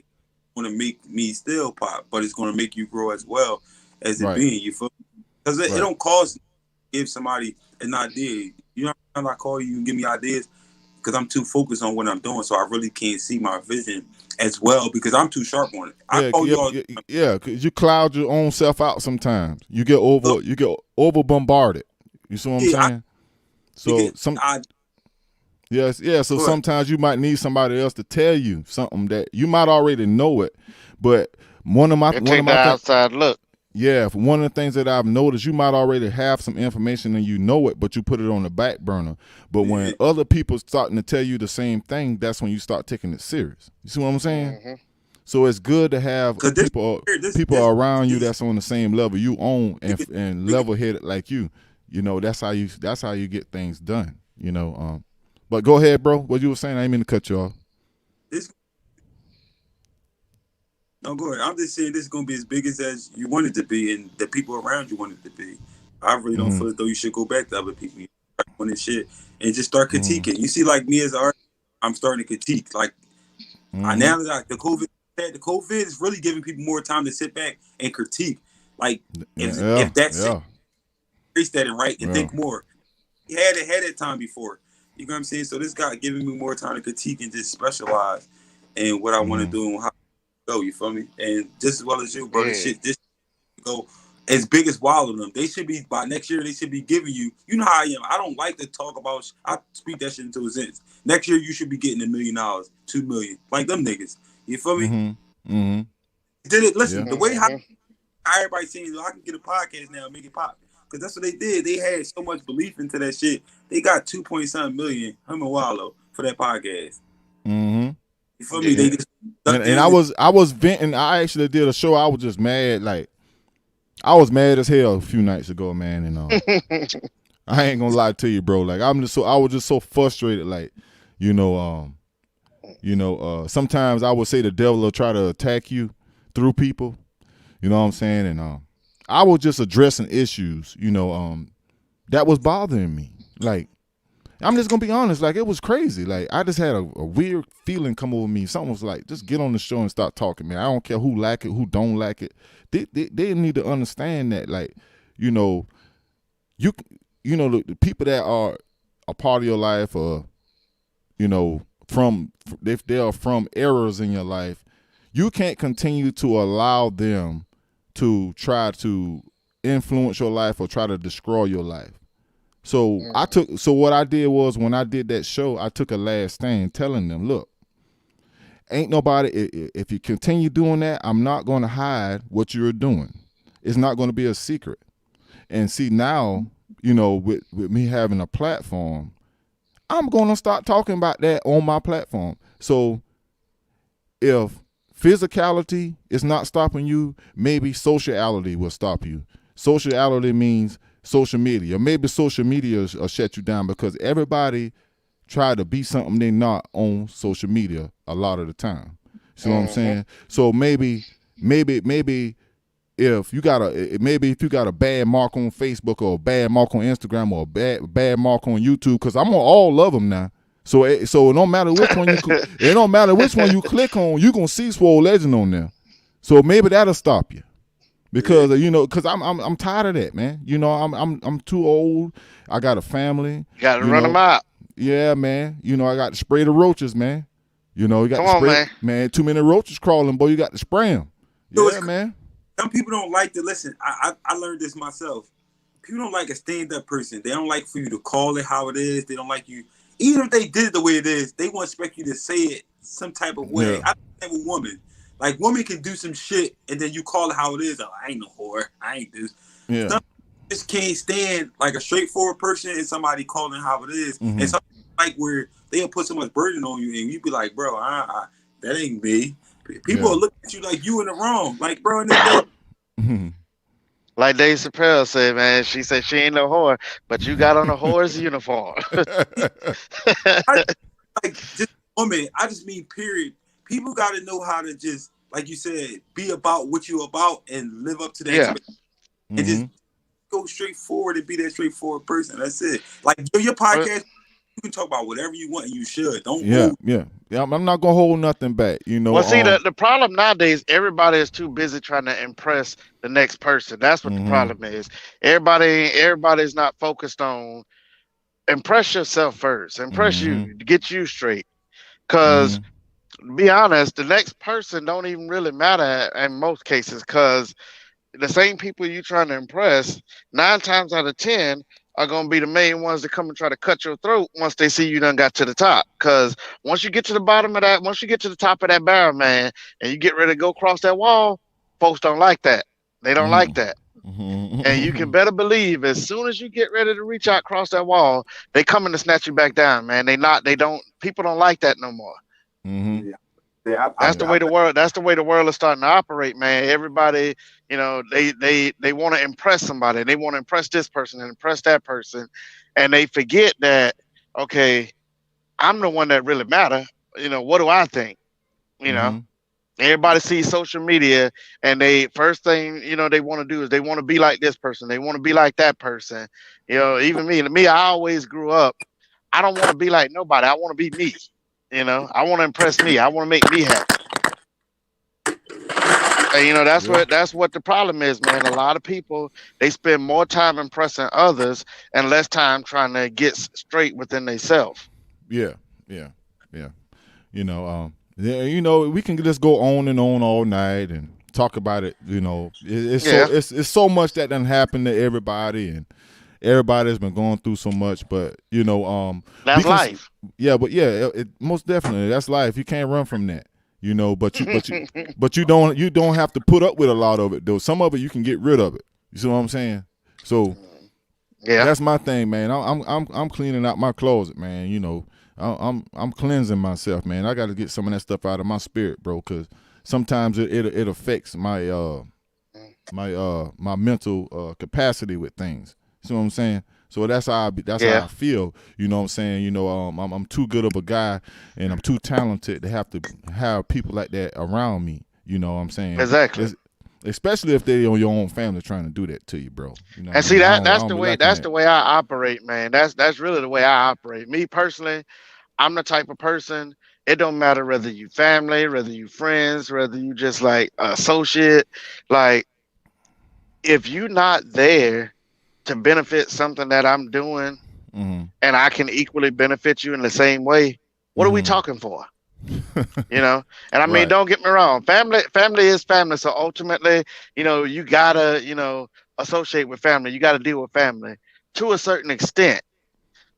want to make me still pop, but it's going to make you grow as well as it being. You feel? Because it don't cost give somebody an idea. You know, when I call you and give me ideas, because I'm too focused on what I'm doing, so I really can't see my vision as well because I'm too sharp on it. I call you all. Because you cloud your own self out sometimes. You get over bombarded. You see what I'm saying? So sometimes you might need somebody else to tell you something that you might already know it, but one of my outside look. Yeah, one of the things that I've noticed, you might already have some information and you know it, but you put it on the back burner. But when other people starting to tell you the same thing, that's when you start taking it serious. You see what I'm saying? So it's good to have people around you that's on the same level you own and level headed like you. You know, that's how you get things done. You know. But go ahead, bro. What you were saying, I didn't mean to cut you off. No, go ahead. I'm just saying this is going to be as big as you want it to be and the people around you want it to be. I really don't feel as though you should go back to other people on this shit and just start critiquing. You see, like me as an artist, I'm starting to critique. Like, now that the COVID is really giving people more time to sit back and critique. Like, if that's it, increase that and write and think more. He had that time before. You know what I'm saying? So this guy giving me more time to critique and just specialize in what I want to do and how go, you feel me? And just as well as you, bro, this go as big as Wild on them. They should be, by next year, they should be giving you, you know how I am. I don't like to talk about, I speak that shit into existence. Next year, you should be getting $1 million, $2 million, like them niggas. You feel me? Did it, listen, the way how everybody saying, I can get a podcast now and make it pop. Because that's what they did. They had so much belief into that shit. They got 2.7 million, him and Wallow, for that podcast. You feel me? They just and I was venting. I actually did a show. I was just mad. Like, I was mad as hell a few nights ago, man. And I ain't gonna lie to you, bro. Like, I was just so frustrated. Like, sometimes I would say the devil will try to attack you through people. You know what I'm saying? And I was just addressing issues, that was bothering me. Like, I'm just gonna be honest, like, it was crazy. Like, I just had a weird feeling come over me. Something was like, just get on the show and start talking, man. I don't care who like it, who don't like it. They need to understand that, like, the people that are a part of your life, or if they are from errors in your life, you can't continue to allow them to try to influence your life or try to destroy your life. So so what I did was when I did that show, I took a last stand telling them, look, ain't nobody, if you continue doing that, I'm not going to hide what you're doing. It's not going to be a secret. And see, now, you know, with me having a platform, I'm going to start talking about that on my platform. So if physicality is not stopping you, maybe sociality will stop you. Sociality means social media. Maybe social media will shut you down because everybody try to be something they're not on social media a lot of the time. See what I'm saying? So maybe if you got a bad mark on Facebook or a bad mark on Instagram or a bad mark on YouTube, because I'm on all of them now. So it don't matter which one you click on, you gonna see Swole Legend on there. So maybe that'll stop you. Because you know, because I'm tired of that, man. You know, I'm too old. I got a family. You got to run them out. Yeah, man. You know, I got to spray the roaches, man. You know, you got Come to on, spray. Man, too many roaches crawling, boy. You got to spray them. Yeah, man. Some people don't like to listen. I learned this myself. People don't like a stand-up person. They don't like for you to call it how it is. They don't like you. Even if they did it the way it is, they won't expect you to say it some type of way. Yeah. I have a woman. Like, women can do some shit, and then you call it how it is. Oh, I ain't no whore. I ain't this. Yeah. Some just can't stand, like, a straightforward person and somebody calling how it is. Mm-hmm. And something like where they'll put so much burden on you, and you be like, bro, that ain't me. People are looking at you like you in the wrong. Like, bro, in the day, Like Dave Chappelle said, man, she said she ain't no whore, but you got on a whore's uniform. like, just woman, I just mean, period. People got to know how to just, like you said, be about what you about and live up to that. Yeah. And just go straight forward and be that straightforward person. That's it. Like, your podcast, you can talk about whatever you want and you should. Don't hold. Yeah. I'm not gonna hold nothing back. You know. Well, see, the problem nowadays, everybody is too busy trying to impress the next person. That's what the problem is. Everybody's not focused on impress yourself first. Impress you, get you straight. Because to be honest, the next person don't even really matter in most cases. Because the same people you trying to impress, 9 times out of 10 are going to be the main ones that come and try to cut your throat once they see you done got to the top. Because once you get to the bottom of that, once you get to the top of that barrel, man, and you get ready to go across that wall, folks don't like that. They don't like that. And you can better believe as soon as you get ready to reach out across that wall, they coming to snatch you back down, man. People don't like that no more. That's the way the world is starting to operate, man. Everybody, you know, they want to impress somebody. They want to impress this person and impress that person. And they forget that, okay, I'm the one that really matter. You know, what do I think? You know, everybody sees social media and they first thing, you know, they want to do is they want to be like this person. They want to be like that person. You know, even me, I always grew up. I don't want to be like nobody. I want to be me. You know, I want to impress me. I want to make me happy. And, you know, that's what the problem is, man. A lot of people, they spend more time impressing others and less time trying to get straight within themselves. Yeah. You know, we can just go on and on all night and talk about it. You know, it's so much that done happened to everybody, and everybody's been going through so much. But you know, that's life. It most definitely that's life. You can't run from that. You know, but you don't have to put up with a lot of it though. Some of it you can get rid of it. You see what I'm saying? So that's my thing, man. I'm cleaning out my closet, man. You know, I'm cleansing myself, man. I got to get some of that stuff out of my spirit, bro, because sometimes it affects my my mental capacity with things. You know what I'm saying? So that's how I feel. You know what I'm saying? You know, I'm too good of a guy and I'm too talented to have people like that around me. You know what I'm saying? Exactly. Especially if they're your own family trying to do that to you, bro. You know, and see that's the way I operate, man. That's really the way I operate. Me personally, I'm the type of person. It don't matter whether you family, whether you friends, whether you just like associate. Like, if you're not there to benefit something that I'm doing, and I can equally benefit you in the same way, what are we talking for? You know, and I mean, don't get me wrong. Family is family. So ultimately, you know, you gotta, you know, associate with family. You gotta deal with family to a certain extent.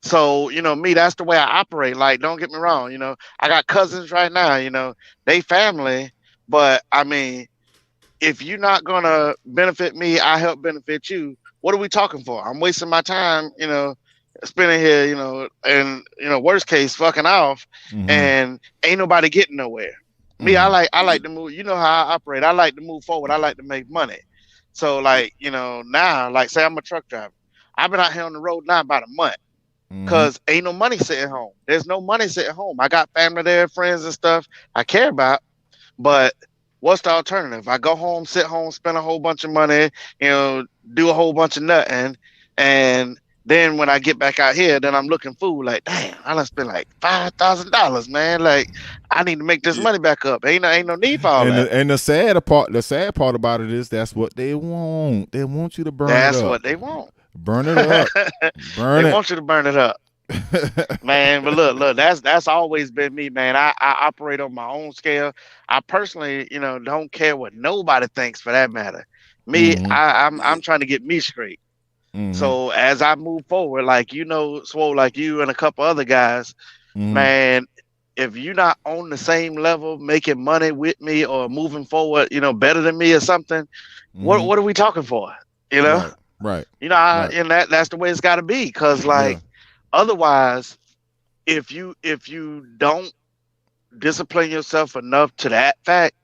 So, me, that's the way I operate. Like, don't get me wrong, I got cousins right now, they family, but I mean, if you're not gonna benefit me, I help benefit you. What are we talking for? I'm wasting my time, spending here, and worst case, fucking off, and ain't nobody getting nowhere. Me, I like to move. You know how I operate. I like to move forward. I like to make money. So, like, now, like, say I'm a truck driver. I've been out here on the road now about a month. Because ain't no money sitting home. There's no money sitting home. I got family there, friends and stuff I care about. But what's the alternative? I go home, sit home, spend a whole bunch of money, do a whole bunch of nothing. And then when I get back out here, then I'm looking fool like, damn, I done spent like $5,000, man. Like, I need to make this money back up. Ain't no need for all that. And the sad part about it is that's what they want. They want you to burn it up. That's what they want. Burn it up. They want you to burn it up. Man, but look, that's always been me, man. I operate on my own scale. I personally, don't care what nobody thinks for that matter. Me, I'm trying to get me straight. So as I move forward, like, Swole, like you and a couple other guys, man, if you're not on the same level, making money with me or moving forward, better than me or something, what are we talking for? Right. And that's the way it's got to be. Because, like, otherwise, if you don't discipline yourself enough to that fact,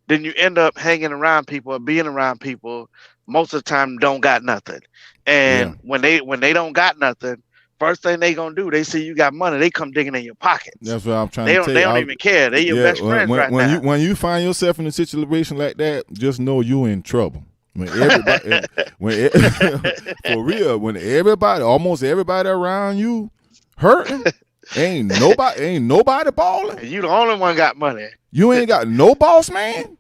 then you end up hanging around people or being around people most of the time don't got nothing. And when they don't got nothing, first thing they gonna do, they see you got money, they come digging in your pockets. That's what I'm trying to tell you. They don't even care. They your best friends now. When you find yourself in a situation like that, just know you in trouble. When everybody, for real, when almost everybody around you hurting, ain't nobody balling. And you the only one got money. You ain't got no boss man.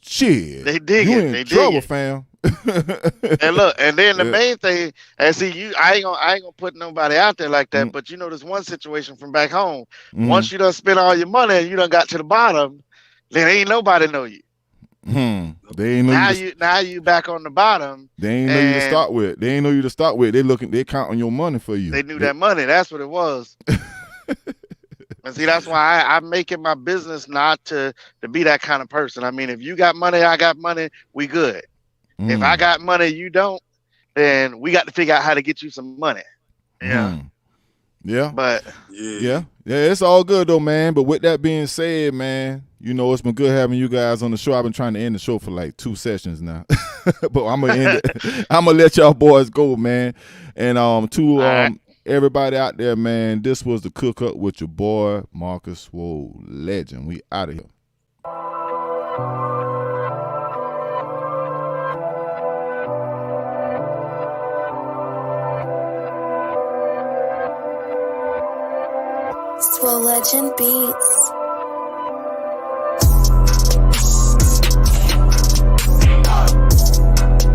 Shit, they dig you it. in trouble, fam. And look, and then the main thing, and see, I ain't gonna put nobody out there like that. But there's one situation from back home. Once you done spent all your money and you done got to the bottom, then ain't nobody know you. They ain't know now you back on the bottom. They ain't know you to start with. They ain't know you to start with. They counting your money for you. They knew that money. That's what it was. And see, that's why I'm making my business not to be that kind of person. I mean, if you got money, I got money, we good. If I got money, you don't, then we got to figure out how to get you some money. Yeah. Yeah. But yeah, it's all good though, man. But with that being said, man, it's been good having you guys on the show. I've been trying to end the show for like 2 sessions now. But I'm gonna end it. I'm gonna let y'all boys go, man. And everybody out there, man, this was the Cook Up with your boy Marcus Swole, legend. We out of here. Swole Legend Beats.